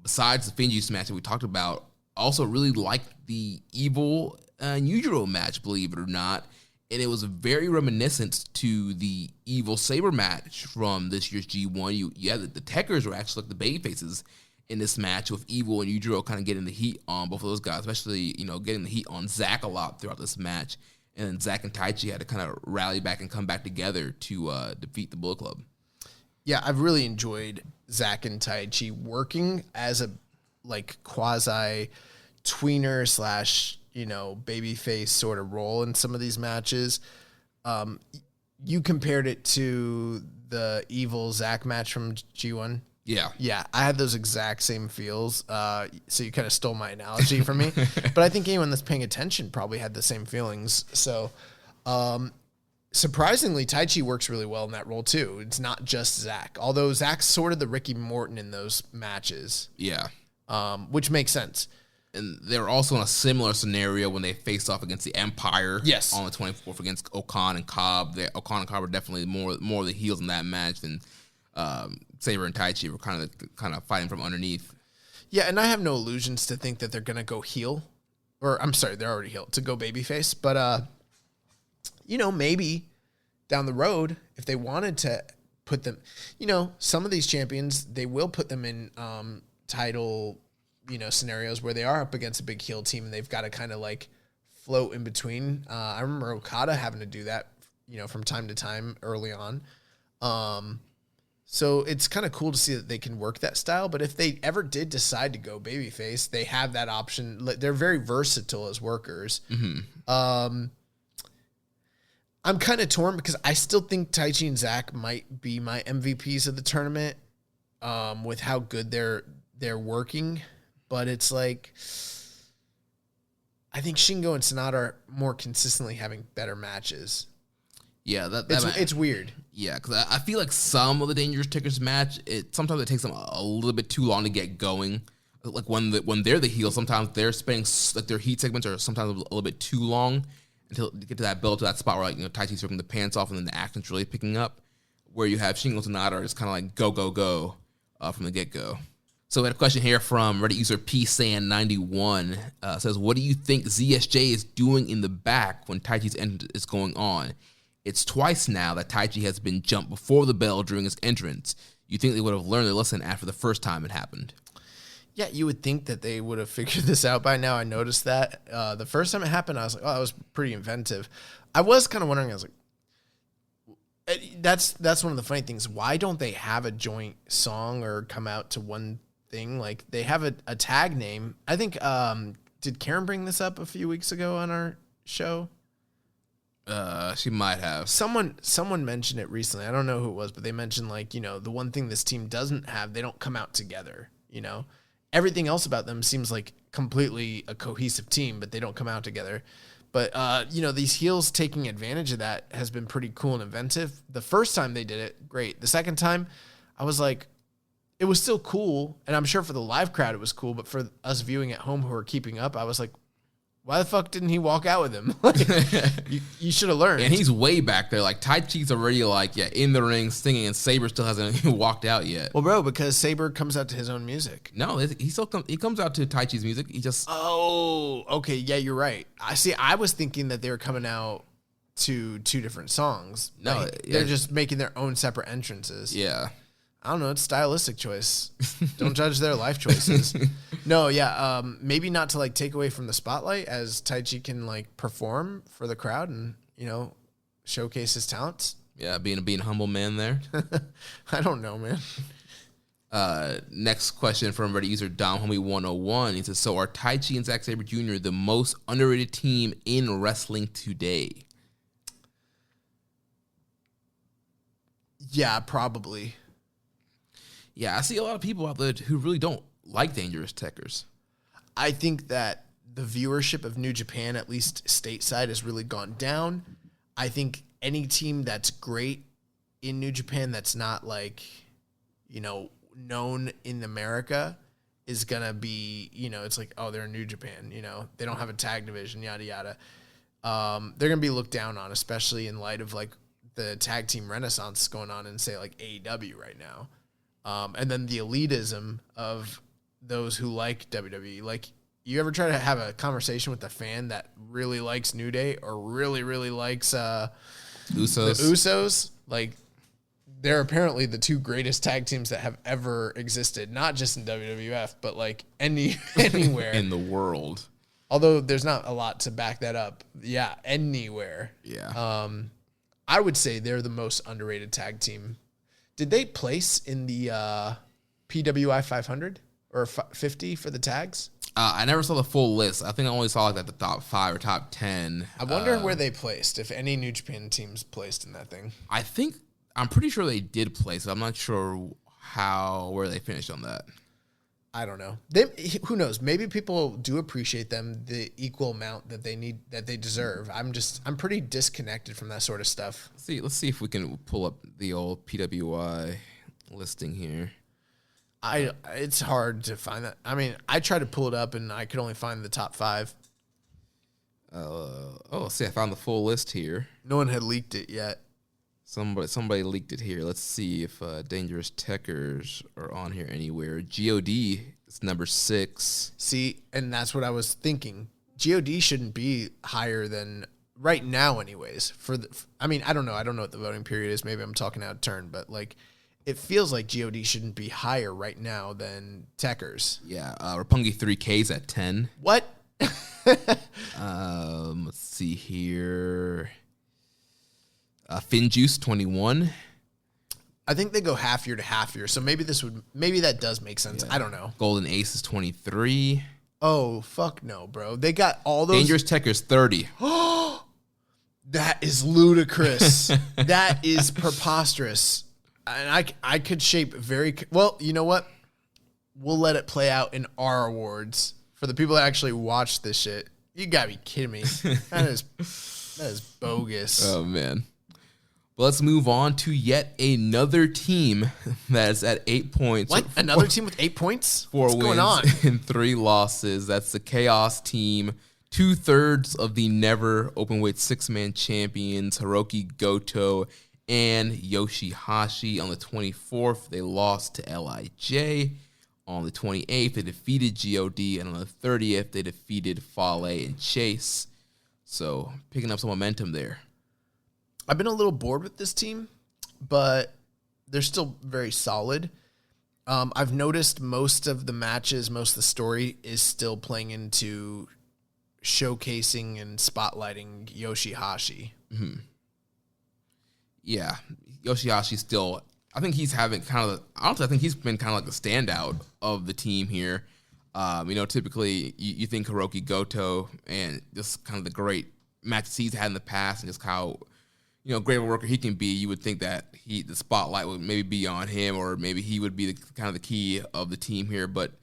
besides the Finjuice match that we talked about, also really liked the Evil and Yujiro match, believe it or not. And it was very reminiscent to the Evil Sabre match from this year's G1. The Techers were actually like the babyfaces in this match, with Evil and Yujiro kind of getting the heat on both of those guys, especially, getting the heat on Zack a lot throughout this match. And then Zack and Taichi had to kind of rally back and come back together to defeat the Bullet Club. Yeah, I've really enjoyed Zack and Taichi working as a quasi tweener / babyface sort of role in some of these matches. You compared it to the Evil Zack match from G1. Yeah, I had those exact same feels. So you kind of stole my analogy from me, but I think anyone that's paying attention probably had the same feelings. So, surprisingly, Taichi works really well in that role too. It's not just Zack, although Zack's sort of the Ricky Morton in those matches. Yeah, which makes sense. And they were also in a similar scenario when they faced off against the Empire. Yes, on the 24th against Okan and Cobb. Okan and Cobb were definitely more of the heels in that match than Sabre and Taichi were kind of fighting from underneath. Yeah, and I have no illusions to think that they're gonna go heel, or I'm sorry, they're already heel to go babyface. But maybe down the road, if they wanted to put them, some of these champions, they will put them in title, scenarios where they are up against a big heel team and they've got to kind of float in between. I remember Okada having to do that, from time to time early on. So it's kind of cool to see that they can work that style. But if they ever did decide to go babyface, they have that option. They're very versatile as workers. Mm-hmm. I'm kind of torn because I still think Taichi and Zack might be my MVPs of the tournament, with how good they're working. But it's I think Shingo and Sonata are more consistently having better matches. Yeah, it's weird. Yeah, because I feel like some of the Dangerous Techers match, sometimes it takes them a little bit too long to get going. Like when they're the heel, sometimes they're spending their heat segments are sometimes a little bit too long until they get to that build to that spot where Taichi's ripping the pants off and then the action's really picking up. Where you have Shingo and Sonata are just kind of go from the get go. So we had a question here from Reddit user PSan91. Says, what do you think ZSJ is doing in the back when Taichi's entrance is going on? It's twice now that Taichi has been jumped before the bell during his entrance. You think they would have learned their lesson after the first time it happened? Yeah, you would think that they would have figured this out by now. I noticed that. The first time it happened, I was like, oh, that was pretty inventive. I was kind of wondering, I was like, that's one of the funny things. Why don't they have a joint song or come out to one thing? They have a tag name. I think, did Karen bring this up a few weeks ago on our show? She might have. Someone mentioned it recently. I don't know who it was, but they mentioned the one thing this team doesn't have, they don't come out together. Everything else about them seems like completely a cohesive team, but they don't come out together. But these heels taking advantage of that has been pretty cool and inventive. The first time they did it, great. The second time, I was like, it was still cool, and I'm sure for the live crowd it was cool, but for us viewing at home who are keeping up, I was like, why the fuck didn't he walk out with him? You should have learned. And he's way back there. Taichi's already in the ring singing, and Sabre still hasn't walked out yet. Well, bro, because Sabre comes out to his own music. No, he comes out to Taichi's music. He just okay, yeah, you're right. I was thinking that they were coming out to two different songs. No, they're just making their own separate entrances. Yeah. I don't know. It's stylistic choice. Don't judge their life choices. No, yeah. Maybe not to like take away from the spotlight, as Taichi can like perform for the crowd and, you know, showcase his talents. Yeah, being a humble man there. I don't know, man. Next question from Reddit user DomHomie101. He says, so are Taichi and Zack Sabre Jr. the most underrated team in wrestling today? Yeah, probably. Yeah, I see a lot of people out there who really don't like Dangerous Tekkers. I think that the viewership of New Japan, at least stateside, has really gone down. I think any team that's great in New Japan that's not like, you know, known in America is going to be, you know, it's like, oh, they're in New Japan, you know, they don't have a tag division, yada, yada. They're going to be looked down on, especially in light of like the tag team renaissance going on in, say, like AEW right now. And then the elitism of those who like WWE. Like, you ever try to have a conversation with a fan that really likes New Day or really, really likes Usos? The Usos? Like, they're apparently the two greatest tag teams that have ever existed, not just in WWF, but like anywhere in the world. Although there's not a lot to back that up. Yeah, anywhere. Yeah. I would say they're the most underrated tag team. Did they place in the PWI 500 or 50 for the tags? I never saw the full list. I think I only saw like the top 5 or top 10. I wonder where they placed, if any New Japan teams placed in that thing. I'm pretty sure they did place. I'm not sure where they finished on that. I don't know. Who knows? Maybe people do appreciate them the equal amount that they deserve. I'm pretty disconnected from that sort of stuff. Let's see if we can pull up the old PWI listing here. It's hard to find that. I mean, I tried to pull it up and I could only find the top 5. See, I found the full list here. No one had leaked it yet. Somebody leaked it here. Let's see if Dangerous Tekkers are on here anywhere. GOD is number 6. See, and that's what I was thinking. GOD shouldn't be higher than right now, anyways. I mean, I don't know. I don't know what the voting period is. Maybe I'm talking out of turn, but like, it feels like GOD shouldn't be higher right now than Tekkers. Yeah, Roppongi 3K's at 10. What? Let's see here. Finjuice 21. I think they go half year to half year, so maybe that does make sense. Yeah. I don't know. Golden Ace is 23. Oh, fuck no, bro. They got all those. Dangerous Tekkers 30. That is ludicrous. That is preposterous. And I could shape well, you know what? We'll let it play out in our awards for the people that actually watch this shit. You gotta be kidding me. That is bogus. Oh man. Well, let's move on to yet another team that's at 8 points. What? Another team with 8 points? 4 What's wins going on? and 3 losses. That's the Chaos team. 2/3 of the never openweight 6-man champions, Hiroki Goto and Yoshihashi. On the 24th, they lost to LIJ. On the 28th, they defeated GOD. And on the 30th, they defeated Fale and Chase. So, picking up some momentum there. I've been a little bored with this team, but they're still very solid. I've noticed most of the matches, most of the story is still playing into showcasing and spotlighting Yoshihashi. Mm-hmm. Yeah, Yoshihashi still, I think he's having I think he's been kind of like the standout of the team here. Typically you think Hiroki Goto and just kind of the great matches he's had in the past and just how, great of a worker he can be. You would think that the spotlight would maybe be on him, or maybe he would be the key of the team here. But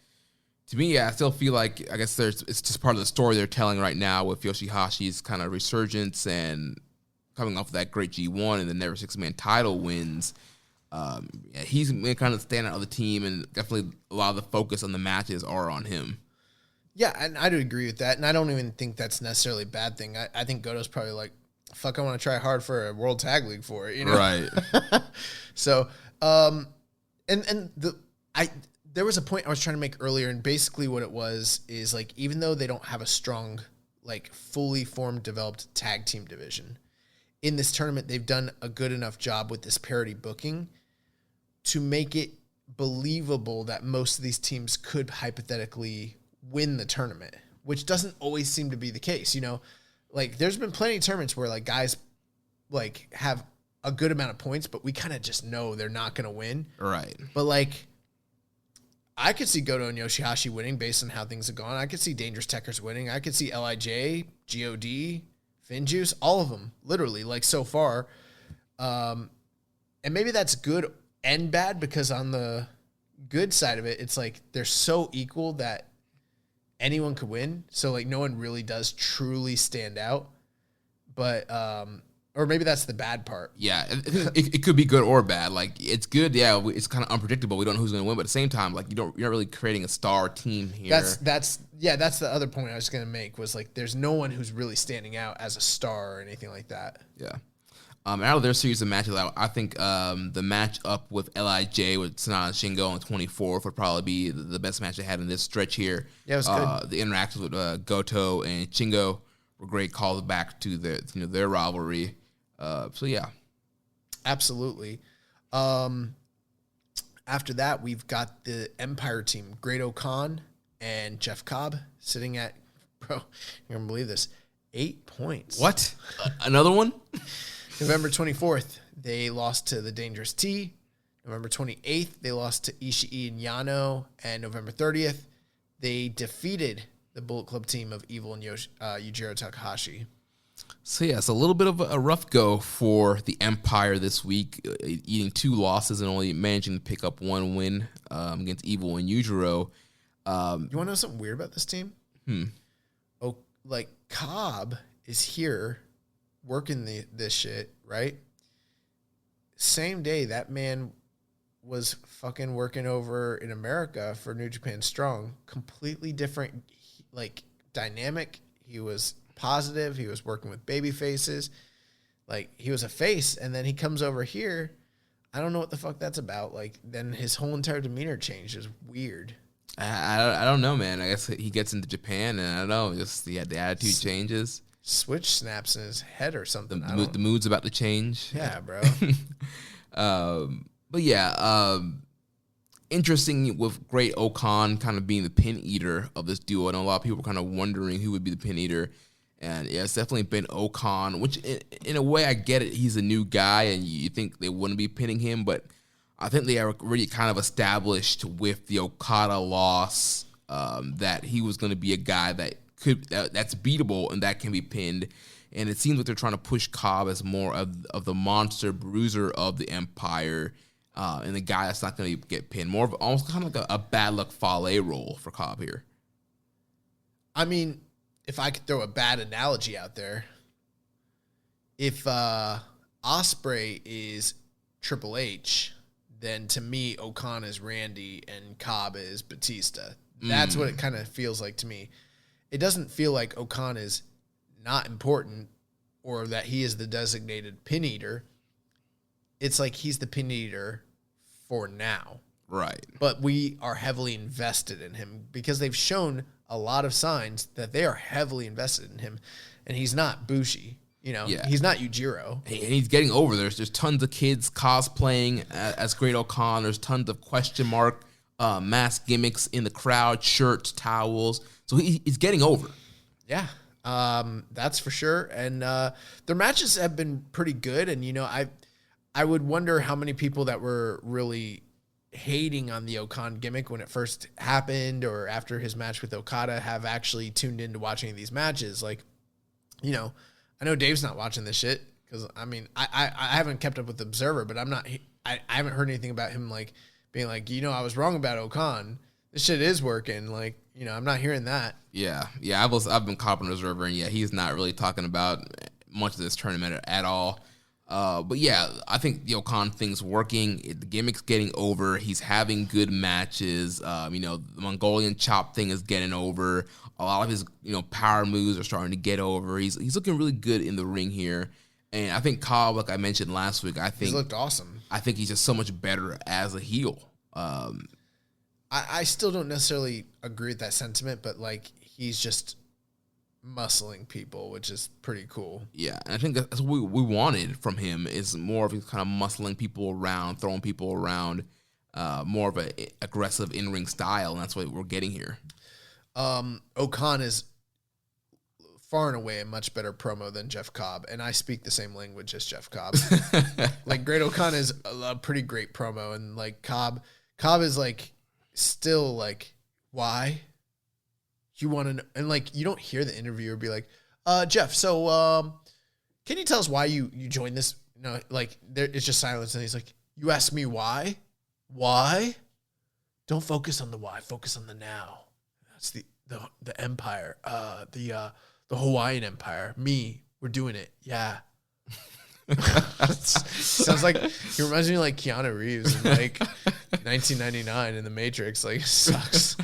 to me, I still feel like, I guess it's just part of the story they're telling right now with Yoshihashi's kind of resurgence and coming off of that great G1 and the never 6-man title wins. He's been kind of the standout of the team, and definitely a lot of the focus on the matches are on him. Yeah, and I do agree with that, and I don't even think that's necessarily a bad thing. I think Goto's probably like, fuck, I want to try hard for a World Tag League for it, Right. So, there was a point I was trying to make earlier, and basically what it was is, like, even though they don't have a strong, like, fully formed, developed tag team division, in this tournament, they've done a good enough job with this parity booking to make it believable that most of these teams could hypothetically win the tournament, which doesn't always seem to be the case. You know, like there's been plenty of tournaments where like guys like have a good amount of points, but we kind of just know they're not going to win. Right. But like, I could see Goto and Yoshihashi winning based on how things have gone. I could see Dangerous Techers winning. I could see LIJ, GOD, Finjuice, all of them, literally, like so far. And maybe that's good and bad, because on the good side of it, it's like they're so equal that anyone could win. So like no one really does truly stand out. But or maybe that's the bad part. Yeah, it could be good or bad. Like it's good. Yeah, it's kind of unpredictable. We don't know who's going to win, but at the same time, like you're not really creating a star team here. That's the other point I was going to make, was like there's no one who's really standing out as a star or anything like that. Yeah. Out of their series of matches, I think the match up with LIJ with Sanada and Shingo on the 24th would probably be the best match they had in this stretch here. Yeah, it was good. The interactions with Goto and Shingo were great calls back to their rivalry. So yeah, absolutely. After that, we've got the Empire team, Great O'Khan and Jeff Cobb, sitting at, bro, you're gonna believe this, 8 points. What? Another one? November 24th, they lost to the Dangerous T. November 28th, they lost to Ishii and Yano. And November 30th, they defeated the Bullet Club team of Evil and Yujiro Takahashi. So yeah, it's a little bit of a rough go for the Empire this week, eating 2 losses and only managing to pick up 1 win against Evil and Yujiro. You want to know something weird about this team? Oh, like Cobb is here working this shit, right? Same day that man was fucking working over in America for New Japan Strong. Completely different, like, dynamic. He was positive. He was working with baby faces. Like, he was a face, and then he comes over here. I don't know what the fuck that's about. Like, then his whole entire demeanor changed. It was weird. I don't know, man. I guess he gets into Japan, and I don't know, just the attitude changes. Switch snaps in his head or something. The mood's about to change. Yeah, bro. But yeah, interesting with Great O'Khan kind of being the pin eater of this duo. I know a lot of people were kind of wondering who would be the pin eater. And yeah, it's definitely been O'Khan, which in a way I get it. He's a new guy, and you think they wouldn't be pinning him. But I think they are really kind of established with the Okada loss that he was going to be a guy that's beatable and that can be pinned. And it seems like they're trying to push Cobb as more of the monster bruiser of the Empire, and the guy that's not going to get pinned. More of almost kind of like a bad luck Fale role for Cobb here. I mean, if I could throw a bad analogy out there, if Ospreay is Triple H, then to me, O'Khan is Randy and Cobb is Batista. That's what it kind of feels like to me. It doesn't feel like O'Khan is not important or that he is the designated pin eater. It's like he's the pin eater for now. Right. But we are heavily invested in him because they've shown a lot of signs that they are heavily invested in him. And he's not Bushi. He's not Yujiro. And he's getting over. There's tons of kids cosplaying as Great O'Khan. There's tons of question mark mask gimmicks in the crowd, shirts, towels. So he's getting over. Yeah, that's for sure. And their matches have been pretty good. And, I would wonder how many people that were really hating on the O'Khan gimmick when it first happened or after his match with Okada have actually tuned into watching these matches. Like, I know Dave's not watching this shit because, I mean, I haven't kept up with the Observer, but I haven't heard anything about him, like, being like, I was wrong about O'Khan. This shit is working. Like, I'm not hearing that. Yeah. I've been caught up on Observer, and yeah, he's not really talking about much of this tournament at all. But yeah, I think the O'Khan thing's working. The gimmick's getting over. He's having good matches. The Mongolian chop thing is getting over. A lot of his, power moves are starting to get over. He's looking really good in the ring here. And I think Cobb, like I mentioned last week, he's looked awesome. I think he's just so much better as a heel. I still don't necessarily agree with that sentiment, but like he's just muscling people, which is pretty cool. Yeah, and I think that's what we wanted from him is more of a kind of muscling people around, throwing people around, more of a aggressive in-ring style, and that's what we're getting here. Okan is far and away a much better promo than Jeff Cobb, and I speak the same language as Jeff Cobb. Like, Great Okan is a pretty great promo, and like Cobb is like still like, why? You want to know? And like, you don't hear the interviewer be like, Jeff, so can you tell us why you joined this? No, like it's just silence, and he's like, you ask me why? Why? Don't focus on the why, focus on the now. That's the empire, the Hawaiian Empire. We're doing it. Yeah. Sounds like he reminds me of like Keanu Reeves in like 1999 in The Matrix. Like, sucks.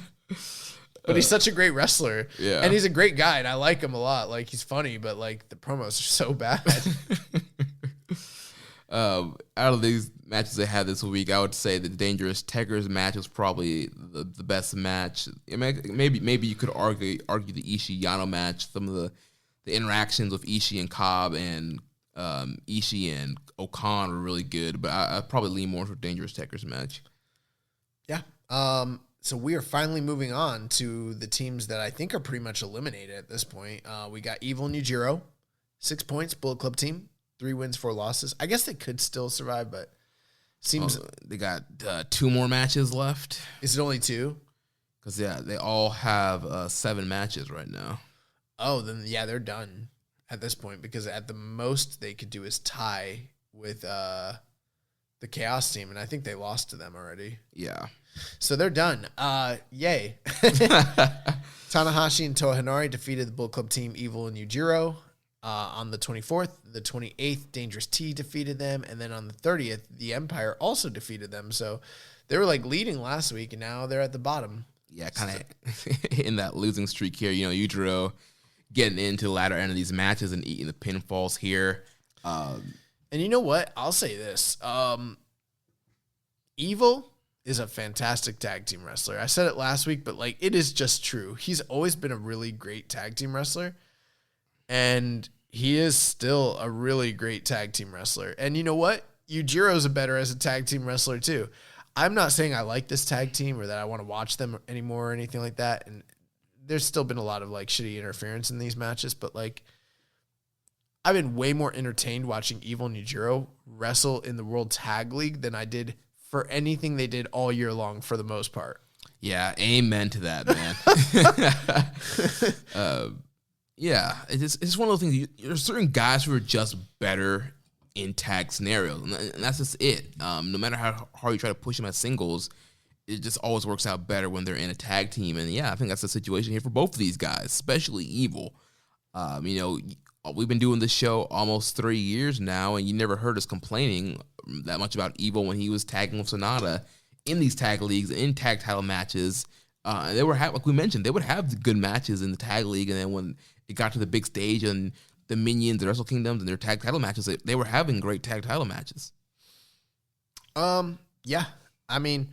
But he's such a great wrestler. Yeah. And he's a great guy, and I like him a lot. Like, he's funny, but like the promos are so bad. Out of these matches they had this week, I would say the Dangerous Tekkers match was probably the best match. I mean, maybe you could argue the Ishii Yano match. Some of the interactions with Ishii and Cobb and Ishii and Okan were really good, but I'd probably lean more toward Dangerous Tekkers match. Yeah. So we are finally moving on to the teams that I think are pretty much eliminated at this point. We got Evil and Yujiro, 6 points, Bullet Club team, 3 wins, 4 losses. I guess they could still survive, but seems they got 2 more matches left. Is it only 2? Because they all have 7 matches right now. Oh, then yeah, they're done at this point, because at the most they could do is tie with the Chaos team, and I think they lost to them already. Yeah. So they're done. Yay. Tanahashi and Toa Henare defeated the Bullet Club team, Evil and Yujiro. On the 24th, the 28th, Dangerous T defeated them. And then on the 30th, the Empire also defeated them. So they were like leading last week, and now they're at the bottom. Yeah, kind of in that losing streak here. You know, Yujiro getting into the latter end of these matches and eating the pinfalls here. And you know what? I'll say this. Evil is a fantastic tag team wrestler. I said it last week, but like, it is just true. He's always been a really great tag team wrestler, and he is still a really great tag team wrestler. And you know what? Yujiro's better as a tag team wrestler too. I'm not saying I like this tag team or that I want to watch them anymore or anything like that. And there's still been a lot of like shitty interference in these matches, but like, I've been way more entertained watching Evil and Yujiro wrestle in the World Tag League than I did for anything they did all year long, for the most part. Yeah, amen to that, man. Yeah, it's one of those things. There's certain guys who are just better in tag scenarios, and that's just it. No matter how hard you try to push them as singles, it just always works out better when they're in a tag team. And yeah, I think that's the situation here for both of these guys, especially Evil. You know, we've been doing this show almost 3 years now, and you never heard us complaining that much about Evil when he was tagging with Sonata in these tag leagues, in tag title matches. They were like we mentioned, they would have good matches in the tag league, and then when it got to the big stage and the Minions, the Wrestle Kingdoms, and their tag title matches, they were having great tag title matches. Yeah, I mean,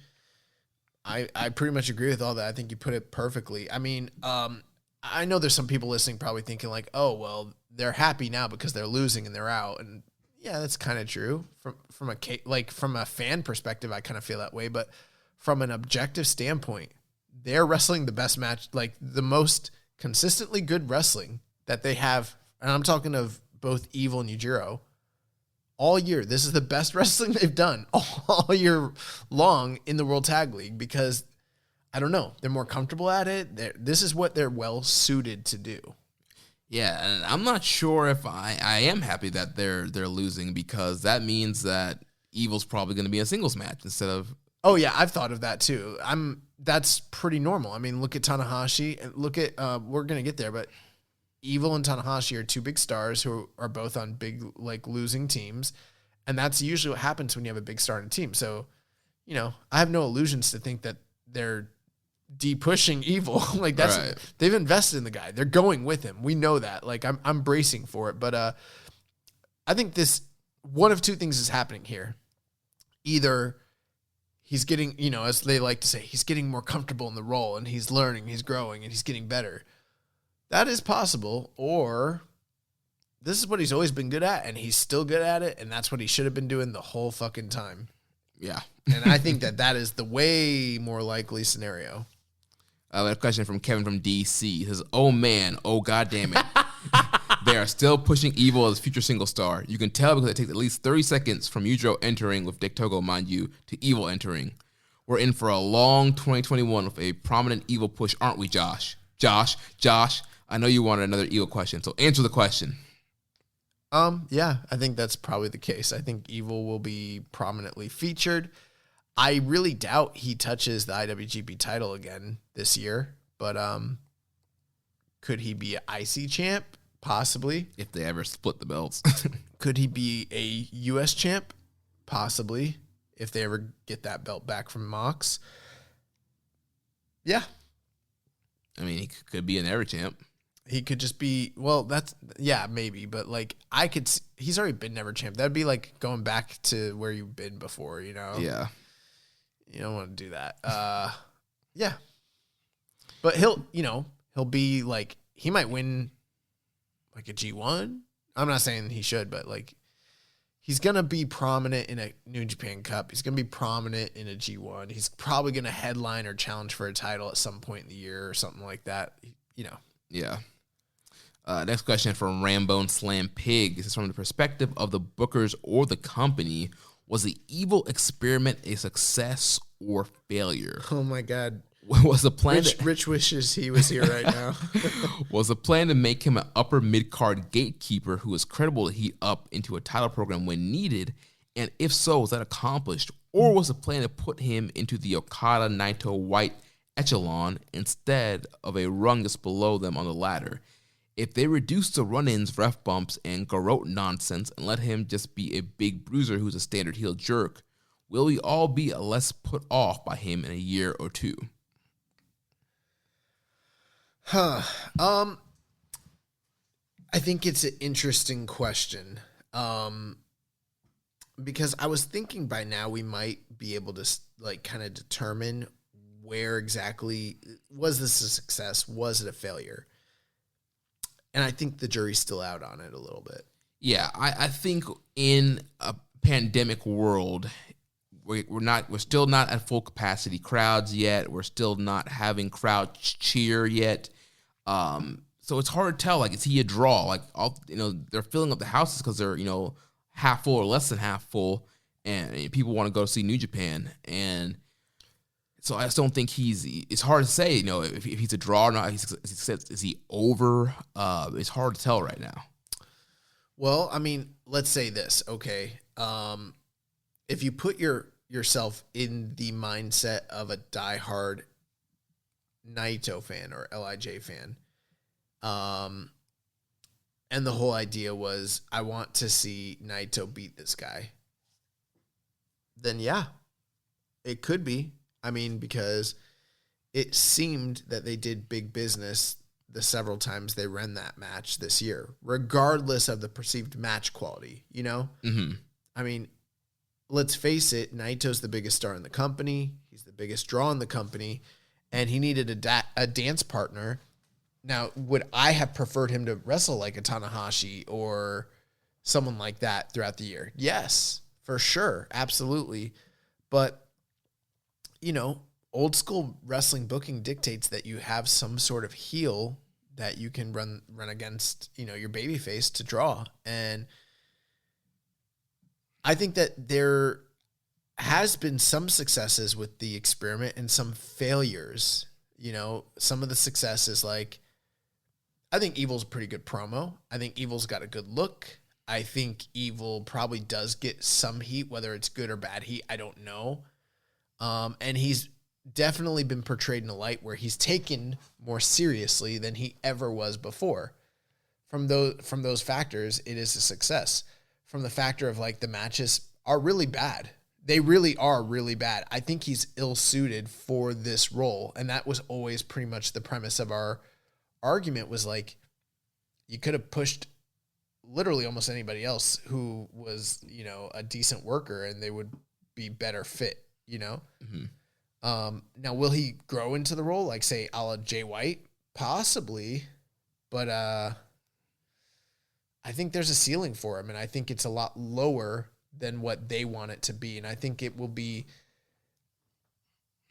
I pretty much agree with all that. I think you put it perfectly. I mean, I know there's some people listening probably thinking like, oh, well, they're happy now because they're losing and they're out. And yeah, that's kind of true. From a fan perspective, I kind of feel that way. But from an objective standpoint, they're wrestling the best match, like the most consistently good wrestling that they have. And I'm talking of both Evil and Yujiro all year. This is the best wrestling they've done all year long in the World Tag League, because I don't know, they're more comfortable at it. This is what they're well suited to do. Yeah, and I'm not sure if I am happy that they're losing, because that means that Evil's probably going to be a singles match instead of. Oh yeah, I've thought of that too. That's pretty normal. I mean, look at Tanahashi and look at we're going to get there, but Evil and Tanahashi are 2 big stars who are both on big like losing teams, and that's usually what happens when you have a big star in a team. So, you know, I have no illusions to think that they're de-pushing Evil. Like that's right. They've invested in the guy. They're going with him. We know that. Like I'm bracing for it. But I think this one of 2 things is happening here. Either he's getting, you know, as they like to say, he's getting more comfortable in the role, and he's learning, he's growing, and he's getting better. That is possible. Or this is what he's always been good at, and he's still good at it, and that's what he should have been doing the whole fucking time. Yeah. And I think that is the way more likely scenario. We have a question from Kevin from DC. He says, oh man, oh god damn it. They are still pushing Evil as future single star. You can tell because it takes at least 30 seconds from Yujiro entering, with Dick Togo, mind you, to Evil entering. We're in for a long 2021 with a prominent Evil push, aren't we, Josh? Josh, I know you wanted another Evil question, so answer the question. Yeah, I think that's probably the case. I think Evil will be prominently featured. I really doubt he touches the IWGP title again this year, but could he be an IC champ? Possibly. If they ever split the belts. Could he be a US champ? Possibly. If they ever get that belt back from Mox. Yeah. I mean, he could be an ever champ. He could just be, well, that's, yeah, maybe. But, like, he's already been never champ. That'd be like going back to where you've been before, you know? Yeah. You don't want to do that. Yeah. But he'll be like, he might win like a G1. I'm not saying he should, but like, he's going to be prominent in a New Japan Cup. He's going to be prominent in a G1. He's probably going to headline or challenge for a title at some point in the year or something like that, you know. Yeah. Next question from Rambone Slam Pig. This is from the perspective of the bookers or the company. Was the Evil experiment a success or failure? Oh my God. Was the plan Rich wishes he was here right now. Was the plan to make him an upper mid-card gatekeeper who is credible to heat up into a title program when needed? And if so, was that accomplished? Or was the plan to put him into the Okada, Naito, White echelon instead of a rung just below them on the ladder? If they reduce the run-ins, ref bumps, and garrote nonsense and let him just be a big bruiser who's a standard heel jerk, will we all be less put off by him in a year or two? I think it's an interesting question. Because I was thinking by now we might be able to like kind of determine where exactly was this a success? Was it a failure? And I think the jury's still out on it a little bit. Yeah, I think in a pandemic world, we're still not at full capacity crowds yet. We're still not having crowd cheer yet. So it's hard to tell. Like, is he a draw? Like, they're filling up the houses because they're half full or less than half full, and people want to go see New Japan. And so I just don't think it's hard to say, if he's a draw or not. Is he over? It's hard to tell right now. Well, I mean, let's say this, okay? If you put yourself in the mindset of a diehard Naito fan or LIJ fan, and the whole idea was, I want to see Naito beat this guy, then yeah, it could be. I mean, because it seemed that they did big business the several times they ran that match this year, regardless of the perceived match quality, Mm-hmm. I mean, let's face it, Naito's the biggest star in the company. He's the biggest draw in the company, and he needed a dance partner. Now, would I have preferred him to wrestle like a Tanahashi or someone like that throughout the year? Yes, for sure. Absolutely. But, old school wrestling booking dictates that you have some sort of heel that you can run against, your babyface to draw. And I think that there has been some successes with the experiment and some failures. Some of the successes, like, I think Evil's a pretty good promo. I think Evil's got a good look. I think Evil probably does get some heat, whether it's good or bad heat, I don't know. And he's definitely been portrayed in a light where he's taken more seriously than he ever was before. From those factors, it is a success. From the factor of, like, the matches are really bad. They really are really bad. I think he's ill-suited for this role, and that was always pretty much the premise of our argument, was like, you could have pushed literally almost anybody else who was, a decent worker, and they would be better fit, Mm-hmm. Now, will he grow into the role, like, say, a la Jay White? Possibly. but I think there's a ceiling for him, and I think it's a lot lower than what they want it to be, and I think it will be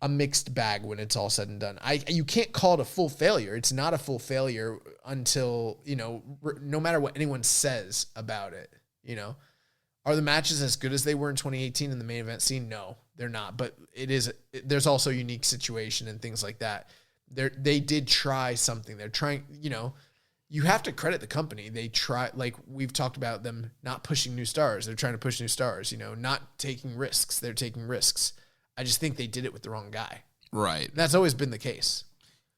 a mixed bag when it's all said and done. You can't call it a full failure. It's not a full failure until, no matter what anyone says about it, Are the matches as good as they were in 2018 in the main event scene? No, they're not. But there's also a unique situation and things like that. They did try something. They're trying, you have to credit the company. They try, like we've talked about them not pushing new stars. They're trying to push new stars, not taking risks. They're taking risks. I just think they did it with the wrong guy. Right. That's always been the case.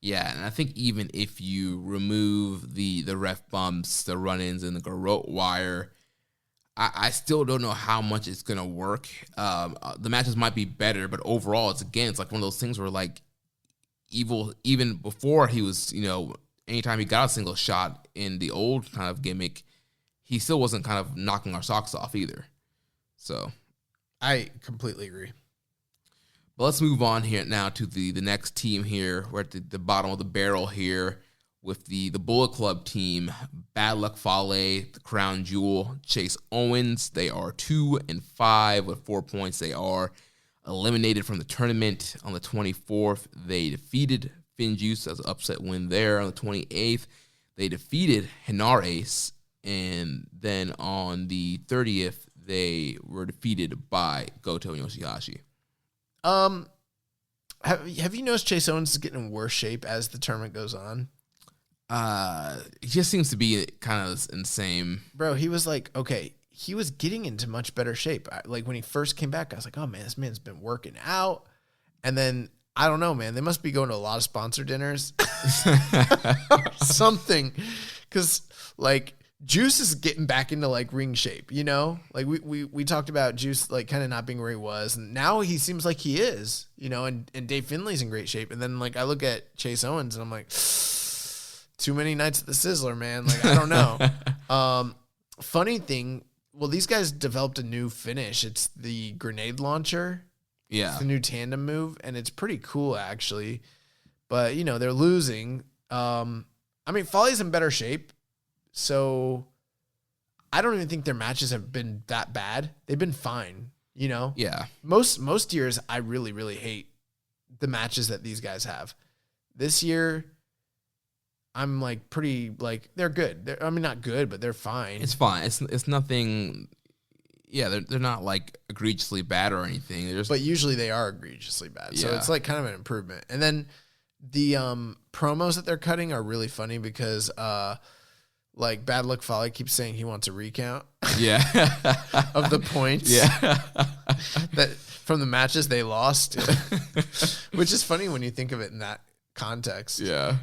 Yeah, and I think even if you remove the ref bumps, the run-ins, and the garrote wire, I still don't know how much it's going to work. The matches might be better, but overall, it's like one of those things where, like, Evil, even before he was, anytime he got a single shot in the old kind of gimmick, he still wasn't kind of knocking our socks off either. So I completely agree. But let's move on here now to the next team here. We're at the bottom of the barrel here with the Bullet Club team. Bad Luck Fale, the crown jewel, Chase Owens. They are 2-5 with 4 points. They are eliminated from the tournament on the 24th. They defeated Finjuice as an upset win there. On the 28th, they defeated Hinares. And then on the 30th, they were defeated by Goto and Yoshihashi. Have you noticed Chase Owens is getting in worse shape as the tournament goes on? He just seems to be kind of insane. Bro, he was like, okay, he was getting into much better shape. Like when he first came back, I was like, oh man, this man's been working out. And then I don't know, man, they must be going to a lot of sponsor dinners or something. Cause like Juice is getting back into like ring shape, like we talked about Juice, like kind of not being where he was. And now he seems like he is, and Dave Finlay's in great shape. And then like, I look at Chase Owens and I'm like, too many nights at the Sizzler, man. Like, I don't know. Funny thing, well, these guys developed a new finish. It's the grenade launcher. Yeah. It's the new tandem move, and it's pretty cool, actually. But, they're losing. Fale's in better shape, so I don't even think their matches have been that bad. They've been fine, Yeah. Most years, I really, really hate the matches that these guys have. This year, I'm like pretty like they're good. Not good, but they're fine. It's fine. It's nothing. Yeah, they're not like egregiously bad or anything. But usually they are egregiously bad. So it's like kind of an improvement. And then the promos that they're cutting are really funny because like Bad Luck Fale keeps saying he wants a recount. Yeah. of the points. Yeah. that from the matches they lost. Which is funny when you think of it in that context. Yeah.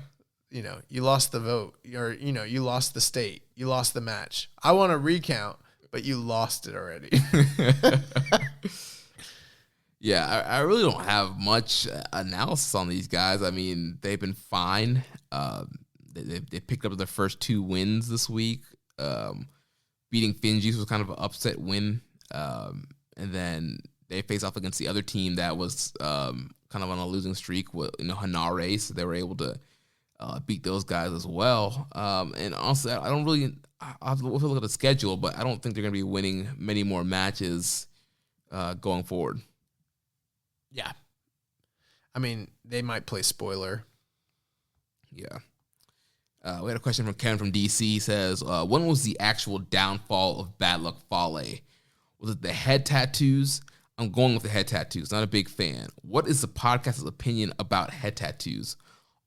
You lost the vote, or, you lost the state, you lost the match. I want a recount, but you lost it already. Yeah, I really don't have much analysis on these guys. I mean, they've been fine. They picked up their first 2 wins this week. Beating Finjuice was kind of an upset win. And then they faced off against the other team that was kind of on a losing streak with Hinares. So they were able to beat those guys as well. And also, I don't really, I have to look at the schedule, but I don't think they're going to be winning many more matches going forward. Yeah. They might play spoiler. Yeah. We had a question from Kevin from DC. He says, when was the actual downfall of Bad Luck Fale? Was it the head tattoos? I'm going with the head tattoos. Not a big fan. What is the podcast's opinion about head tattoos?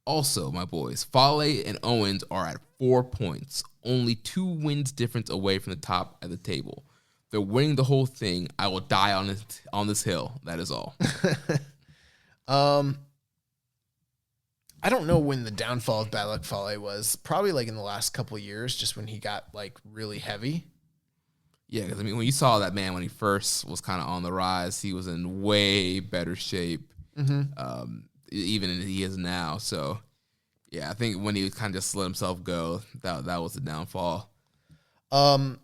Also, my boys, Fale and Owens are at 4 points, only 2 wins difference away from the top at the table. They're winning the whole thing. I will die on this hill. That is all. I don't know when the downfall of Bad Luck Fale was. Probably like in the last couple of years, just when he got like really heavy. Yeah, because when you saw that man when he first was kind of on the rise, he was in way better shape. Mm-hmm. Even than he is now. So, yeah, I think when he kind of just let himself go, that was the downfall. When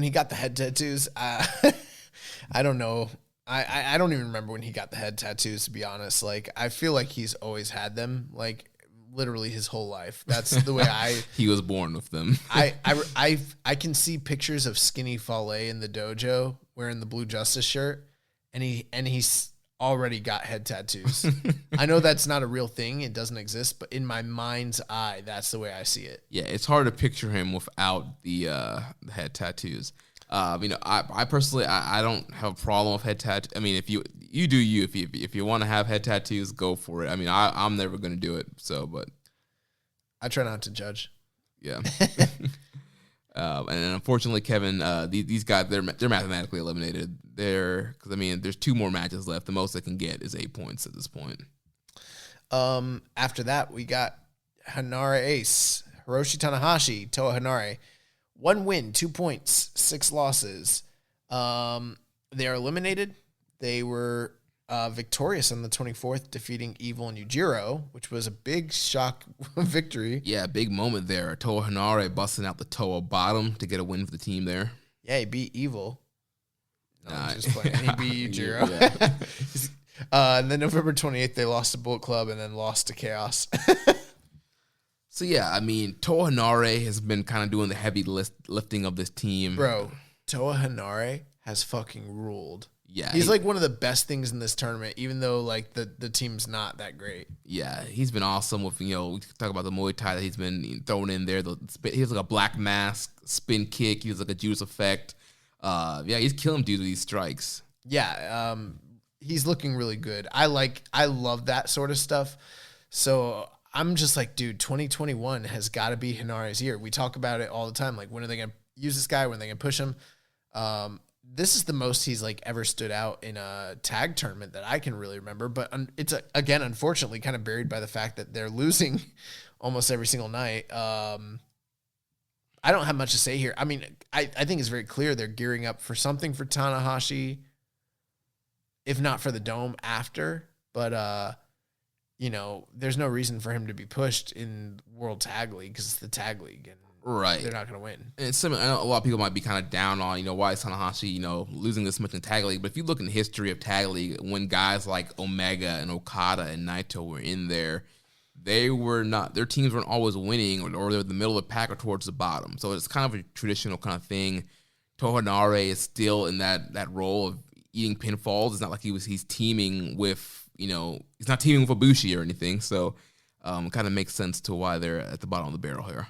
he got the head tattoos, I don't know. I don't even remember when he got the head tattoos, to be honest. Like, I feel like he's always had them. Like, literally his whole life. That's the way he was born with them. I can see pictures of Skinny Fale in the dojo wearing the Blue Justice shirt, and he's already got head tattoos. I know that's not a real thing. It doesn't exist, but in my mind's eye, that's the way I see it. Yeah, it's hard to picture him without the head tattoos. I personally, I don't have a problem with head tattoos. I mean, if you do you. If you want to have head tattoos, go for it. I mean, I'm never going to do it. So, but I try not to judge. Yeah. And unfortunately, Kevin, these guys, they're mathematically eliminated. Because there's 2 more matches left. The most they can get is 8 points at this point. After that, we got Hanare Ace, Hiroshi Tanahashi, Toa Hanare. 1 win, 2 points, 6 losses. They are eliminated. They were victorious on the 24th, defeating Evil and Yujiro, which was a big shock victory. Yeah, big moment there. Toa Hanare busting out the Toa bottom to get a win for the team there. Yeah, he beat Evil. No, I'm just playing. He beat Yujiro. Yeah. And then November 28th, they lost to Bullet Club and then lost to Chaos. So, yeah, Toa Hanare has been kind of doing the heavy lifting of this team. Bro, Toa Hanare has fucking ruled. Yeah. He's like one of the best things in this tournament, even though like the team's not that great. Yeah, he's been awesome with, we talk about the Muay Thai that he's been throwing in there. He has like a black mask, spin kick. He has like a Judas effect. He's killing dudes with these strikes. Yeah, he's looking really good. I love that sort of stuff. So I'm just like, dude, 2021 has got to be Hanare's year. We talk about it all the time. Like, when are they going to use this guy? When are they going to push him? This is the most he's like ever stood out in a tag tournament that I can really remember. But it's again, unfortunately, kind of buried by the fact that they're losing almost every single night. I don't have much to say here. I mean, I think it's very clear they're gearing up for something for Tanahashi, if not for the Dome after. But there's no reason for him to be pushed in World Tag League because it's the Tag League, and they're not going to win. And I know a lot of people might be kind of down on, why is Tanahashi, losing this much in Tag League. But if you look in the history of Tag League, when guys like Omega and Okada and Naito were in there, their teams weren't always winning, or they were the middle of the pack or towards the bottom. So it's kind of a traditional kind of thing. Toa Hanare is still in that role of eating pinfalls. It's not like he's teaming with, he's not teaming with Ibushi or anything. So it kind of makes sense to why they're at the bottom of the barrel here.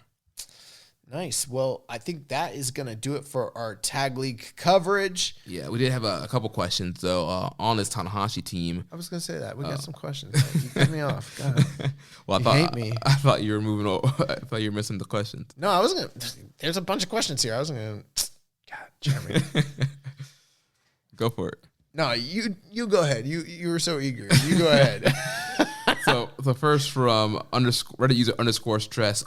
Nice. Well, I think that is going to do it for our Tag League coverage. Yeah, we did have a couple questions, though, on this Tanahashi team. I was going to say that. We got some questions. You cut me off. God. Well, hate me. I thought you were moving over. I thought you were missing the questions. No, I wasn't going to. There's a bunch of questions here. I wasn't going to. God, Jeremy. Go for it. No, you go ahead. You were so eager. You go ahead. So the first from Reddit user _stress_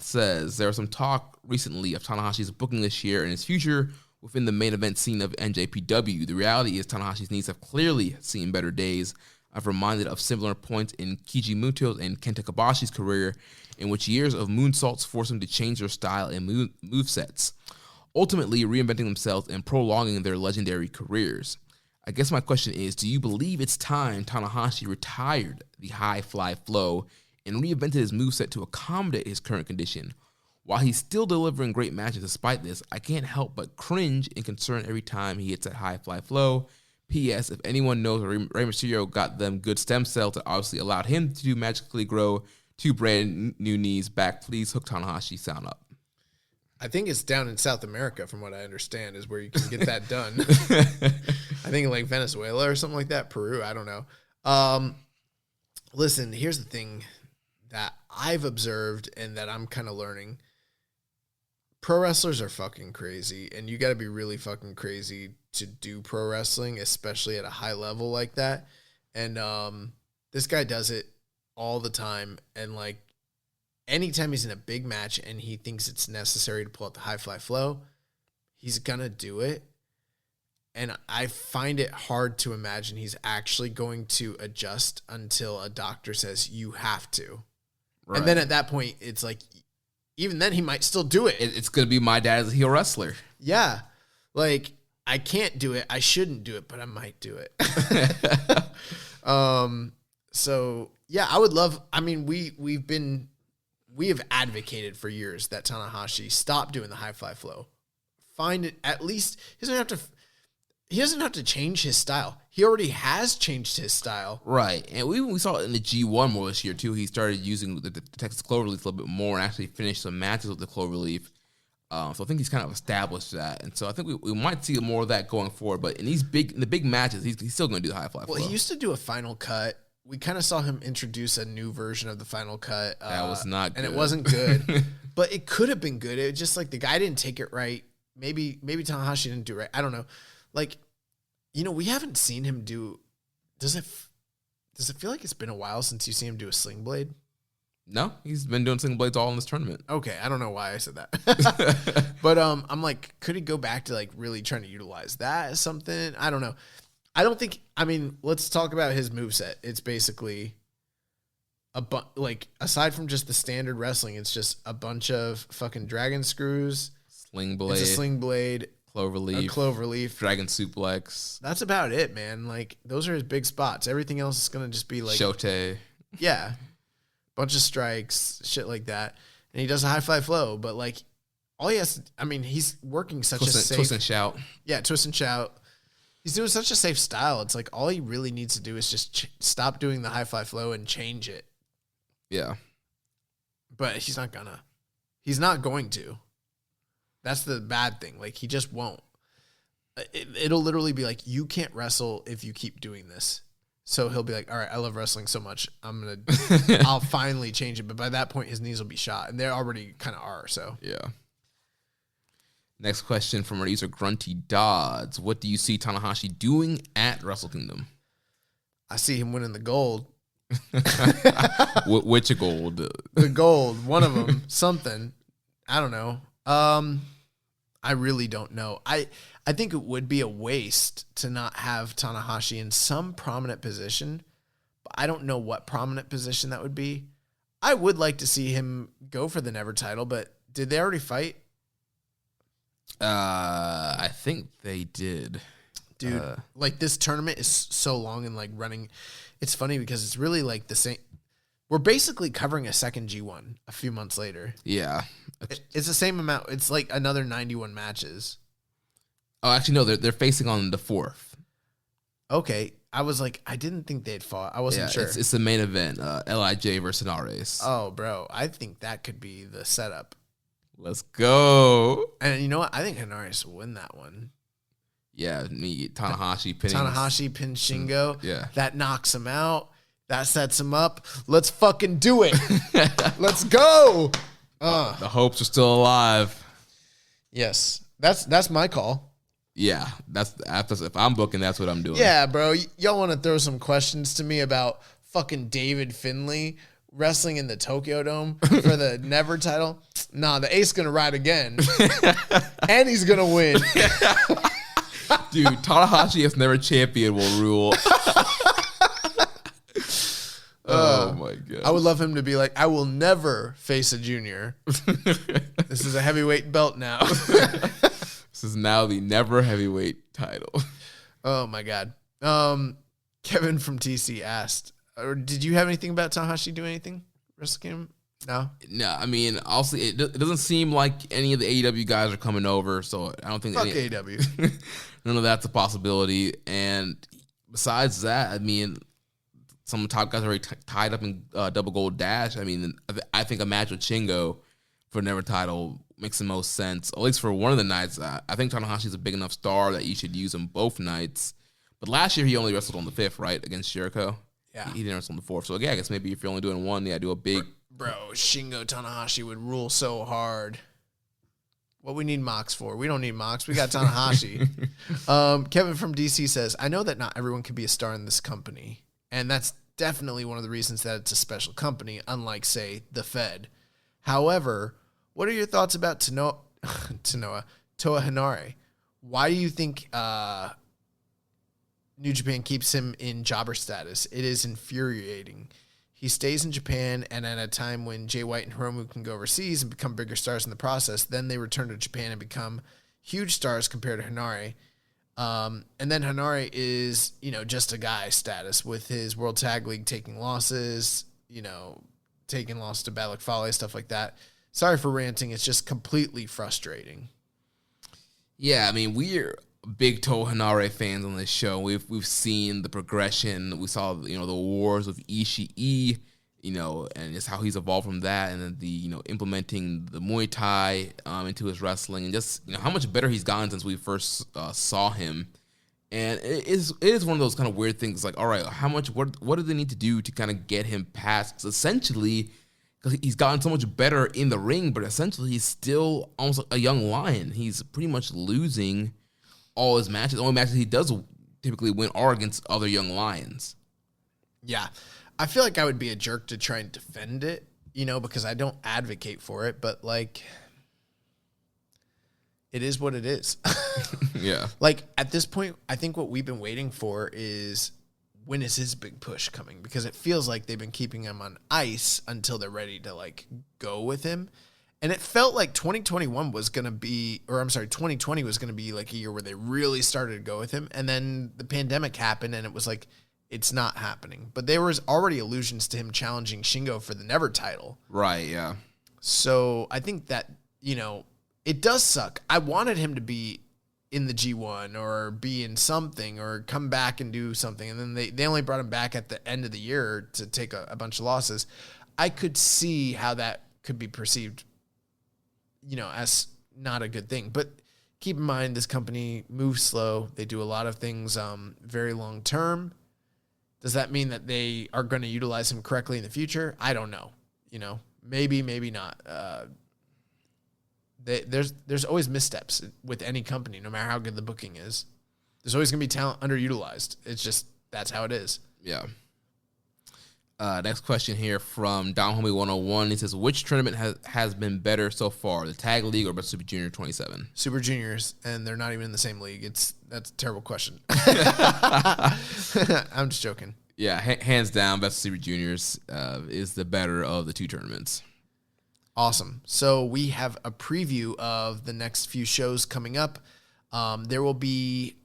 says there was some talk recently of Tanahashi's booking this year and his future within the main event scene of NJPW. The reality is Tanahashi's knees have clearly seen better days. I've reminded of similar points in Keiji Muto's and Kenta Kobashi's career, in which years of moonsaults forced them to change their style and movesets, ultimately reinventing themselves and prolonging their legendary careers. I guess my question is, do you believe it's time Tanahashi retired the high fly flow and reinvented his moveset to accommodate his current condition? While he's still delivering great matches despite this, I can't help but cringe in concern every time he hits that high fly flow. P.S. If anyone knows where Rey Mysterio got them good stem cells that obviously allowed him to magically grow 2 brand new knees back, please hook Tanahashi sound up. I think it's down in South America, from what I understand, is where you can get that done. I think like Venezuela or something like that, Peru, I don't know. Listen, here's the thing that I've observed and that I'm kind of learning. Pro wrestlers are fucking crazy, and you got to be really fucking crazy to do pro wrestling, especially at a high level like that. And this guy does it all the time, and like, anytime he's in a big match and he thinks it's necessary to pull out the high fly flow, he's going to do it. And I find it hard to imagine he's actually going to adjust until a doctor says you have to. Right. And then at that point, it's like, even then he might still do it. It's going to be my dad as a heel wrestler. Yeah. Like, I can't do it. I shouldn't do it, but I might do it. So Yeah, I would love. I mean, we have advocated for years that Tanahashi stop doing the high fly flow. Find it at least. He doesn't have to change his style. He already has changed his style. Right. And we saw it in the G1 more this year, too. He started using the Texas Cloverleaf a little bit more and actually finished some matches with the Cloverleaf. So I think he's kind of established that. And so I think we might see more of that going forward. But in the big matches, he's still going to do the high fly flow. Well, he used to do a final cut. We kind of saw him introduce a new version of the final cut. That was not good. And it wasn't good. But it could have been good. It was just like the guy didn't take it right. Maybe Tanahashi didn't do it right. I don't know. Like, we haven't seen him do. Does it feel like it's been a while since you see him do a sling blade? No, he's been doing sling blades all in this tournament. Okay, I don't know why I said that. But I'm like, could he go back to like really trying to utilize that as something? I don't know. I don't think. I mean, let's talk about his moveset. It's basically aside from just the standard wrestling, it's just a bunch of fucking dragon screws, sling blade, it's a sling blade, cloverleaf, dragon suplex. That's about it, man. Like, those are his big spots. Everything else is gonna just be like Shote. Yeah, bunch of strikes, shit like that, and he does a high fly flow. But like, all he has, he's working such a safe twist and shout. Yeah, twist and shout. He's doing such a safe style. It's like all he really needs to do is just stop doing the high fly flow and change it. Yeah. But he's not gonna. He's not going to. That's the bad thing. Like, he just won't. It'll literally be like, you can't wrestle if you keep doing this. So he'll be like, all right, I love wrestling so much. I'll finally change it. But by that point, his knees will be shot. And they already kind of are, so. Yeah. Next question from our user Grunty Dodds. What do you see Tanahashi doing at Wrestle Kingdom? I see him winning the gold. Which gold? The gold. One of them. Something. I don't know. I really don't know. I think it would be a waste to not have Tanahashi in some prominent position, but I don't know what prominent position that would be. I would like to see him go for the Never title, but did they already fight? I think they did. Dude, like, this tournament is so long and like running. It's funny because it's really like the same. We're basically covering a second G1 a few months later. Yeah. It's the same amount. It's like another 91 matches. Oh, actually, no, they're facing on the 4th. Okay. I was like, I didn't think they'd fought. I wasn't sure. It's the main event, LIJ versus Nares. Oh, bro. I think that could be the setup. Let's go. And you know what? I think Hinaris will win that one. Yeah, Tanahashi pinning. Tanahashi pins Shingo. Yeah. That knocks him out. That sets him up. Let's fucking do it. Let's go. The hopes are still alive. Yes. That's my call. Yeah. If I'm booking, that's what I'm doing. Yeah, bro. Y'all want to throw some questions to me about fucking David Finlay wrestling in the Tokyo Dome for the Never title? Nah, the Ace gonna ride again. And he's gonna win. Dude, Tanahashi as Never champion will rule. Oh my god. I would love him to be like, I will never face a junior. This is a heavyweight belt now. This is now the Never heavyweight title. Oh my god. Kevin from TC asked, or did you have anything about Tanahashi doing anything? Wrestle Kingdom? No? No, I mean, also, it doesn't seem like any of the AEW guys are coming over, so I don't think Fuck AEW. None of that's a possibility. And besides that, I mean, some top guys are already tied up in Double Gold Dash. I mean, I think a match with Shingo for Never title makes the most sense, at least for one of the nights. I think Tanahashi's a big enough star that you should use him both nights. But last year, he only wrestled on the 5th, right, against Jericho? Yeah. He didn't wrestle on the 4th. So, yeah, I guess maybe if you're only doing one, do a big... Bro, Shingo Tanahashi would rule so hard. What we need Mox for? We don't need Mox. We got Tanahashi. Kevin from DC says, I know that not everyone can be a star in this company. And that's definitely one of the reasons that it's a special company, unlike, say, the Fed. However, what are your thoughts about Toa Hinare? Why do you think New Japan keeps him in jobber status? It is infuriating. He stays in Japan, and at a time when Jay White and Hiromu can go overseas and become bigger stars in the process, then they return to Japan and become huge stars compared to Hinare. And then Hanare is, just a guy status with his World Tag League taking losses, taking loss to Balak Fale, stuff like that. Sorry for ranting. It's just completely frustrating. Yeah, I mean, we're big Toa Hanare fans on this show. We've seen the progression. We saw, the wars with Ishii, and just how he's evolved from that, and then the, implementing the Muay Thai into his wrestling, and just, how much better he's gotten since we first saw him. And it is one of those kind of weird things, like, all right, what do they need to do to kind of get him past? 'Cause essentially, because he's gotten so much better in the ring, but essentially he's still almost like a young lion. He's pretty much losing all his matches. The only matches he does typically win are against other young lions. Yeah. I feel like I would be a jerk to try and defend it, because I don't advocate for it, but like, it is what it is. Yeah. Like, at this point, I think what we've been waiting for is, when is his big push coming? Because it feels like they've been keeping him on ice until they're ready to like go with him. And it felt like 2020 was going to be like a year where they really started to go with him. And then the pandemic happened and it was like, it's not happening. But there was already allusions to him challenging Shingo for the Never title. Right, yeah. So I think that, it does suck. I wanted him to be in the G1 or be in something or come back and do something. And then they only brought him back at the end of the year to take a bunch of losses. I could see how that could be perceived, as not a good thing. But keep in mind, this company moves slow. They do a lot of things very long term. Does that mean that they are going to utilize him correctly in the future? I don't know. Maybe, maybe not. There's always missteps with any company, no matter how good the booking is. There's always going to be talent underutilized. It's just, that's how it is. Yeah. Next question here from Down Homie 101. He says, which tournament has been better so far, the Tag League or Best Super Junior 27? Super Juniors, and they're not even in the same league. That's a terrible question. I'm just joking. Yeah, hands down, Best Super Juniors is the better of the two tournaments. Awesome. So we have a preview of the next few shows coming up. There will be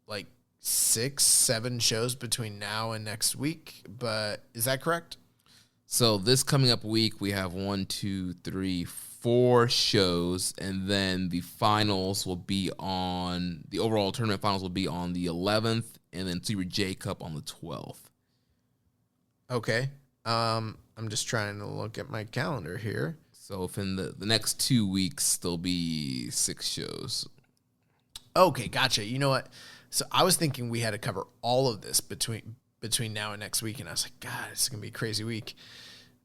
like 6-7 shows between now and next week, but is that correct? So this coming up week, we have 4 shows, and then the overall tournament finals will be on the 11th, and then Super J Cup on the 12th. Okay. I'm just trying to look at my calendar here. So if in the next 2 weeks, there'll be 6 shows. Okay, gotcha. You know what? So I was thinking we had to cover all of this between now and next week, and I was like, God, it's going to be a crazy week.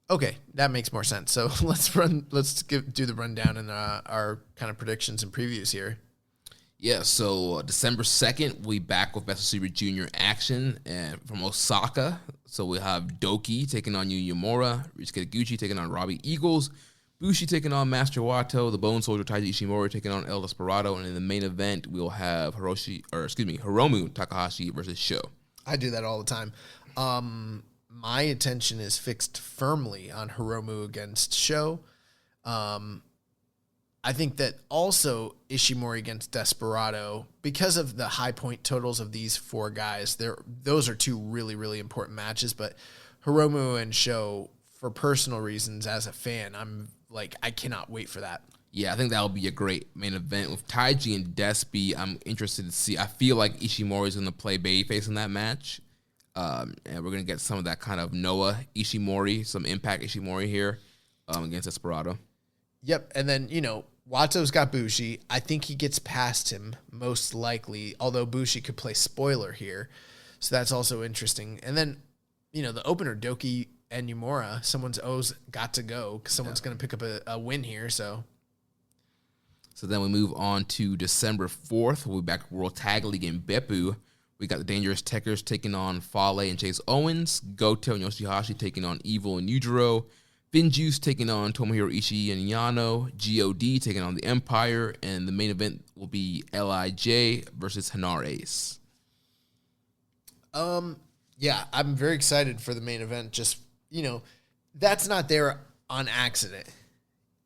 Okay, that makes more sense. So let's do the rundown and our kind of predictions and previews here. Yeah, so December 2nd, we'll be back with Best of Super Junior action and from Osaka. So we'll have Doki taking on Yu Yamura, Ryusuke Taguchi taking on Robbie Eagles, Bushi taking on Master Wato, the Bone Soldier Taiji Ishimori taking on El Desperado, and in the main event, we'll have Hiromu Takahashi versus Sho. I do that all the time. My attention is fixed firmly on Hiromu against Sho. I think that also Ishimori against Desperado, because of the high point totals of these 4 guys, those are 2 really, really important matches. But Hiromu and Sho, for personal reasons as a fan, I cannot wait for that. Yeah, I think that'll be a great main event. With Taiji and Despi, I'm interested to see. I feel like Ishimori is going to play babyface in that match. And we're going to get some of that kind of Noah Ishimori, some Impact Ishimori here against Desperado. Yep, and then, Wato's got Bushi. I think he gets past him, most likely, although Bushi could play spoiler here. So that's also interesting. And then, the opener, Doki and Yumura, someone's O's got to go because someone's going to pick up a win here. So then we move on to December 4th. We'll be back with World Tag League in Beppu. We got the Dangerous Techers taking on Fale and Chase Owens, Goto and Yoshihashi taking on Evil and Yujiro, Finjuice taking on Tomohiro Ishii and Yano, GOD taking on the Empire, and the main event will be LIJ versus Hanar Ace. Yeah, I'm very excited for the main event. Just, that's not there on accident.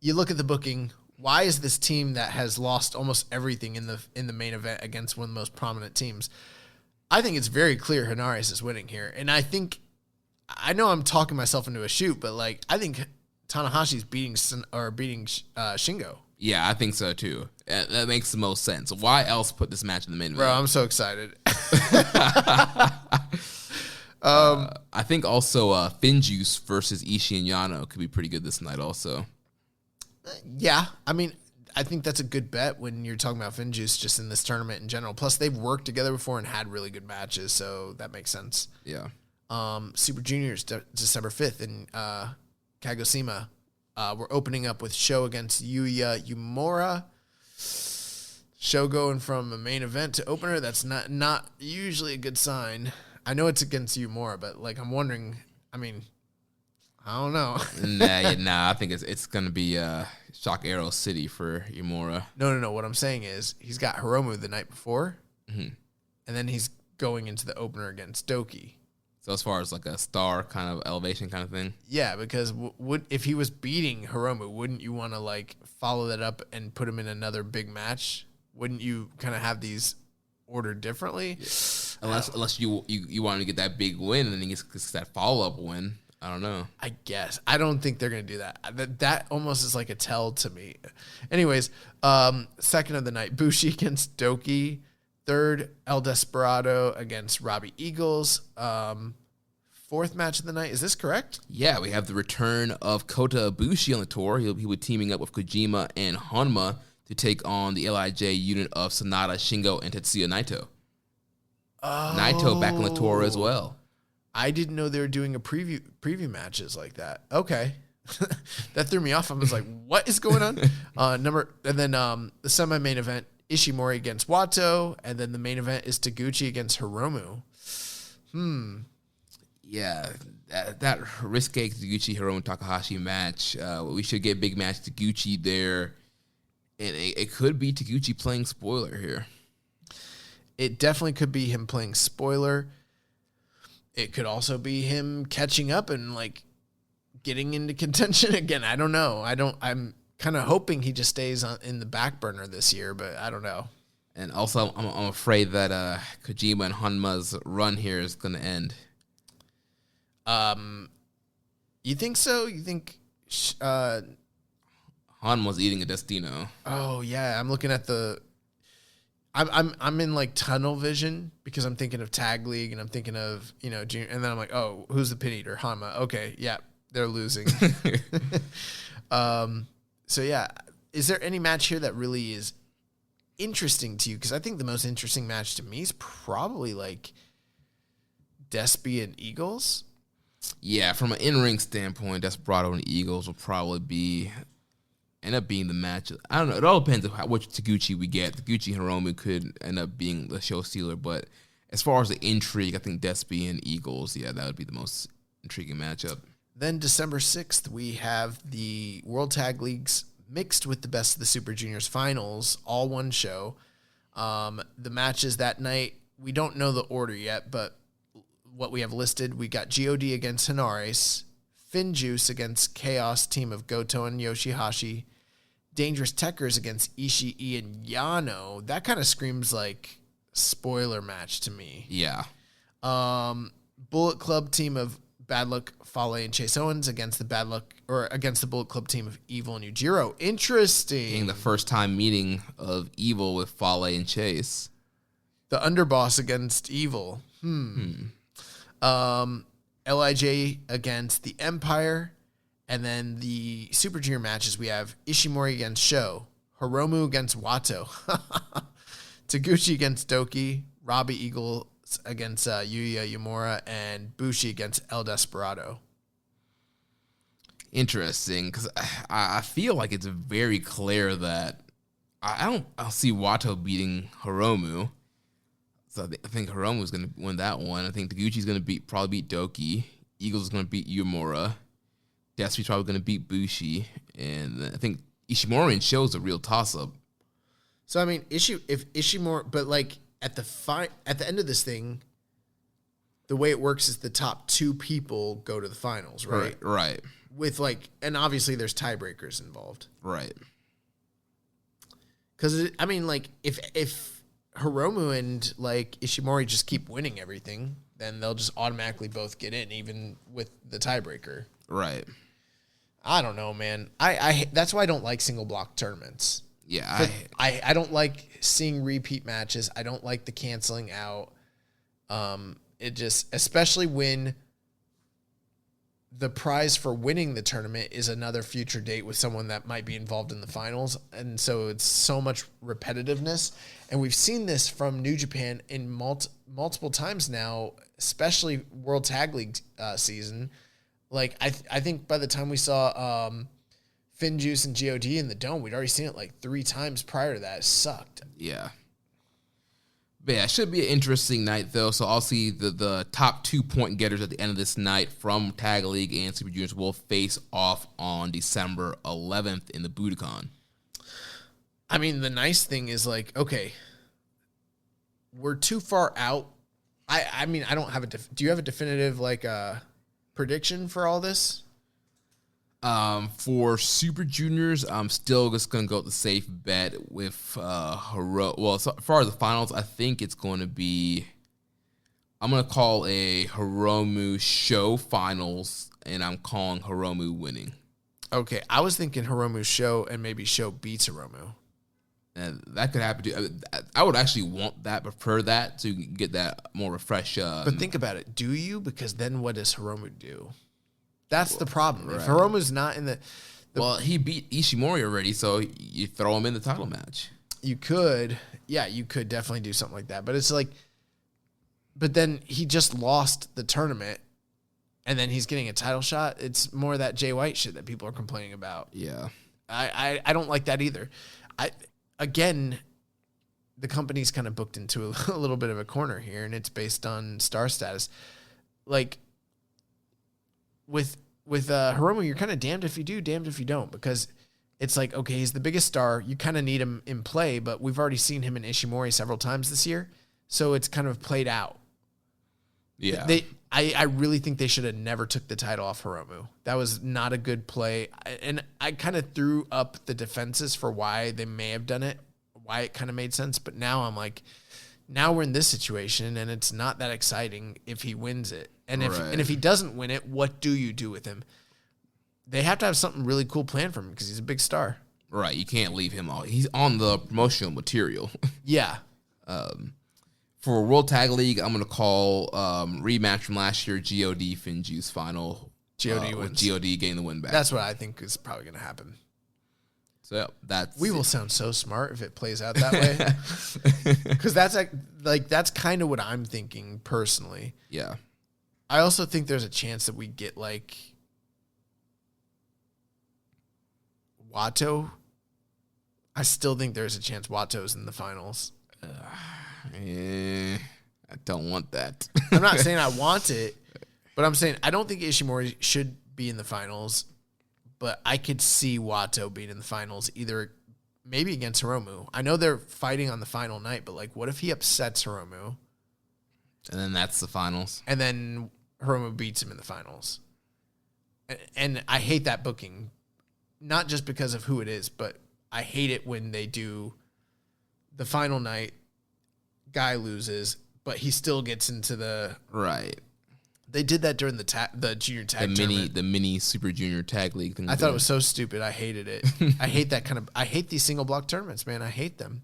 You look at the booking, Why is this team that has lost almost everything in the main event against one of the most prominent teams? I think it's very clear Henarius is winning here. And I know I'm talking myself into a shoot, but like I think Tanahashi's beating Shingo. Yeah, I think so too. That makes the most sense. Why else put this match in the main event? Bro, I'm so excited. I think also Finjuice versus Ishii and Yano could be pretty good this night also. Yeah, I mean, I think that's a good bet when you're talking about Finjuice just in this tournament in general. Plus, they've worked together before and had really good matches, so that makes sense. Yeah. Super Juniors, December 5th in Kagoshima. We're opening up with Sho against Yuya Uemura. Sho going from a main event to opener, that's not usually a good sign. I know it's against Uemura, but like I'm wondering, I mean, I don't know. Nah, I think it's going to be Shock Arrow City for Uemura. No. What I'm saying is he's got Hiromu the night before, Mm-hmm. and then he's going into the opener against Doki. So as far as like a star kind of elevation kind of thing? Yeah, because if he was beating Hiromu, wouldn't you want to like follow that up and put him in another big match? Wouldn't you kind of have these ordered differently? Yeah. Unless you want to get that big win and then he gets that follow-up win. I don't know. I guess. I don't think they're going to do that. That almost is like a tell to me. Anyways, second of the night, Bushi against Doki. Third, El Desperado against Robbie Eagles. Fourth match of the night. Is this correct? Yeah, we have the return of Kota Ibushi on the tour. He would teaming up with Kojima and Honma to take on the LIJ unit of Sonata, Shingo, and Tetsuya Naito. Oh. Naito back on the tour as well. I didn't know they were doing a preview matches like that. Okay. That threw me off. I was like, what is going on? The semi-main event, Ishimori against Wato, and then the main event is Taguchi against Hiromu. Yeah, that risque Taguchi Hiromu Takahashi match. We should get big match Taguchi there, and it could be Taguchi playing spoiler here. It definitely could be him playing spoiler. It could also be him catching up and like getting into contention again. I don't know. I'm kind of hoping he just stays in the back burner this year, but I don't know. And also, I'm afraid that Kojima and Honma's run here is going to end. You think so? You think Honma's eating a Destino? Oh yeah, I'm looking at the. I'm in like tunnel vision because I'm thinking of Tag League and I'm thinking of junior, and then I'm like, oh, who's the pin eater? Hanma. Okay, yeah, they're losing. So yeah, is there any match here that really is interesting to you? Because I think the most interesting match to me is probably like Despy and Eagles. Yeah, from an in-ring standpoint, Desperado and Eagles will probably end up being the match. I don't know. It all depends on which Taguchi we get. Taguchi Hiromu could end up being the show stealer, but as far as the intrigue, I think Despy and Eagles, yeah, that would be the most intriguing matchup. Then December 6th, we have the World Tag Leagues mixed with the Best of the Super Juniors finals, all one show. The matches that night, we don't know the order yet, but what we have listed, we got GOD against Hinares, Finjuice against Chaos team of Goto and Yoshihashi, Dangerous Tekkers against Ishii and Yano. That kind of screams like spoiler match to me. Yeah. Bullet Club team of Bad Luck Fale and Chase Owens against the Bullet Club team of Evil and Yujiro. Interesting. Being the first time meeting of Evil with Fale and Chase. The underboss against Evil. LIJ against the Empire. And then the Super Junior matches, we have Ishimori against Sho, Hiromu against Wato, Taguchi against Doki, Robbie Eagles against Yuya Uemura, and Bushi against El Desperado. Interesting, because I feel like it's very clear that I don't see Wato beating Hiromu. So I think Hiromu's going to win that one. I think Taguchi's going to probably beat Doki. Eagles is going to beat Uemura. Despi's probably going to beat Bushi. And I think Ishimori and Sho's a real toss-up. So, I mean, if Ishimori... But, like, at the end of this thing, the way it works is the top two people go to the finals, right? Right. With, like... And obviously there's tiebreakers involved. Right. Because, I mean, like, if Hiromu and, like, Ishimori just keep winning everything, then they'll just automatically both get in, even with the tiebreaker. Right. I don't know, man. I that's why I don't like single block tournaments. Yeah. I don't like seeing repeat matches. I don't like the canceling out. It just, especially when the prize for winning the tournament is another future date with someone that might be involved in the finals. And so it's so much repetitiveness. And we've seen this from New Japan in multiple times now, especially World Tag League season. Like, I think by the time we saw Finn Juice and GOD in the Dome, we'd already seen it like 3 times prior to that. It sucked. Yeah. But yeah, it should be an interesting night, though. So I'll see the top 2 point getters at the end of this night from Tag League and Super Juniors will face off on December 11th in the Budokan. I mean, the nice thing is, like, okay, we're too far out. I mean, I don't have do you have a definitive, like, prediction for all this? For Super Juniors, I'm still just going to go with the safe bet with Hiromu. Well, as far as the finals, I think it's going to be, I'm going to call a Hiromu show finals, and I'm calling Hiromu winning. Okay, I was thinking Hiromu show, and maybe show beats Hiromu. And that could happen too. I would actually want that, prefer that, to get that more refresh. But think about it. Do you? Because then what does Hiromu do? That's the problem. Right. If Hiromu's not in the well, he beat Ishimori already, so you throw him in the title match. You could. Yeah, you could definitely do something like that. But it's like, but then he just lost the tournament, and then he's getting a title shot. It's more of that Jay White shit that people are complaining about. Yeah. I don't like that either. Again, the company's kind of booked into a little bit of a corner here, and it's based on star status. Like, with Hiromu, you're kind of damned if you do, damned if you don't, because it's like, okay, he's the biggest star. You kind of need him in play, but we've already seen him in Ishimori several times this year, so it's kind of played out. Yeah. I really think they should have never took the title off Hiromu. That was not a good play, and I kind of threw up the defenses for why they may have done it, why it kind of made sense, but now I'm like, now we're in this situation, and it's not that exciting if he wins it. And if he doesn't win it, what do you do with him? They have to have something really cool planned for him because he's a big star. Right. You can't leave him on. He's on the promotional material. Yeah. For World Tag League, I'm going to call rematch from last year, GOD Finn Juice final. GOD wins. With GOD getting the win back. That's what I think is probably going to happen. So that's we will sound so smart if it plays out that way. Because that's like that's kind of what I'm thinking personally. Yeah. I also think there's a chance that we get like Watto. I still think there's a chance Watto's in the finals. I don't want that. I'm not saying I want it, but I'm saying I don't think Ishimori should be in the finals, but I could see Watto being in the finals either maybe against Hiromu. I know they're fighting on the final night, but like what if he upsets Hiromu? And then that's the finals. And then Hiromu beats him in the finals. And I hate that booking. Not just because of who it is, but I hate it when they do the final night, guy loses, but he still gets into the... Right. They did that during the junior tag tournament. The mini Super Junior Tag League thing. I thought it was so stupid. I hated it. I hate that kind of... I hate these single block tournaments, man. I hate them.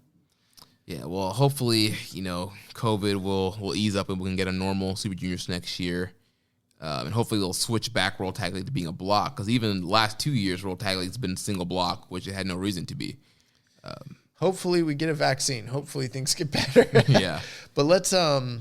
Yeah, well, hopefully, COVID will ease up and we can get a normal Super Juniors next year. And hopefully they'll switch back World Tag League to being a block. Because even the last 2 years, World Tag League's been single block, which it had no reason to be. Hopefully we get a vaccine. Hopefully things get better. Yeah. But let's go.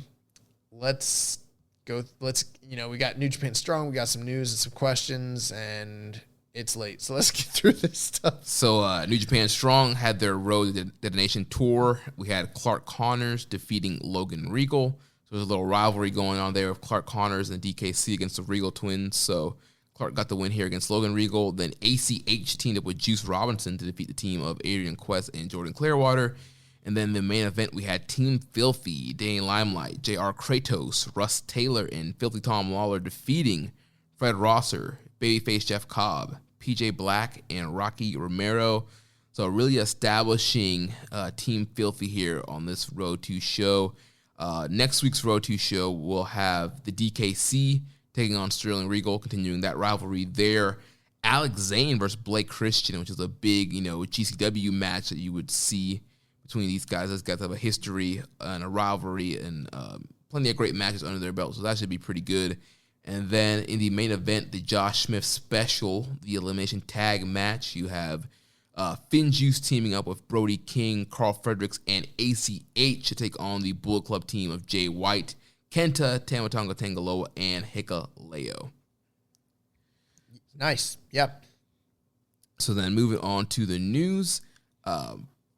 We got New Japan Strong. We got some news and some questions, and it's late. So let's get through this stuff. So New Japan Strong had their Road to Detonation tour. We had Clark Connors defeating Logan Regal. So there's a little rivalry going on there with Clark Connors and DKC against the Regal twins. So Clark got the win here against Logan Regal. Then ACH teamed up with Juice Robinson to defeat the team of Adrian Quest and Jordan Clearwater. And then the main event, we had Team Filthy, Dane Limelight, JR Kratos, Russ Taylor, and Filthy Tom Lawler defeating Fred Rosser, Babyface Jeff Cobb, PJ Black, and Rocky Romero. So really establishing Team Filthy here on this Road 2 show. Next week's Road 2 show will have the DKC taking on Sterling Regal, continuing that rivalry there. Alex Zane versus Blake Christian, which is a big, GCW match that you would see between these guys. Those guys have a history and a rivalry and plenty of great matches under their belt, so that should be pretty good. And then in the main event, the Josh Smith special, the elimination tag match, you have Finn Juice teaming up with Brody King, Carl Fredericks, and ACH to take on the Bullet Club team of Jay White, Kenta, Tamatonga Tangaloa, and Hikuleo. Nice. Yep. So then moving on to the news.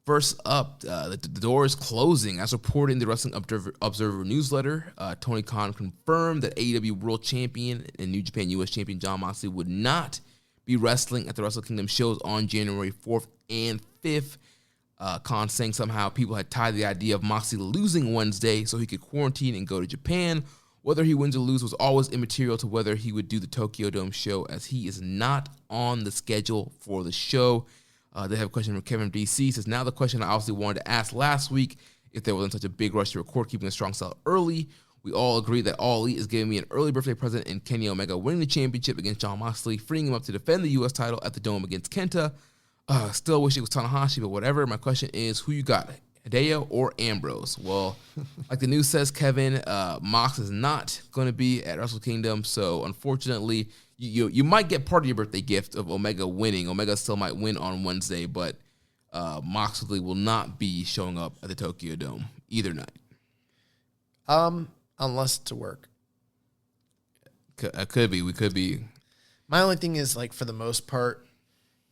First up, the door is closing. As reported in the Wrestling Observer newsletter, Tony Khan confirmed that AEW World Champion and New Japan US Champion Jon Moxley would not be wrestling at the Wrestle Kingdom shows on January 4th and 5th. Khan saying somehow people had tied the idea of Moxley losing Wednesday so he could quarantine and go to Japan. Whether he wins or loses was always immaterial to whether he would do the Tokyo Dome show, as he is not on the schedule for the show. They have a question from Kevin DC. Says, now the question I obviously wanted to ask last week, if there wasn't such a big rush to record Keeping It Strong Style early. We all agree that All Elite is giving me an early birthday present in Kenny Omega winning the championship against Jon Moxley, freeing him up to defend the U.S. title at the Dome against Kenta. Still wish it was Tanahashi, but whatever. My question is, who you got, Hideo or Ambrose? Well, like the news says, Kevin, Mox is not going to be at Wrestle Kingdom, so unfortunately, you might get part of your birthday gift of Omega winning. Omega still might win on Wednesday, but Moxley will not be showing up at the Tokyo Dome either night. Unless to work. Could be. We could be. My only thing is, like, for the most part,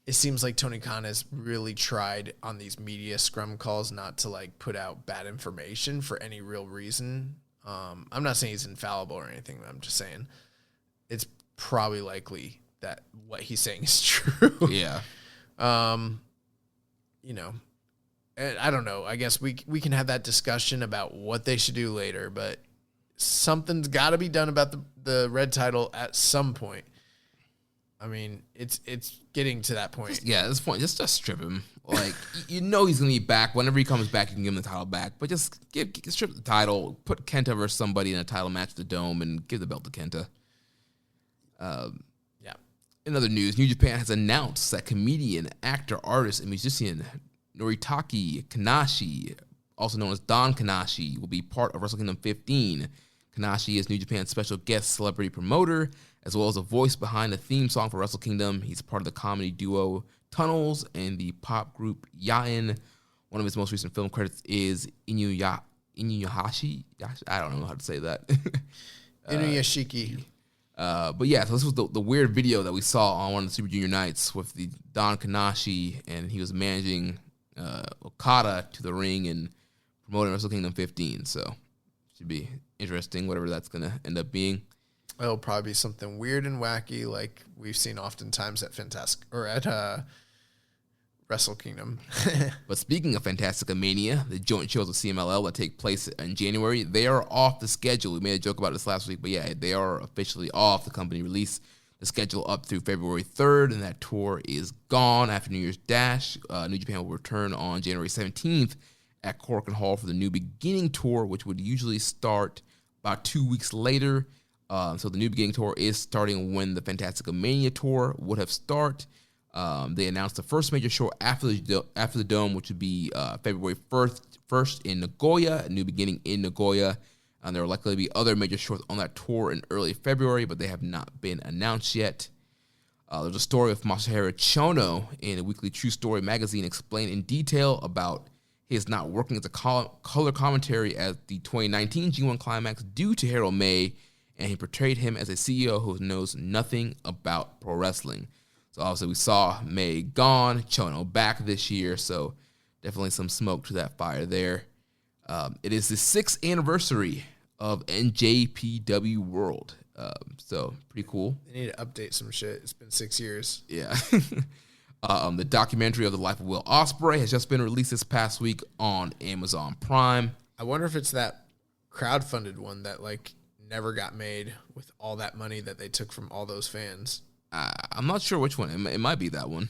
it seems like Tony Khan has really tried on these media scrum calls not to, like, put out bad information for any real reason. I'm not saying he's infallible or anything. I'm just saying it's probably likely that what he's saying is true. Yeah. I don't know. I guess we can have that discussion about what they should do later, but something's got to be done about the red title at some point. I mean, it's getting to that point. At this point, just strip him. Like, he's going to be back. Whenever he comes back, you can give him the title back. But just strip the title, put Kenta versus somebody in a title match at the Dome, and give the belt to Kenta. Yeah. In other news, New Japan has announced that comedian, actor, artist, and musician Noritake Kanashi, also known as Don Kanashi, will be part of Wrestle Kingdom 15. Kanashi is New Japan's special guest celebrity promoter, as well as a voice behind the theme song for Wrestle Kingdom. He's part of the comedy duo Tunnels and the pop group Yain. One of his most recent film credits is Inuyasha. I don't know how to say that. Inuyashiki. But yeah, so this was the weird video that we saw on one of the Super Junior nights with the Don Kanashi, and he was managing Okada to the ring and promoting Wrestle Kingdom 15. So should be interesting, whatever that's going to end up being. It'll probably be something weird and wacky like we've seen oftentimes at Wrestle Kingdom. But speaking of Fantastica Mania, the joint shows of CMLL that take place in January, they are off the schedule. We made a joke about this last week, but yeah, they are officially off. The company released the schedule up through February 3rd, and that tour is gone after New Year's Dash. New Japan will return on January 17th at Korakuen Hall for the New Beginning Tour, which would usually start about 2 weeks later. So the New Beginning Tour is starting when the Fantastica Mania Tour would have started. They announced the first major show after the Dome, which would be February 1st in Nagoya, a New Beginning in Nagoya. And there are likely to be other major shows on that tour in early February, but they have not been announced yet. There's a story of Masahiro Chono in a weekly True Story magazine explained in detail about his not working as a color commentary at the 2019 G1 Climax due to Harold May, and he portrayed him as a CEO who knows nothing about pro wrestling. So obviously we saw May gone, Chono back this year, so definitely some smoke to that fire there. It is the 6th anniversary of NJPW World, so pretty cool. They need to update some shit. It's been 6 years. Yeah. The documentary of the life of Will Ospreay has just been released this past week on Amazon Prime. I wonder if it's that crowdfunded one that like never got made with all that money that they took from all those fans. I'm not sure which one. It might be that one.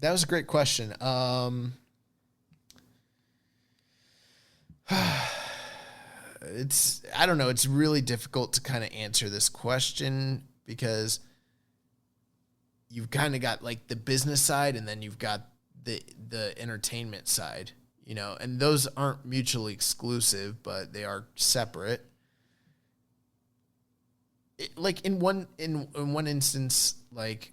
That was a great question. I don't know. It's really difficult to kind of answer this question because you've kind of got like the business side and then you've got the entertainment side, and those aren't mutually exclusive, but they are separate. Like in one instance, like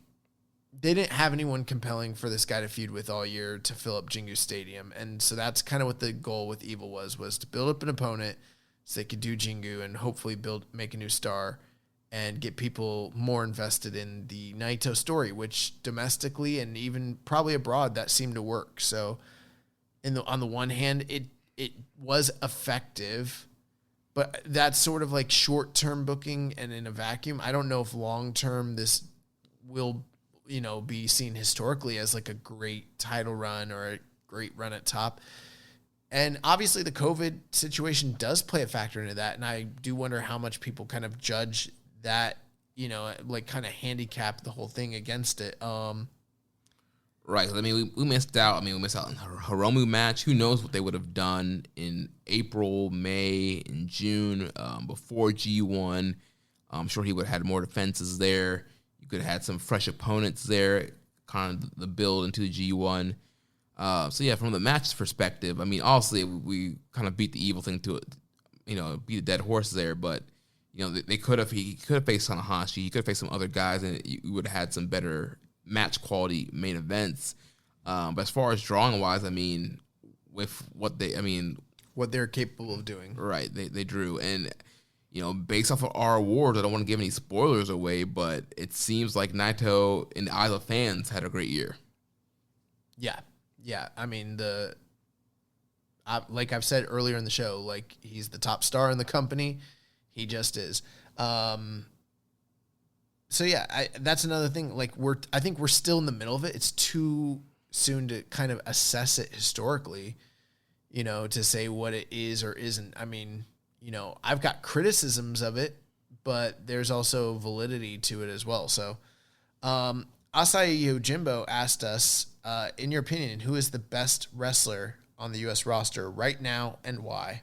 they didn't have anyone compelling for this guy to feud with all year to fill up Jingu Stadium. And so that's kind of what the goal with Evil was to build up an opponent so they could do Jingu and hopefully make a new star and get people more invested in the Naito story, which domestically and even probably abroad, that seemed to work. So on the one hand, it was effective, but that's sort of like short-term booking and in a vacuum. I don't know if long-term this will, be seen historically as like a great title run or a great run at top. And obviously the COVID situation does play a factor into that. And I do wonder how much people kind of judge that, like kind of handicap the whole thing against it. Right. I mean, we missed out. We missed out on the Hiromu match. Who knows what they would have done in April, May, and June before G1. I'm sure he would have had more defenses there. You could have had some fresh opponents there, kind of the build into the G1. So, yeah, from the match's perspective, obviously we kind of beat the Evil thing to it, beat a dead horse there. But, he could have faced Tanahashi. He could have faced some other guys, and you would have had some better match quality main events. But as far as drawing wise, with what they're capable of doing. Right. They drew. And, based off of our awards, I don't want to give any spoilers away, but it seems like Naito, in the eyes of fans, had a great year. Yeah. Yeah. Like I've said earlier in the show, like he's the top star in the company. He just is. So yeah, that's another thing. Like I think we're still in the middle of it. It's too soon to kind of assess it historically, to say what it is or isn't. I've got criticisms of it, but there's also validity to it as well. So, Asahi Yojimbo asked us, in your opinion, who is the best wrestler on the U.S. roster right now and why?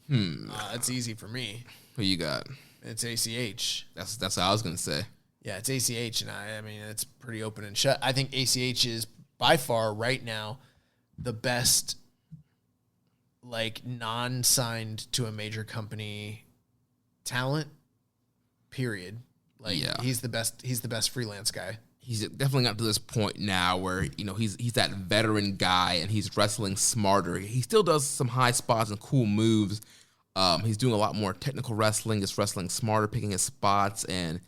That's easy for me. Who you got? It's ACH. That's what I was going to say. Yeah, it's ACH, and it's pretty open and shut. I think ACH is by far right now the best, like, non-signed to a major company talent, period. Like, yeah. He's the best freelance guy. He's definitely got to this point now where, he's that veteran guy and he's wrestling smarter. He still does some high spots and cool moves. He's doing a lot more technical wrestling, just wrestling smarter, picking his spots, and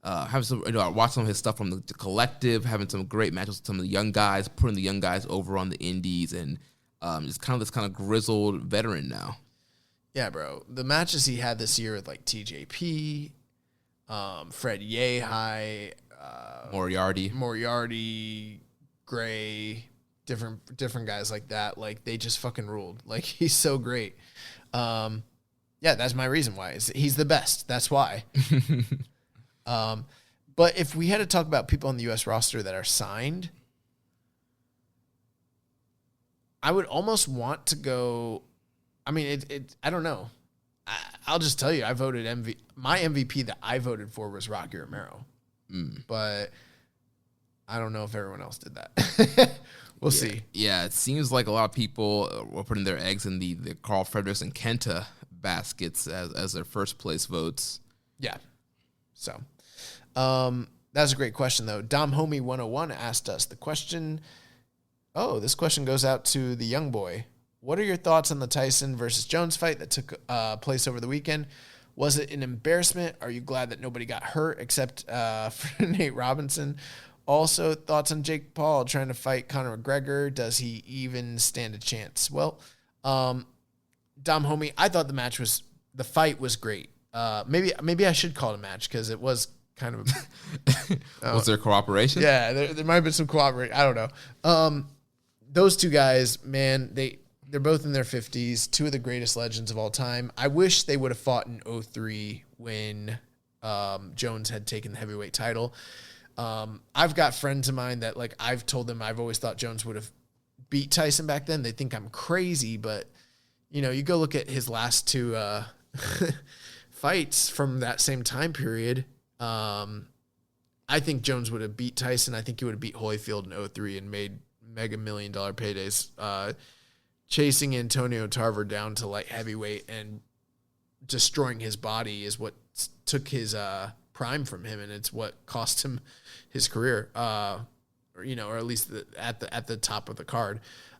having some. I watched some of his stuff from the collective, having some great matches with some of the young guys, putting the young guys over on the indies, and just kind of this kind of grizzled veteran now. Yeah, bro. The matches he had this year with like TJP, Fred Yehai, Moriarty, Gray, different guys like that. Like they just fucking ruled. Like he's so great. Yeah, that's my reason why. He's the best. That's why. But if we had to talk about people on the U.S. roster that are signed, I would almost want to go. I don't know. I'll just tell you, I voted my MVP that I voted for was Rocky Romero. But I don't know if everyone else did that. We'll see. Yeah, it seems like a lot of people were putting their eggs in the Carl Fredericks and Kenta baskets as their first place votes. Yeah. So that's a great question, though. Dom Homie 101 asked us the question. Oh, this question goes out to the young boy. What are your thoughts on the Tyson versus Jones fight that took place over the weekend? Was it an embarrassment? Are you glad that nobody got hurt except for Nate Robinson? Also, thoughts on Jake Paul trying to fight Conor McGregor. Does he even stand a chance? Well, Dom Homie, I thought the fight was great. Maybe I should call it a match because it was kind of was there cooperation? Yeah, there might have been some cooperation. I don't know. Those two guys, man, they're both in their 50s, two of the greatest legends of all time. I wish they would have fought in 2003 when Jones had taken the heavyweight title. I've got friends of mine that like I've told them I've always thought Jones would have beat Tyson back then. They think I'm crazy, but you know, you go look at his last two fights from that same time period. I think Jones would have beat Tyson. I think he would have beat Holyfield in 2003 and made mega $1 million paydays. Chasing Antonio Tarver down to light heavyweight and destroying his body is what took his prime from him, and it's what cost him his career. Or at least at the top of the card.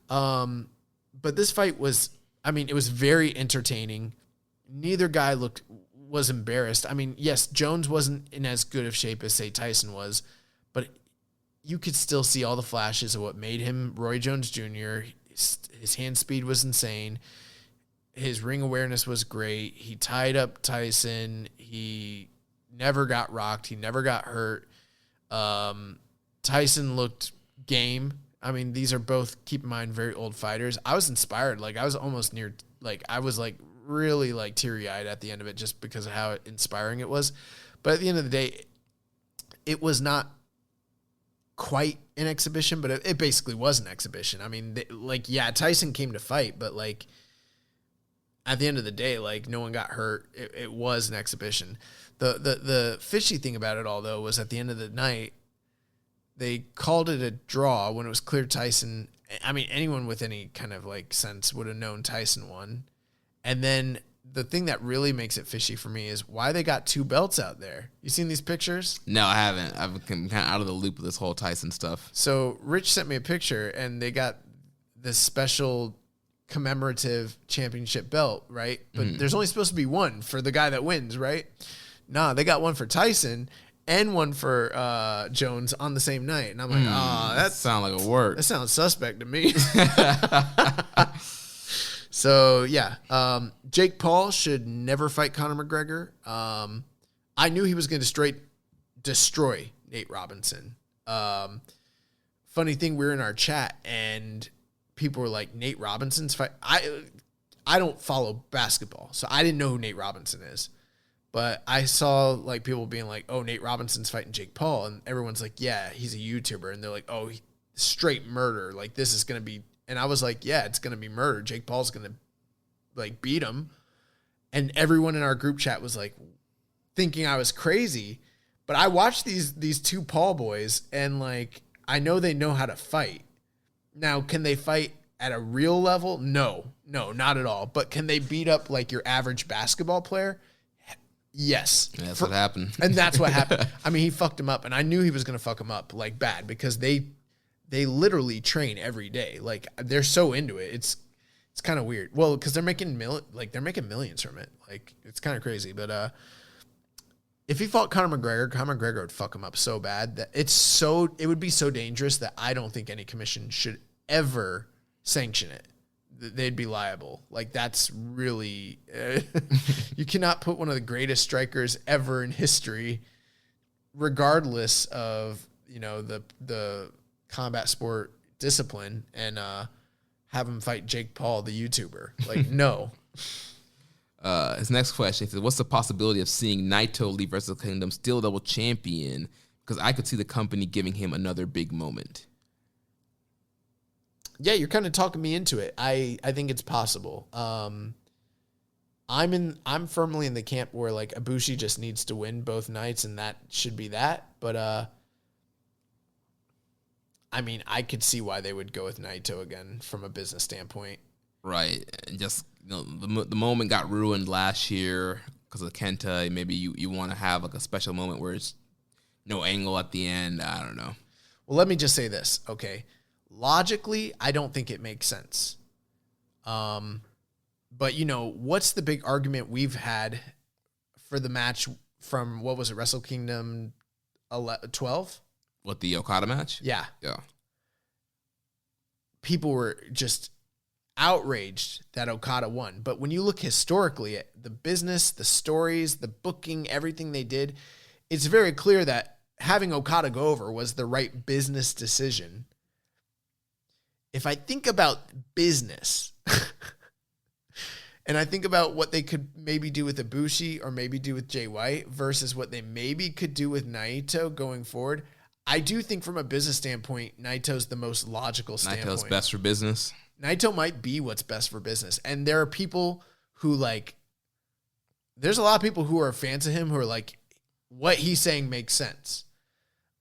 But this fight was, it was very entertaining. Neither guy was embarrassed. I mean, yes, Jones wasn't in as good of shape as, say, Tyson was, but you could still see all the flashes of what made him Roy Jones Jr. His hand speed was insane. His ring awareness was great. He tied up Tyson. He never got rocked. He never got hurt. Tyson looked game. I mean, these are both, keep in mind, very old fighters. I was inspired. Like, I was almost near, like, I was, like, really, like, teary-eyed at the end of it just because of how inspiring it was. But at the end of the day, it was not quite an exhibition, but it basically was an exhibition. I mean, Tyson came to fight, but, like, at the end of the day, like, no one got hurt. It was an exhibition. The fishy thing about it all, though, was at the end of the night, they called it a draw when it was clear Tyson. I mean, anyone with any kind of, like, sense would have known Tyson won. And then the thing that really makes it fishy for me is why they got two belts out there. You seen these pictures? No, I haven't. I've been kind of out of the loop of this whole Tyson stuff. So Rich sent me a picture, and they got this special commemorative championship belt, right? But there's only supposed to be one for the guy that wins, right? Nah, they got one for Tyson and one for Jones on the same night. And I'm like, that sounds like a work. That sounds suspect to me. So, yeah, Jake Paul should never fight Conor McGregor. I knew he was going to destroy Nate Robinson. Funny thing, we were in our chat, and people were like, Nate Robinson's fight. I don't follow basketball, so I didn't know who Nate Robinson is. But I saw like people being like, oh, Nate Robinson's fighting Jake Paul. And everyone's like, yeah, he's a YouTuber. And they're like, oh, straight murder. Like, this is going to be. And I was like, yeah, it's going to be murder. Jake Paul's going to, like, beat him. And everyone in our group chat was, like, thinking I was crazy. But I watched these two Paul boys, and, like, I know they know how to fight. Now, can they fight at a real level? No, not at all. But can they beat up, like, your average basketball player? Yes. Yeah, that's what happened. And that's what happened. I mean, he fucked him up, and I knew he was going to fuck him up, like, bad, because they literally train every day. Like, they're so into it. It's kind of weird. Well, because they're making millions from it. Like, it's kind of crazy. But if he fought Conor McGregor would fuck him up so bad that it would be so dangerous that I don't think any commission should ever sanction it. They'd be liable. Like, that's really you cannot put one of the greatest strikers ever in history, regardless of, the combat sport discipline, and have him fight Jake Paul, the YouTuber. Like, no. His next question is, what's the possibility of seeing Naito leave Wrestle Kingdom still double champion? Because I could see the company giving him another big moment. Yeah, you're kind of talking me into it. I think it's possible. I'm firmly in the camp where, like, Ibushi just needs to win both nights, and that should be that. But I could see why they would go with Naito again from a business standpoint. Right. And just, the moment got ruined last year because of Kenta. Maybe you want to have, like, a special moment where it's no angle at the end. I don't know. Well, let me just say this, okay? Logically, I don't think it makes sense. But, what's the big argument we've had for the match from, what was it, Wrestle Kingdom 12? What, the Okada match? Yeah. Yeah. People were just outraged that Okada won. But when you look historically at the business, the stories, the booking, everything they did, it's very clear that having Okada go over was the right business decision. If I think about business and I think about what they could maybe do with Ibushi or maybe do with Jay White versus what they maybe could do with Naito going forward, I do think from a business standpoint, Naito's the most logical standpoint. Naito's best for business. Naito might be what's best for business. And there are people who there's a lot of people who are fans of him who are like, what he's saying makes sense.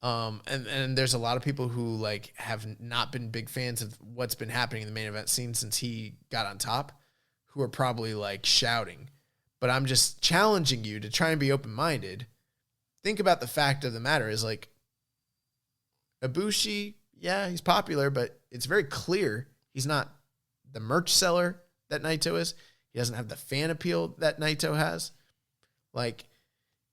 And there's a lot of people who have not been big fans of what's been happening in the main event scene since he got on top, who are probably shouting. But I'm just challenging you to try and be open-minded. Think about the fact of the matter is Ibushi, yeah, he's popular, but it's very clear he's not the merch seller that Naito is. He doesn't have the fan appeal that Naito has.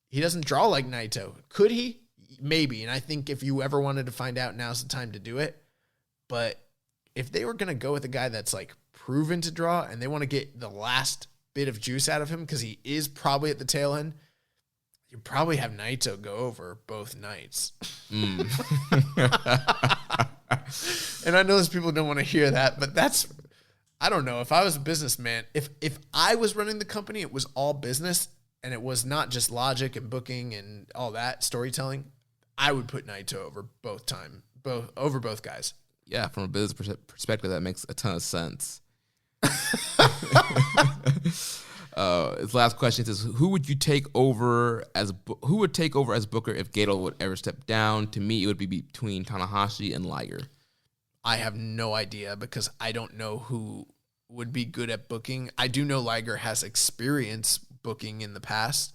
He doesn't draw like Naito. Could he? Maybe. And I think if you ever wanted to find out, now's the time to do it. But if they were going to go with a guy that's proven to draw and they want to get the last bit of juice out of him because he is probably at the tail end, you probably have Naito go over both nights. And I know those people don't want to hear that, but I don't know. If I was a businessman, if I was running the company, it was all business and it was not just logic and booking and all that storytelling, I would put Naito over over both guys. Yeah, from a business perspective, that makes a ton of sense. His last question is: Who would take over as Booker if Gato would ever step down? To me, it would be between Tanahashi and Liger. I have no idea because I don't know who would be good at booking. I do know Liger has experience booking in the past.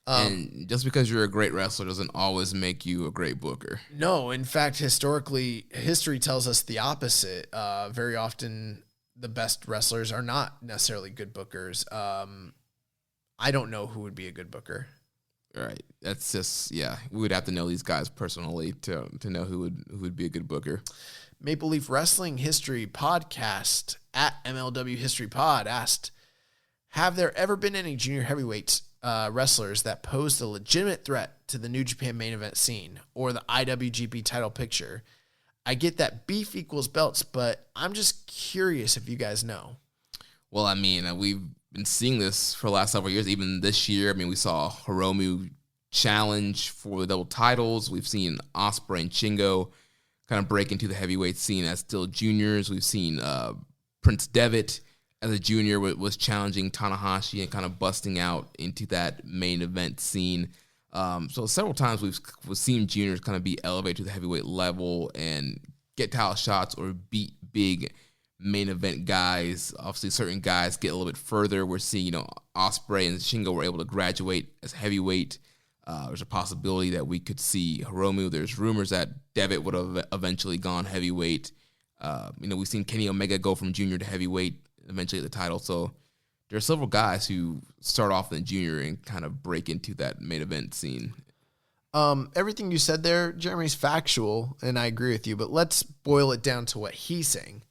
And just because you're a great wrestler doesn't always make you a great booker. No, in fact, history tells us the opposite. Very often, the best wrestlers are not necessarily good bookers. I don't know who would be a good booker. All right. That's just, we would have to know these guys personally to know who would be a good booker. Maple Leaf Wrestling History Podcast at MLW History Pod asked, have there ever been any junior heavyweight wrestlers that posed a legitimate threat to the New Japan main event scene or the IWGP title picture? I get that beef equals belts, but I'm just curious if you guys know. Well, I mean, we've been seeing this for the last several years. Even this year, I mean, we saw Hiromu challenge for the double titles. We've seen Ospreay and Shingo kind of break into the heavyweight scene as still juniors. We've seen Prince Devitt as a junior was challenging Tanahashi and kind of busting out into that main event scene. So several times we've seen juniors kind of be elevated to the heavyweight level and get title shots or beat big main event guys. Obviously, certain guys get a little bit further. We're seeing, Ospreay and Shingo were able to graduate as heavyweight. There's a possibility that we could see Hiromu. There's rumors that Devitt would have eventually gone heavyweight. We've seen Kenny Omega go from junior to heavyweight, eventually at the title. So there are several guys who start off in junior and kind of break into that main event scene. Everything you said there, Jeremy's factual, and I agree with you, but let's boil it down to what he's saying.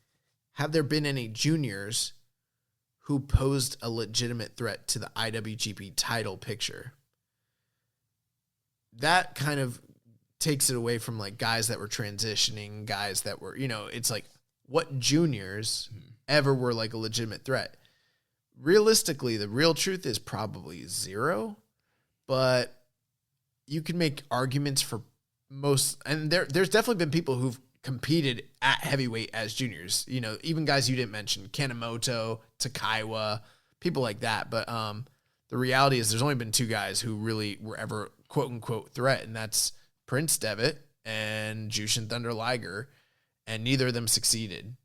Have there been any juniors who posed a legitimate threat to the IWGP title picture? That kind of takes it away from guys that were transitioning, guys that were, it's what juniors ever were a legitimate threat. Realistically, the real truth is probably zero, but you can make arguments for most, and there's definitely been people who've competed at heavyweight as juniors, even guys you didn't mention, Kanemoto, Takaiwa, people like that. But the reality is there's only been two guys who really were ever quote unquote threat, and that's Prince Devitt and Jushin Thunder Liger, and neither of them succeeded.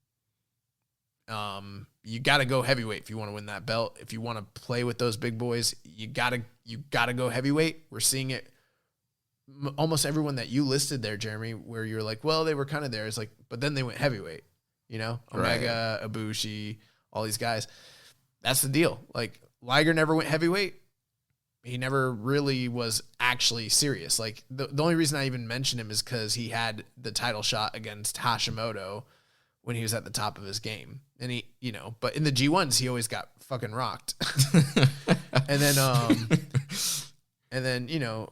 You got to go heavyweight if you want to win that belt. If you want to play with those big boys, you got to go heavyweight. We're seeing it. Almost everyone that you listed there, Jeremy, where you're like, well, they were kind of there. It's but then they went heavyweight, Omega, right. Ibushi, all these guys. That's the deal. Liger never went heavyweight. He never really was actually serious. The only reason I even mention him is because he had the title shot against Hashimoto when he was at the top of his game. And he, but in the G1s, he always got fucking rocked. and then,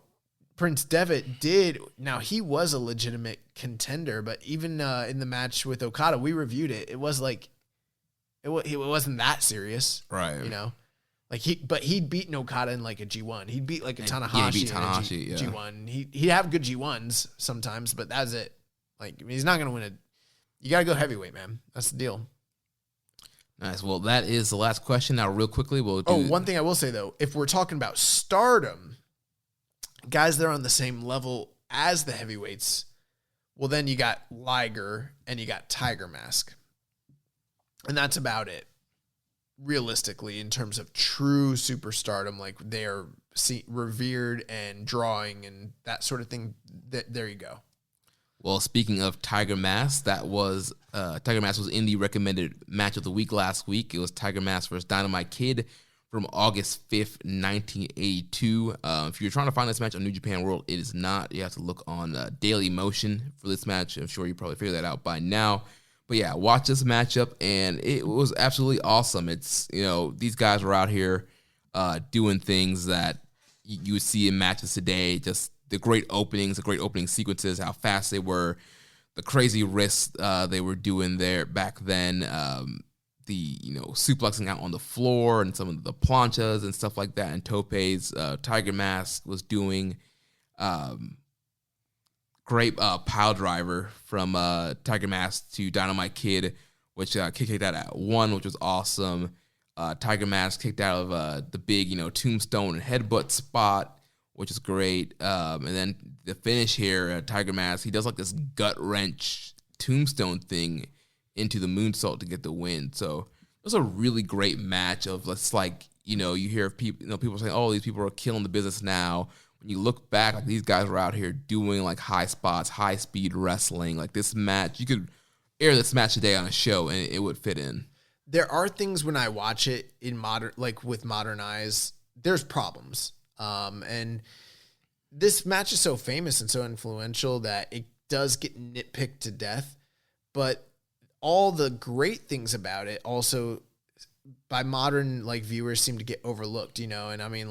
Prince Devitt did. Now, he was a legitimate contender, but even in the match with Okada, we reviewed it. It was it wasn't that serious. Right. But he'd beat Okada in like a G1. He'd beat like a Tanahashi, Yeah, he beat in a Tanahashi, yeah. G1. He'd have good G1s sometimes, but that's it. Like, I mean, he's not going to win it. You got to go heavyweight, man. That's the deal. Nice. Well, that is the last question. Now, real quickly, we'll do... one thing I will say, though, if we're talking about stardom, guys that are on the same level as the heavyweights, well, then you got Liger and you got Tiger Mask. And that's about it. Realistically, in terms of true superstardom, like they are revered and drawing and that sort of thing. There you go. Well, speaking of Tiger Mask, that was Tiger Mask was in the recommended match of the week last week. It was Tiger Mask versus Dynamite Kid from August 5th, 1982. If you're trying to find this match on New Japan World, it is not. You have to look on Daily Motion for this match. I'm sure you probably figured that out by now. But yeah, watch this matchup, and it was absolutely awesome. It's, these guys were out here doing things that you would see in matches today. Just the great openings, the great opening sequences, how fast they were, the crazy risks they were doing there back then. The suplexing out on the floor and some of the planchas and stuff like that, and topes. Tiger Mask was doing. Great pile driver from Tiger Mask to Dynamite Kid, which kicked out at 1, which was awesome. Tiger Mask kicked out of the big, tombstone and headbutt spot, which is great. And then the finish here, Tiger Mask, he does like this gut wrench tombstone thing into the moonsault to get the win. So it was a really great match of you hear people, people saying, oh, these people are killing the business now. When you look back, like these guys were out here doing like high spots, high speed wrestling. Like this match, you could air this match today on a show and it would fit in. There are things when I watch it in with modern eyes, there's problems. And this match is so famous and so influential that it does get nitpicked to death. But all the great things about it also by modern viewers seem to get overlooked, and I mean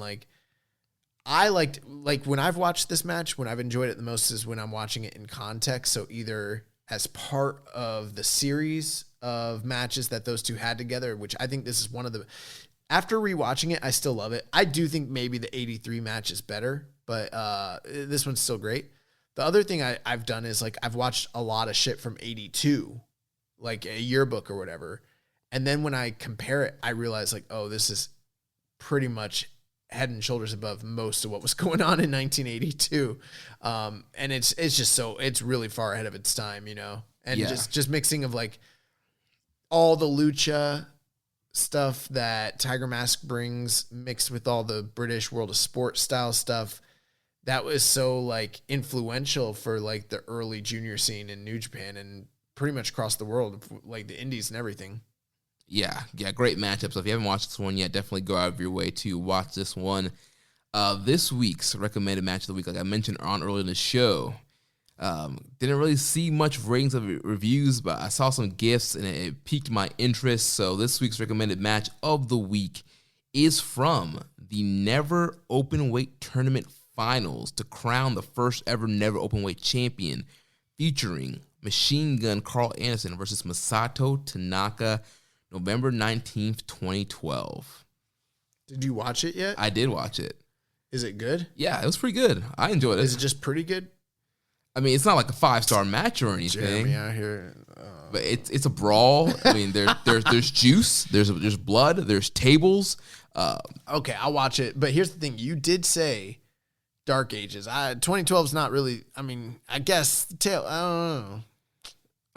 I liked when I've watched this match, when I've enjoyed it the most is when I'm watching it in context. So either as part of the series of matches that those two had together, which I think this is one of the, after rewatching it, I still love it. I do think maybe the 83 match is better, but this one's still great. The other thing I've done is I've watched a lot of shit from 82, like a yearbook or whatever. And then when I compare it, I realize oh, this is pretty much head and shoulders above most of what was going on in 1982. And it's just it's really far ahead of its time, and just mixing of all the lucha stuff that Tiger Mask brings mixed with all the British World of Sport style stuff that was so influential for the early junior scene in New Japan and pretty much across the world, the indies and everything. Yeah, great matchup. So if you haven't watched this one yet, definitely go out of your way to watch this one. This week's recommended match of the week, like I mentioned on earlier in the show, didn't really see much ratings of reviews, but I saw some GIFs and it piqued my interest. So this week's recommended match of the week is from the Never Openweight Tournament Finals to crown the first ever Never Openweight champion, featuring Machine Gun Carl Anderson versus Masato Tanaka, November 19th, 2012. Did you watch it yet? I did watch it. Is it good? Yeah, it was pretty good. I enjoyed it. Is it just pretty good? I mean, it's not like a 5-star match or anything. Jeremy out here. But it's a brawl. I mean, there's juice, there's blood, there's tables. Okay, I'll watch it. But here's the thing. You did say Dark Ages. 2012 is not really, I mean, I guess, I don't know.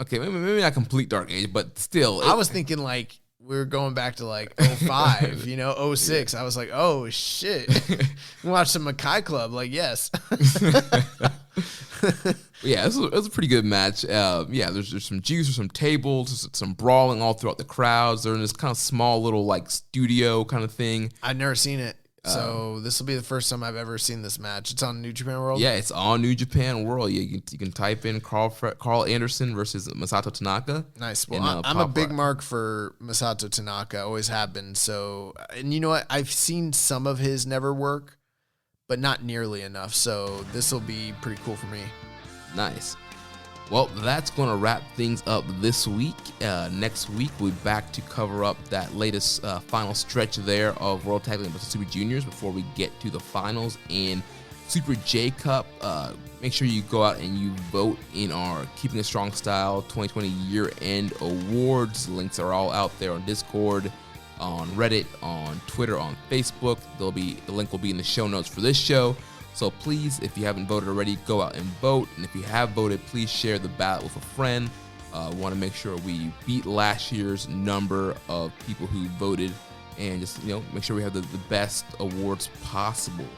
Okay, maybe not complete Dark Age, but still. I was thinking we were going back to 05, 06. I was like, oh shit. Watch some Mackay Club. Yes. Yeah, it was a pretty good match. There's some juice, there's some tables, there's some brawling all throughout the crowds. They're in this kind of small little studio kind of thing. I've never seen it. So this will be the first time I've ever seen this match. It's on New Japan World? Yeah, it's on New Japan World. Yeah, you can type in Carl Anderson versus Masato Tanaka. Nice. Well, I'm a big mark for Masato Tanaka. Always have been. So, and you know what? I've seen some of his never work, but not nearly enough. So this will be pretty cool for me. Nice. Well, that's going to wrap things up this week. Next week, we'll be back to cover up that latest final stretch there of World Tag Team vs. Super Juniors before we get to the finals and Super J Cup. Make sure you go out and you vote in our Keeping It Strong Style 2020 year-end awards. Links are all out there on Discord, on Reddit, on Twitter, on Facebook. The link will be in the show notes for this show. So please, if you haven't voted already, go out and vote. And if you have voted, please share the ballot with a friend. We want to make sure we beat last year's number of people who voted and just, make sure we have the best awards possible.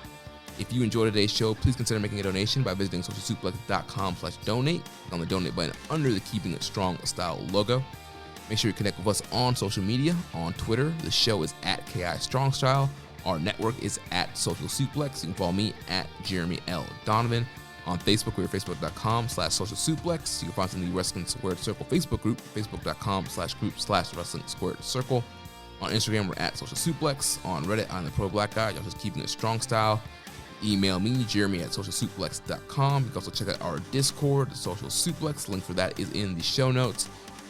If you enjoyed today's show, please consider making a donation by visiting socialsuplex.com/donate. Click on the donate button under the Keeping It Strong Style logo. Make sure you connect with us on social media. On Twitter, the show is @KI Strong Style. Our network is @Social Suplex. You can follow me @Jeremy L. Donovan. On Facebook, we're at facebook.com/Social Suplex. You can find us in the Wrestling Squared Circle Facebook group, facebook.com/group/Wrestling Squared Circle. On Instagram, we're @Social Suplex. On Reddit, I'm the Pro Black Guy. Y'all just Keeping It Strong Style. Email me, Jeremy @socialsuplex.com. You can also check out our Discord, the Social Suplex. Link for that is in the show notes.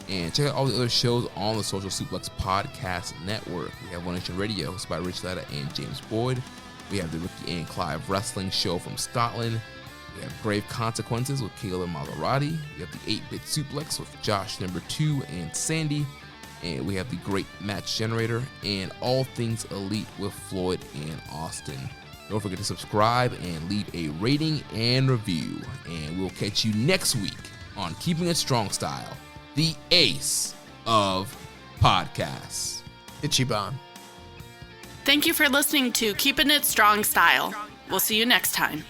And check out all the other shows on the Social Suplex Podcast Network. We have One Nation Radio, hosted by Rich Latta and James Boyd. We have the Ricky and Clive Wrestling Show from Scotland. We have Grave Consequences with Kayla Maserati. We have the 8-Bit Suplex with Josh No. 2 and Sandy. And we have the Great Match Generator and All Things Elite with Floyd and Austin. Don't forget to subscribe and leave a rating and review. And we'll catch you next week on Keeping It Strong Style, the ace of podcasts. Ichiban. Thank you for listening to Keepin' It Strong Style. We'll see you next time.